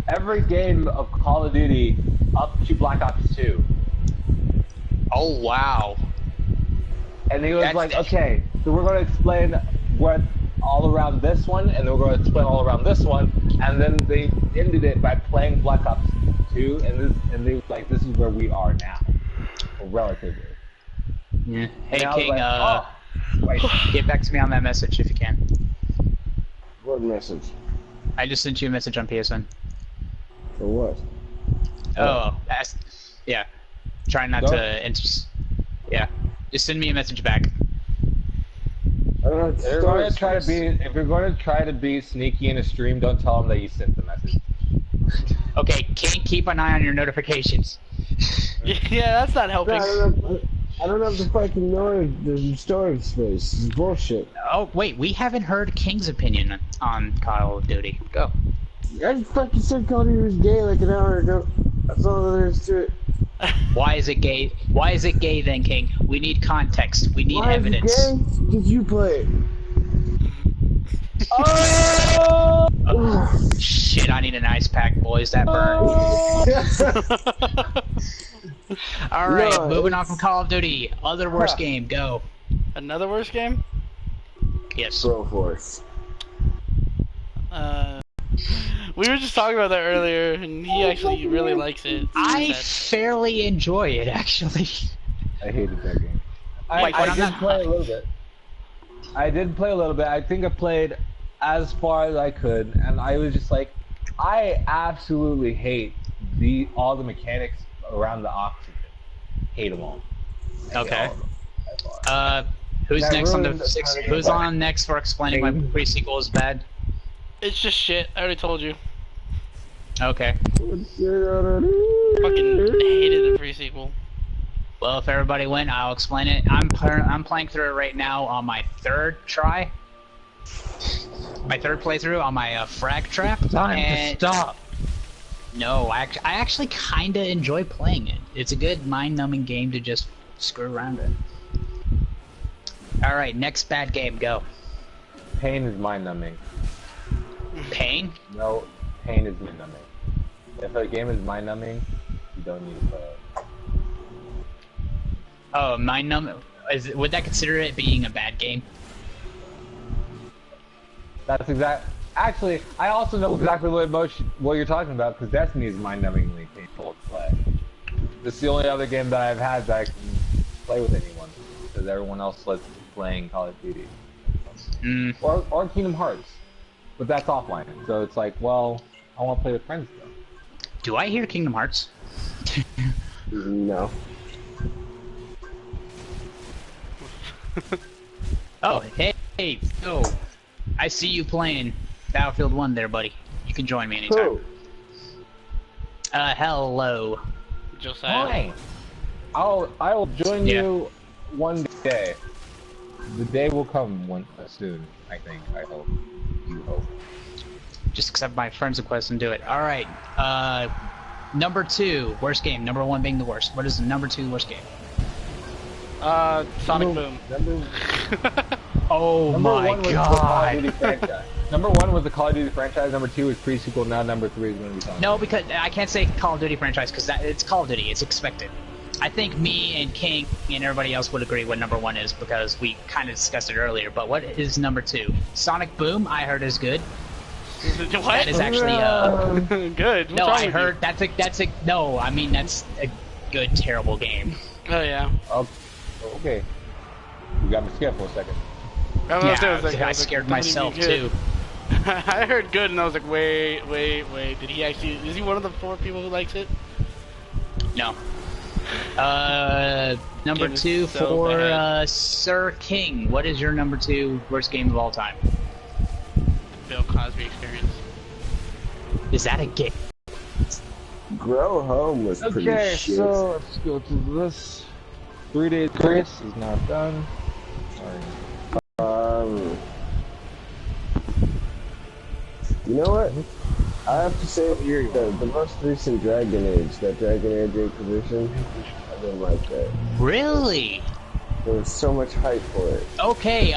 every game of Call of Duty up to Black Ops 2. Oh, wow. And he was like, okay, so we're going to explain what all around this one, and then we're going to explain all around this one, and then they ended it by playing Black Ops 2, and they was like, this is where we are now, relatively. Yeah. Hey, King, wait, get back to me on that message if you can. What message? I just sent you a message on PSN. For what? Oh, yeah. Try not to. Yeah, just send me a message back. If you're going to try to be sneaky in a stream, don't tell them that you sent the message. Okay, King, keep an eye on your notifications. Yeah, that's not helping. I don't have the fucking the storage space. This is bullshit. Oh, wait, we haven't heard King's opinion on Call of Duty. Go. I just fucking said Call of Duty was gay like an hour ago. That's all there is to it. Why is it gay? Why is it gay then, King? We need context. We need evidence. Why is it gay? Did you play it? Oh! Shit, I need an ice pack, boys. That burns. Alright, moving on from Call of Duty. Other worst game, go. Another worst game? Yes. Broforce. We were just talking about that earlier, and he actually really likes it. I fairly enjoy it, actually. I hated that game. I did play a little bit. I did play a little bit. I think I played as far as I could, and I was just like, I absolutely hate all the mechanics around the oxygen. Hate them all. Okay. Who's That next on ruined the the six? kind of Who's game. on next for explaining why pre-sequel is bad? It's just shit. I already told you. Okay. Fucking hated the pre-sequel. Well, if everybody went, I'll explain it. I'm playing through it right now on my third try. My third playthrough on my frag trap. Time to stop. No, I actually kind of enjoy playing it. It's a good mind-numbing game to just screw around in. Alright, next bad game, go. Pain is mind-numbing. Pain? No, pain is mind-numbing. If a game is mind-numbing, you don't need to play it. Oh, mind-numbing. Would that consider it being a bad game? That's exact. Actually, I also know exactly what you're talking about because Destiny is mind-numbingly painful to play. This is the only other game that I've had that I can play with anyone because everyone else lets me playing Call of Duty or Kingdom Hearts, but that's offline. So it's like, well, I want to play with friends though. Do I hear Kingdom Hearts? No. Oh, hey, yo. I see you playing Battlefield 1 there, buddy. You can join me anytime. Who? Hello. Josiah. Fine. I will join you one day. The day will come soon. I think. I hope. You hope. Just accept my friend's request and do it. Alright, number 2, worst game. Number 1 being the worst. What is the number 2 worst game? Sonic Boom. Oh Number my one was the Call of Duty god. franchise. Number 1 was the Call of Duty franchise. Number 2 is pre-sequel. Now number 3 is going to be Sonic. No, because I can't say Call of Duty franchise because it's Call of Duty. It's expected. I think me and King and everybody else would agree what number 1 is because we kind of discussed it earlier. But what is number 2? Sonic Boom, I heard is good. What? That is actually good. No, I heard that's a no. I mean that's a good terrible game. Oh yeah. Okay. You got me scared for a second. I scared myself too. I heard good and I was like, wait. Did he actually? Is he one of the 4 people who likes it? No. Number Game is 2 so for bad. Sir King. What is your number 2 worst game of all time? Bill Cosby Experience. Is that a game? Grow Home was pretty Okay, shit. so let's go to this. 3 Days Grace is now done. You know what? I have to say, the most recent Dragon Age, that Dragon Age Inquisition, I didn't like that. Really? There was so much hype for it. Okay,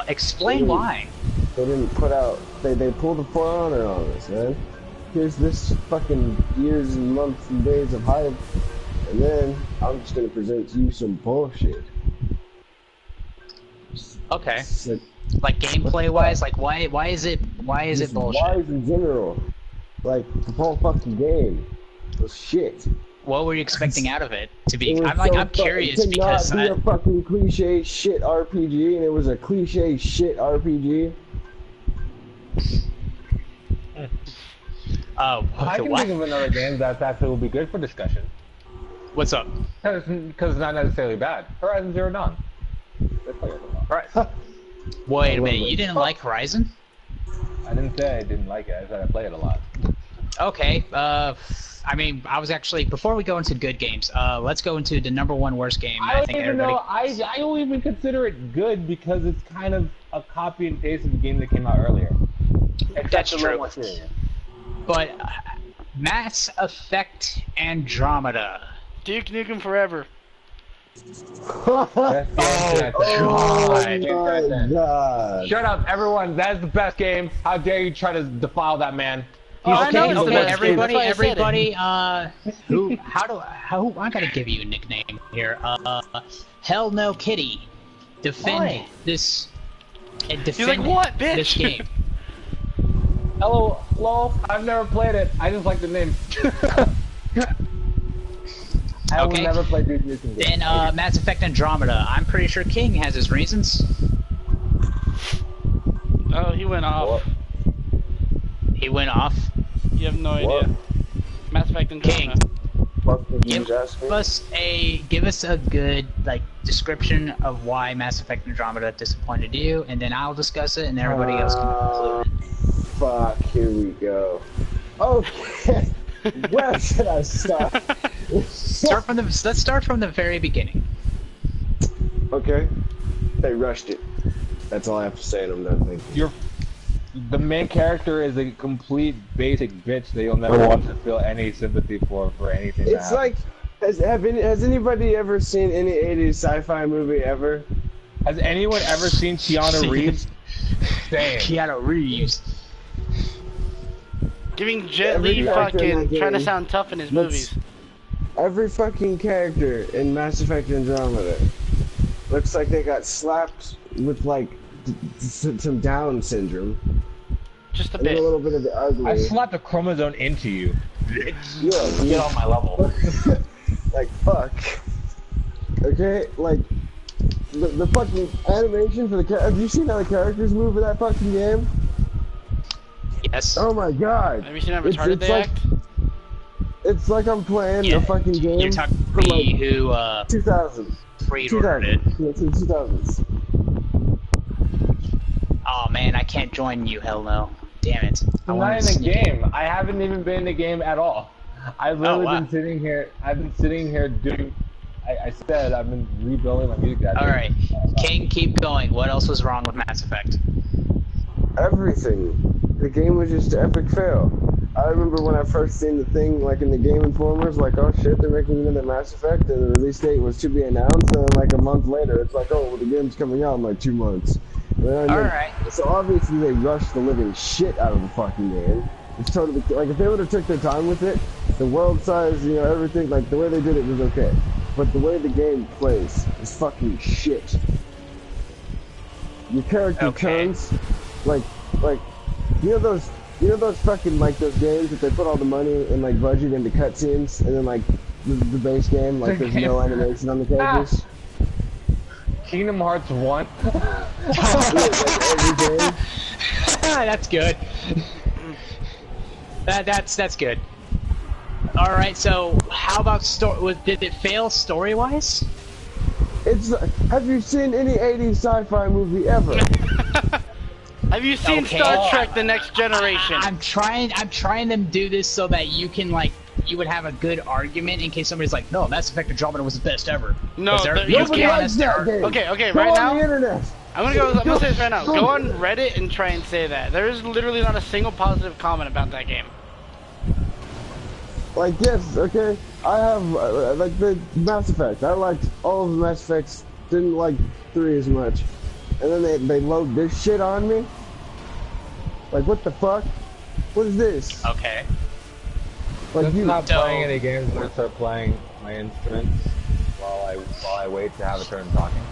explain why. They didn't put out, they pulled the For Honor on us, man. Here's this fucking years and months and days of hype, and then I'm just gonna present to you some bullshit. Okay. It's Like gameplay wise, like why is it bullshit? Wise in general. Like, the whole fucking game was shit. What were you expecting out of it to be? It was I'm curious it could because not be a fucking cliche shit RPG, and it was a cliche shit RPG. I can think of another game that actually will be good for discussion. What's up? Because it's not necessarily bad. Horizon Zero Dawn. They play it a lot. Right. Wait a minute, you didn't like Horizon? I didn't say I didn't like it. I said I play it a lot. Okay. I mean, I was actually before we go into good games. Let's go into the number 1 worst game. I don't even know. I don't even consider it good because it's kind of a copy and paste of the game that came out earlier. That's a little true. more serious. But Mass Effect Andromeda. Duke Nukem Forever. Oh God. God. Shut up, everyone! That is the best game. How dare you try to defile that man? I know Okay, it's the okay, best game, that's why I said it. everybody, I gotta give you a nickname here. Hell No Kitty. Defend Why? this. And He's defend like, what, this bitch? game. Hello, I've never played it. I just like the name. I will Okay. never play Duke Nukem. Then Mass Effect Andromeda. I'm pretty sure King has his reasons. went off. He went off. You have no idea. Mass Effect King. Andromeda. Fuck did you Give just ask me? give us a good like description of why Mass Effect Andromeda disappointed you, and then I'll discuss it, and everybody else can conclude it. Fuck, here we go. Okay. Where should I start? Let's start from the very beginning. Okay. They rushed it. That's all I have to say, and I'm done thinking. The main character is a complete basic bitch that you'll never want to feel any sympathy for anything. It's like, has anybody ever seen any 80s sci-fi movie ever? Has anyone ever seen Keanu Reeves? Same. Keanu Reeves. Giving Jet Every Li character in fucking that trying to game sound tough in his looks- movies. Every fucking character in Mass Effect Andromeda looks like they got slapped with like some Down syndrome. Just a And bit. a little bit of the ugly. I slapped a chromosome into you. Yeah, Get on my level. like fuck. Okay, like the fucking animation for the have you seen how the characters move in that fucking game? Yes. Oh my god. Have you seen how retarded it's they like, act? It's like I'm playing Yeah, a fucking game You're talking from to me like who 2000. pre-ordered it. Yeah, it's in 2000s. Oh man, I can't join you. Hell no. Damn it. I'm not in the game. I haven't even been in the game at all. I've literally wow. been sitting here. I've been sitting here doing. I said I've been rebuilding my music database. All right, King, keep going. What else was wrong with Mass Effect? Everything. The game was just an epic fail. I remember when I first seen the thing, like in the Game Informers, like, oh shit, they're making another Mass Effect, and the release date was to be announced, and then like a month later, it's like, oh, well, the game's coming out in like 2 months. Alright. So obviously they rushed the living shit out of the fucking game. It's totally, like, if they would have took their time with it, the world size, you know, everything, like, the way they did it was okay. But the way the game plays is fucking shit. Your character turns, like, you know those fucking, like, those games that they put all the money and, like, budget into cutscenes, and then, like, the base game, like, there's no animation on the characters? Kingdom Hearts 1. That's good. That's good. All right, so how about did it fail story-wise? It's have you seen any 80s sci-fi movie ever? Have you seen Star Trek: The Next Generation? I'm trying to do this so that you can you would have a good argument in case somebody's like, no, Mass Effect Andromeda was the best ever. No, Nobody likes that game. Okay, Go right on now. the internet. I'm gonna say this right now. Go on Reddit and try and say that. There is literally not a single positive comment about that game. Like, yes, okay, I have, like, the Mass Effect. I liked all of the Mass Effects, didn't like 3 as much. And then they load this shit on me? Like, what the fuck? What is this? Okay. Like, I'm not playing any games. I'm gonna start playing my instruments while I wait to have a turn talking.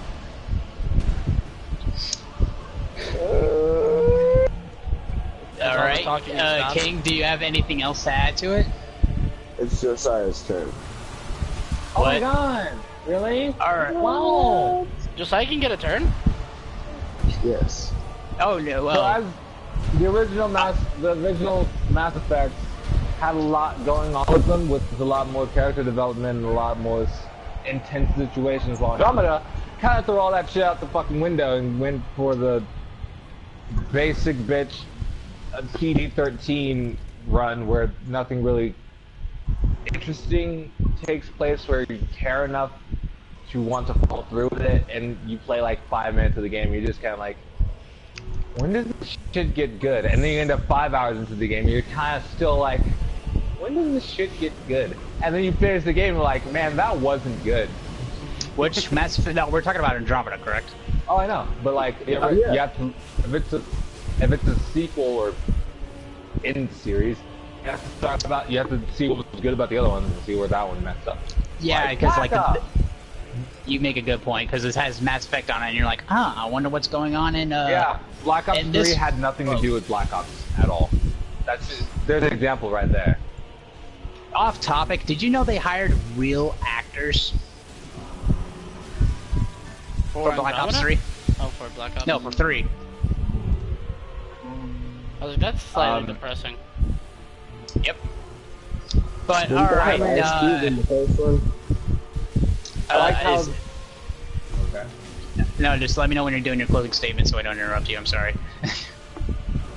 All right, King, do you have anything else to add to it? It's Josiah's turn. Oh my god! Really? Alright. Wow! Josiah can get a turn? Yes. Oh no, So well. the original Mass Effects had a lot going on with them, with a lot more character development and a lot more intense situations. While Andromeda kind of threw all that shit out the fucking window and went for the basic bitch PG-13 run where nothing really interesting takes place, where you care enough to want to follow through with it, and you play like 5 minutes of the game, you're just kind of like, when does this shit get good? And then you end up 5 hours into the game, you're kind of still like, when does this shit get good? And then you finish the game and you're like, man, that wasn't good. Which Mass Effect? No, we're talking about Andromeda, correct? Oh, I know, but like, you have to, if it's a sequel or in series, you have to see what was good about the other one and see where that one messed up. Yeah, because you make a good point, because it has Mass Effect on it, and you're like, I wonder what's going on in. Yeah, Black Ops 3 had nothing to do with Black Ops at all. There's an example right there. Off topic, did you know they hired real actors for Black Ops 3? Oh, for Black Ops. No, for 3. I was like, that's slightly depressing. Yep. But Didn't they alright, have Ice Cube in the first one? I like how. is- Okay. no, just let me know when you're doing your closing statement so I don't interrupt you, I'm sorry.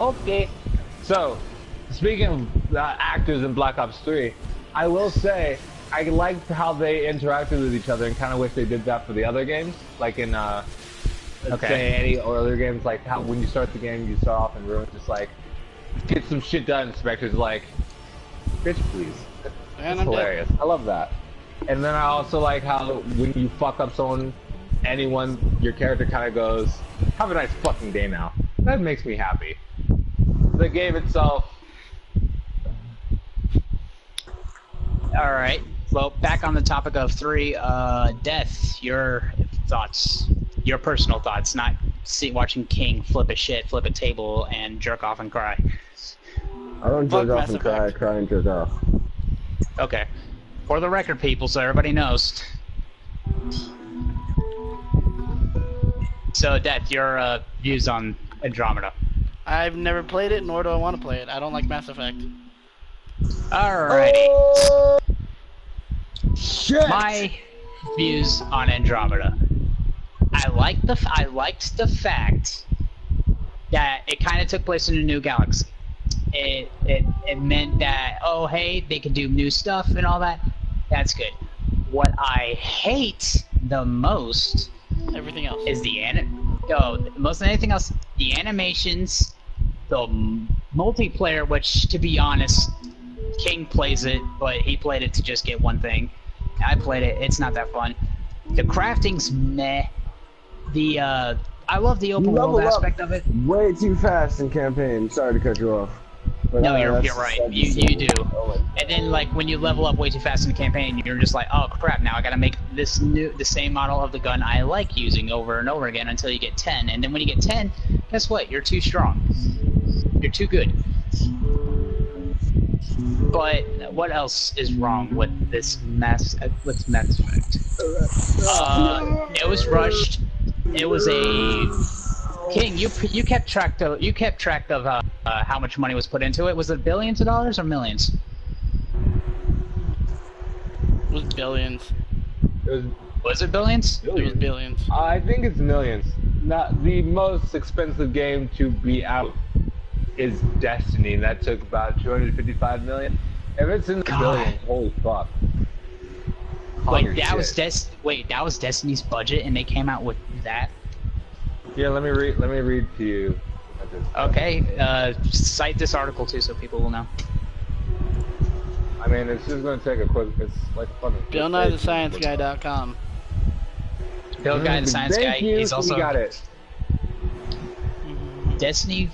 Okay. So, speaking of actors in Black Ops 3, I will say I liked how they interacted with each other and kind of wish they did that for the other games. Like in, let's say any other games, like how when you start the game, you start off in ruins, just like, get some shit done, Spectre's like, bitch please. And It's hilarious. I love that. And then I also like how when you fuck up someone, anyone, your character kind of goes, have a nice fucking day now. That makes me happy. The game itself. Alright, well, back on the topic of 3, Death, your thoughts, your personal thoughts, not watching King flip a shit, flip a table, and jerk off and cry. I don't jerk Fuck off and Mass cry, I Effect. cry and jerk off. Okay. For the record, people, so everybody knows. So, Death, your views on Andromeda. I've never played it, nor do I want to play it. I don't like Mass Effect. Alrighty. Shit! My views on Andromeda. I liked the fact that it kind of took place in a new galaxy. It meant that, oh hey, they could do new stuff and all that. That's good. What I hate the most Everything else. is most than anything else, the animations, the multiplayer, which to be honest, King plays it, but he played it to just get one thing. I played it, it's not that fun. The crafting's meh. I love the open world aspect of it. Way too fast in campaign. Sorry to cut you off. But, No, you're that's- right. that's You do. Oh, wait. And then like when you level up way too fast in the campaign, you're just like, oh crap! Now I gotta make the same model of the gun I like using over and over again until you get 10. And then when you get 10, guess what? You're too strong. You're too good. But what else is wrong with this Mass Effect? It was rushed. It was a King. You kept track of how much money was put into it. Was it billions of dollars or millions? It was billions. Was it billions? It was billions. I think it's millions. Not the most expensive game to be out is Destiny. That took about 255 million. If it's in the God. billions, holy fuck. Wait, Holy that was shit. that was Destiny's budget, and they came out with that. Yeah, let me read to you. Okay, cite this article too, so people will know. I mean, it's just gonna take a quick. It's like fucking. BillNyeTheScienceGuy.com. Bill Guy, the science Thank guy, you, he's also you got it. Destiny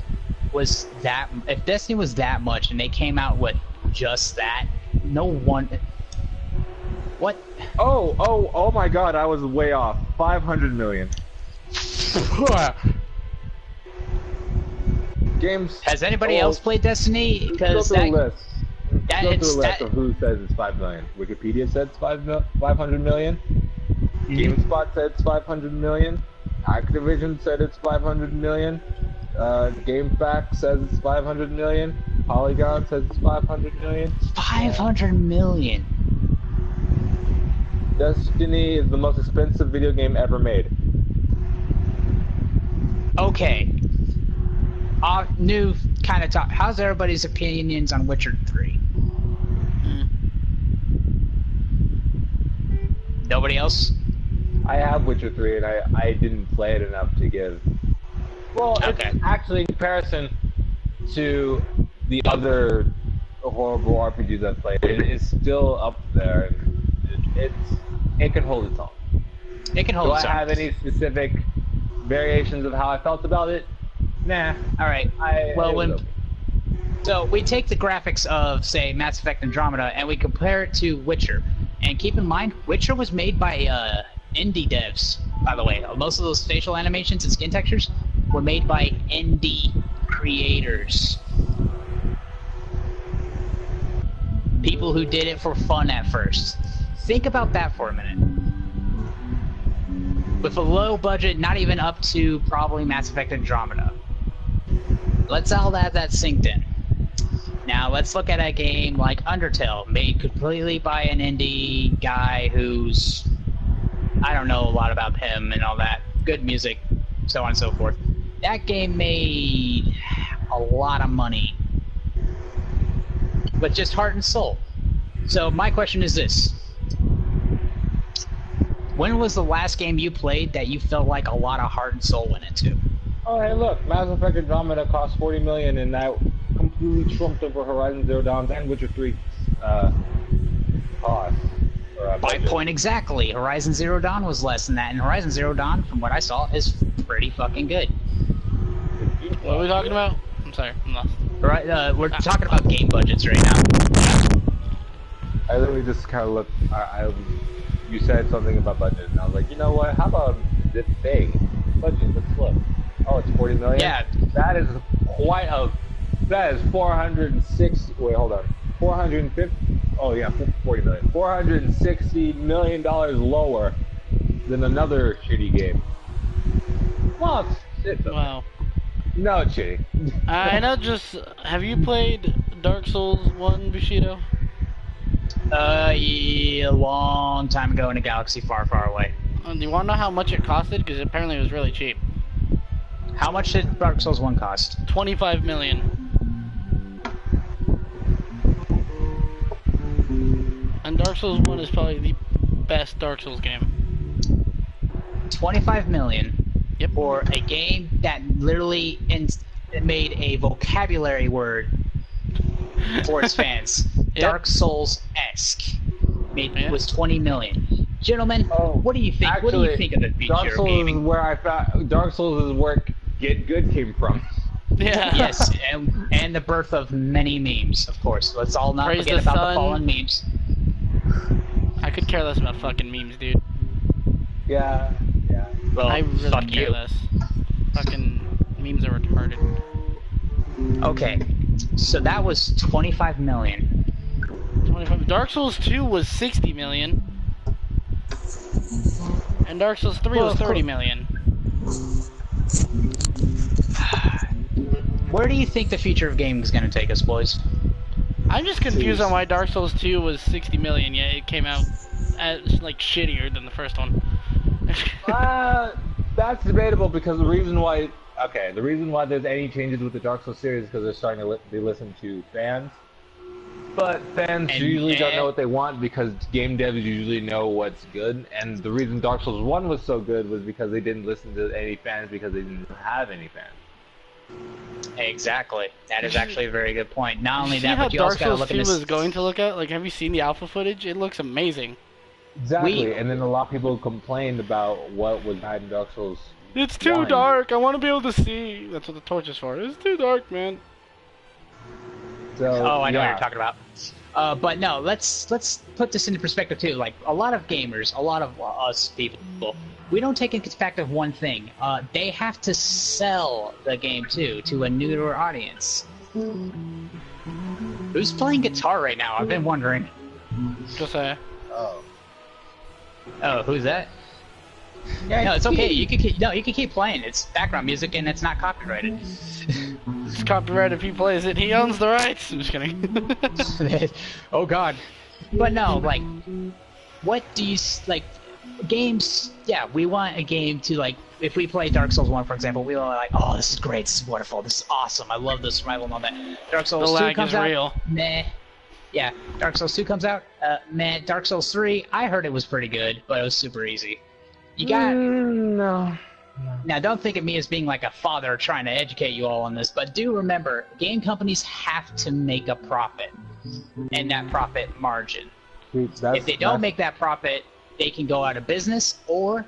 was that. If Destiny was that much, and they came out with just that, no one. What? Oh my god, I was way off. 500 million. Games. Has anybody else played Destiny? Go Because through a that, list. that Go it's through a list that. of who says it's 5 million. Wikipedia said it's 500 million. GameSpot said it's 500 million. Activision said it's 500 million. GameFAQs says it's 500 million. Polygon says it's 500 million. 500 million. Destiny is the most expensive video game ever made. Okay. New kind of talk. How's everybody's opinions on Witcher 3? Nobody else? I have Witcher 3 and I didn't play it enough to give. Well, Okay. it's actually in comparison to the other horrible RPGs I've played, it is still up there. It can hold its own. It can hold Do I its own. have any specific variations of how I felt about it? Nah. All right. It Well, was when okay. so we take the graphics of say Mass Effect Andromeda and we compare it to Witcher, and keep in mind Witcher was made by indie devs. By the way, most of those facial animations and skin textures were made by indie creators. People who did it for fun at first. Think about that for a minute. With a low budget, not even up to probably Mass Effect Andromeda. let's all have that synced in. Now let's look at a game like Undertale, made completely by an indie guy who's, I don't know a lot about him and all that. Good music, so on and so forth. That game made a lot of money, but just heart and soul. So my question is this. When was the last game you played that you felt like a lot of heart and soul went into? Oh, hey, look, Mass Effect Andromeda cost $40 million, and that completely trumped over Horizon Zero Dawn and Witcher 3 cost. By point exactly. Horizon Zero Dawn was less than that, and Horizon Zero Dawn, from what I saw, is pretty fucking good. What are we talking about? I'm sorry, I'm lost. Right, we're talking about game budgets right now. I literally just kind of looked. You said something about budget, and I was like, you know what? How about this big budget? Let's look. Oh, it's 40 million. Yeah, that is quite a. That is 406. Wait, hold on. 450. Oh yeah, 40 million. $460 million lower than another shitty game. Well, it's Wow. No, it's shitty. I know. Just have you played Dark Souls 1, Bushido? Yeah, a long time ago in a galaxy far, far away. Do you want to know how much it costed? Because apparently it was really cheap. How much did Dark Souls 1 cost? 25 million. And Dark Souls 1 is probably the best Dark Souls game. 25 million. Yep. For a game that literally made a vocabulary word for its fans. Yep. Dark Souls-esque. Was 20 million. Gentlemen, what do you think? Actually, what do you think of the future Dark of Souls gaming? is where I found Dark Souls is where Get Good came from. Yeah. Yes, and the birth of many memes, of course. Let's all not Praise forget the about sun. the fallen memes. I could care less about fucking memes, dude. Yeah. Well, I really fuck care you. less. Fucking memes are retarded. Okay, so that was 25 million. 25. Dark Souls 2 was 60 million. And Dark Souls 3 was 30 million. Where do you think the future of gaming is going to take us, boys? I'm just confused on why Dark Souls 2 was 60 million, yet it came out as, like, shittier than the first one. That's debatable because the reason why there's any changes with the Dark Souls series is because they're starting to they listen to fans. But fans usually don't know what they want because game devs usually know what's good. And the reason Dark Souls 1 was so good was because they didn't listen to any fans because they didn't have any fans. Exactly. That is actually a very good point. Not only that, how but you also Dark got to Souls look 2 at this. was going to look at? Like, have you seen the alpha footage? It looks amazing. Exactly. And then a lot of people complained about what was bad in Dark Souls. It's too 1. dark. I want to be able to see. That's what the torch is for. It's too dark, man. So, Oh, I know what yeah. you're talking about. But no, let's put this into perspective too. Like a lot of gamers, a lot of us people, we don't take into fact of one thing. They have to sell the game too to a newer audience. Who's playing guitar right now? I've been wondering. Just say. Oh, who's that? No, it's okay. You can keep playing. It's background music and it's not copyrighted. It's copyrighted if he plays it. He owns the rights. I'm just kidding. Oh God. But no, like, what do you like? Games. Yeah, we want a game to like. If we play Dark Souls 1, for example, we are like, oh, this is great, this is wonderful, this is awesome, I love the survival and all that. Dark Souls The 2 lag comes is out, real. meh. Yeah, Dark Souls 2 comes out, meh. Dark Souls 3, I heard it was pretty good, but it was super easy. You got... No. Now, don't think of me as being like a father trying to educate you all on this, but do remember, game companies have to make a profit, and that profit margin. If they don't make that profit, they can go out of business, or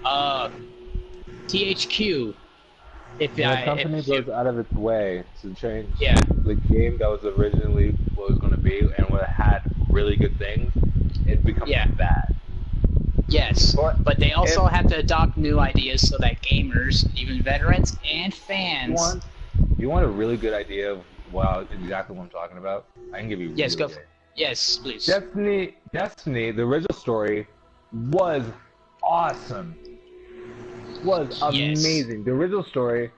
THQ. If when a company goes out of its way to change Yeah. the game that was originally what it was going to be and what had really good things, it becomes bad. Yes, but they also have to adopt new ideas so that gamers, even veterans and fans. You want a really good idea of exactly what I'm talking about? I can give you. Yes, go for it. Yes, please. Destiny, the original story was awesome. Was amazing. The original story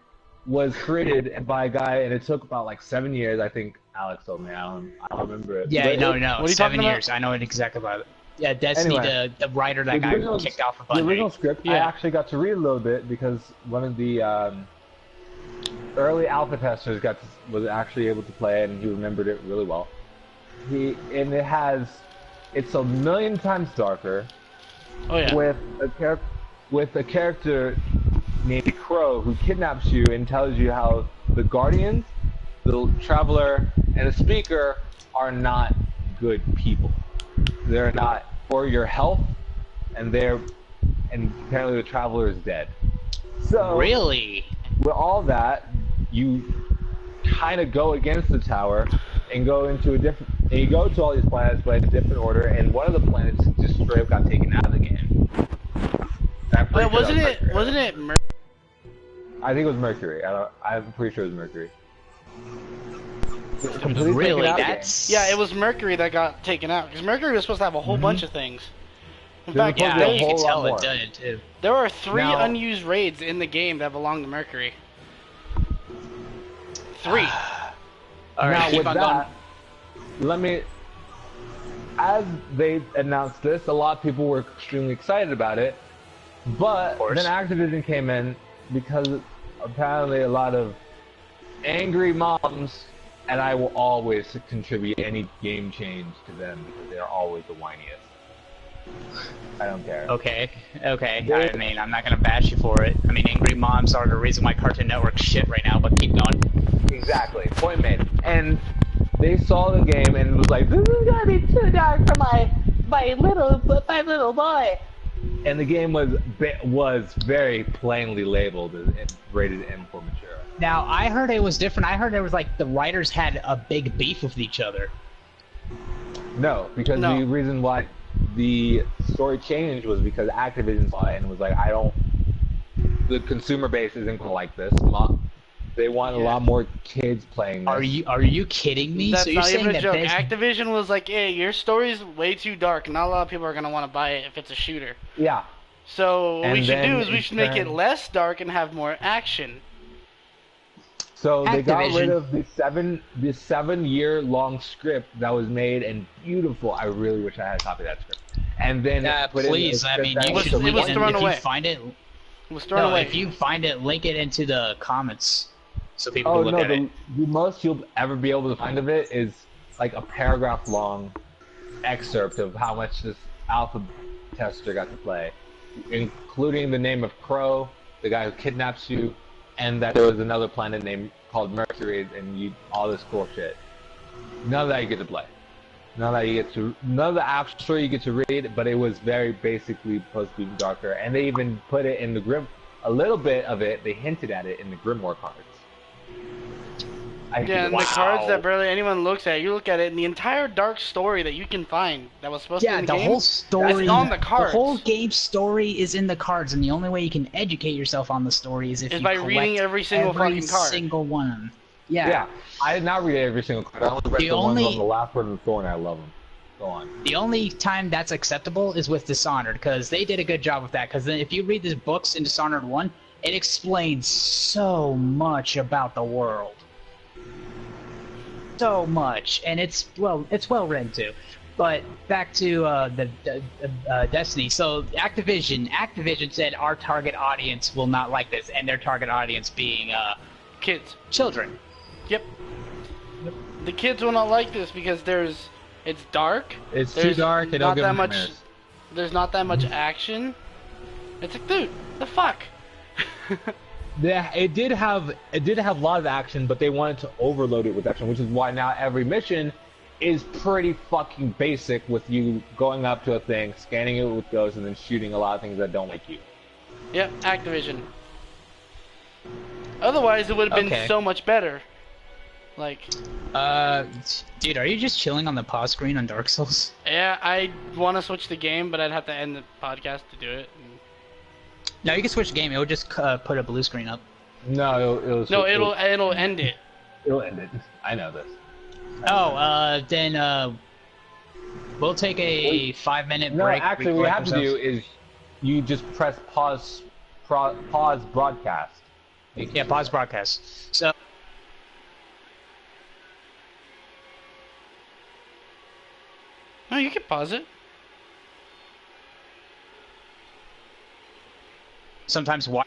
was created by a guy, and it took about like 7 years. I think Alex told me. I don't remember it. Yeah, But no, it- no, what are you 7 talking years. I know it exactly about it. Yeah, Destiny, Anyway, the writer that the got original- kicked off of The original Bungie. script, I Yeah. actually got to read a little bit because one of the early alpha testers was actually able to play it, and he remembered it really well. It's a million times darker Oh yeah. with a character named Crow who kidnaps you and tells you how the Guardians, the Traveler, and the Speaker are not good people. They're not for your health, and apparently the Traveler is dead. So Really? with all that, you kind of go against the tower and go into you go to all these planets, but in a different order. And one of the planets just straight up got taken out of the game. I'm pretty Wait, sure that was wasn't Mercury. it? I think it was Mercury. I'm pretty sure it was Mercury. Really? taken out That's Yeah, it was Mercury that got taken out because Mercury was supposed to have a whole bunch of things. In There fact, was yeah, supposed to be a you can whole tell lot it more. did too. there are 3 Now- unused raids in the game that belong to Mercury. 3. All right, Now keep with on that, as they announced this, a lot of people were extremely excited about it. But course. then Activision came in because apparently a lot of angry moms, and I will always contribute any game change to them because they are always the whiniest. I don't care. Okay. I mean, I'm not gonna bash you for it. I mean, angry moms are the reason why Cartoon Network's shit right now. But keep going. Exactly. Point made. And they saw the game and was like, "This is gonna be too dark for my little boy." And the game was very plainly labeled as rated M for mature. Now, I heard it was different. I heard it was like the writers had a big beef with each other. No, because No. the reason why the story changed was because Activision saw it and was like, the consumer base isn't gonna like this. They want a lot more kids playing this. Are you kidding me? That's so you're not saying even a that joke. Bethesda- Activision was like, "Hey, your story's way too dark. Not a lot of people are gonna want to buy it if it's a shooter. Yeah. So what And we should then do is we in should make it turn- less dark and have more action." So they got rid Activision. of the 7-year-long script that was made and beautiful. I really wish I had a copy of that script. And then put please. in a I script mean, that you was- should it link was it. thrown If away. you find it, It was thrown no. away. If you find it, link it into the comments so people Oh can look no, at it. the most you'll ever be able to find of it is like a paragraph-long excerpt of how much this alpha tester got to play, including the name of Crow, the guy who kidnaps you, and that there was another planet called Mercury, and all this cool shit. None of that you get to play. None of the actual story you get to read, but it was very basically supposed to be darker, and they even put it in a little bit of it. They hinted at it in the Grimoire cards. Yeah, and the cards that barely anyone looks at, you look at it, and the entire dark story that you can find that was supposed to be Yeah, in the the game, whole story. that's on the The cards. whole game story is in the cards, and the only way you can educate yourself on the story is if Is you by collect reading every single fucking card. single one. Yeah. Yeah, I did not read every single card. I only read The the ones only- on the last one of the Thorn. I love them. Go on. The only time that's acceptable is with Dishonored, because they did a good job with that. Because if you read the books in Dishonored 1, it explains so much about the world. So much, and it's well written too. But back to the Destiny. So Activision said our target audience will not like this, and their target audience being Kids. children. Yep. The kids will not like this because it's dark. It's There's too dark. They not don't give that them much. nightmares. There's not that much action. It's like, dude, the fuck. Yeah, it did have a lot of action, but they wanted to overload it with action, which is why now every mission is pretty fucking basic, with you going up to a thing, scanning it with ghosts, and then shooting a lot of things that don't like you. Yep, Activision. Otherwise, it would have been Okay. so much better. Like, Dude, are you just chilling on the pause screen on Dark Souls? yeah, I want to switch the game, but I'd have to end the podcast to do it. No, you can switch game. It will just put a blue screen up. No, It'll end it. it'll end it. I know this. Oh, then we'll take a 5-minute No, break. actually, what you have to do is you just press pause broadcast, Yeah, pause broadcast. So. No, you can pause it. Sometimes why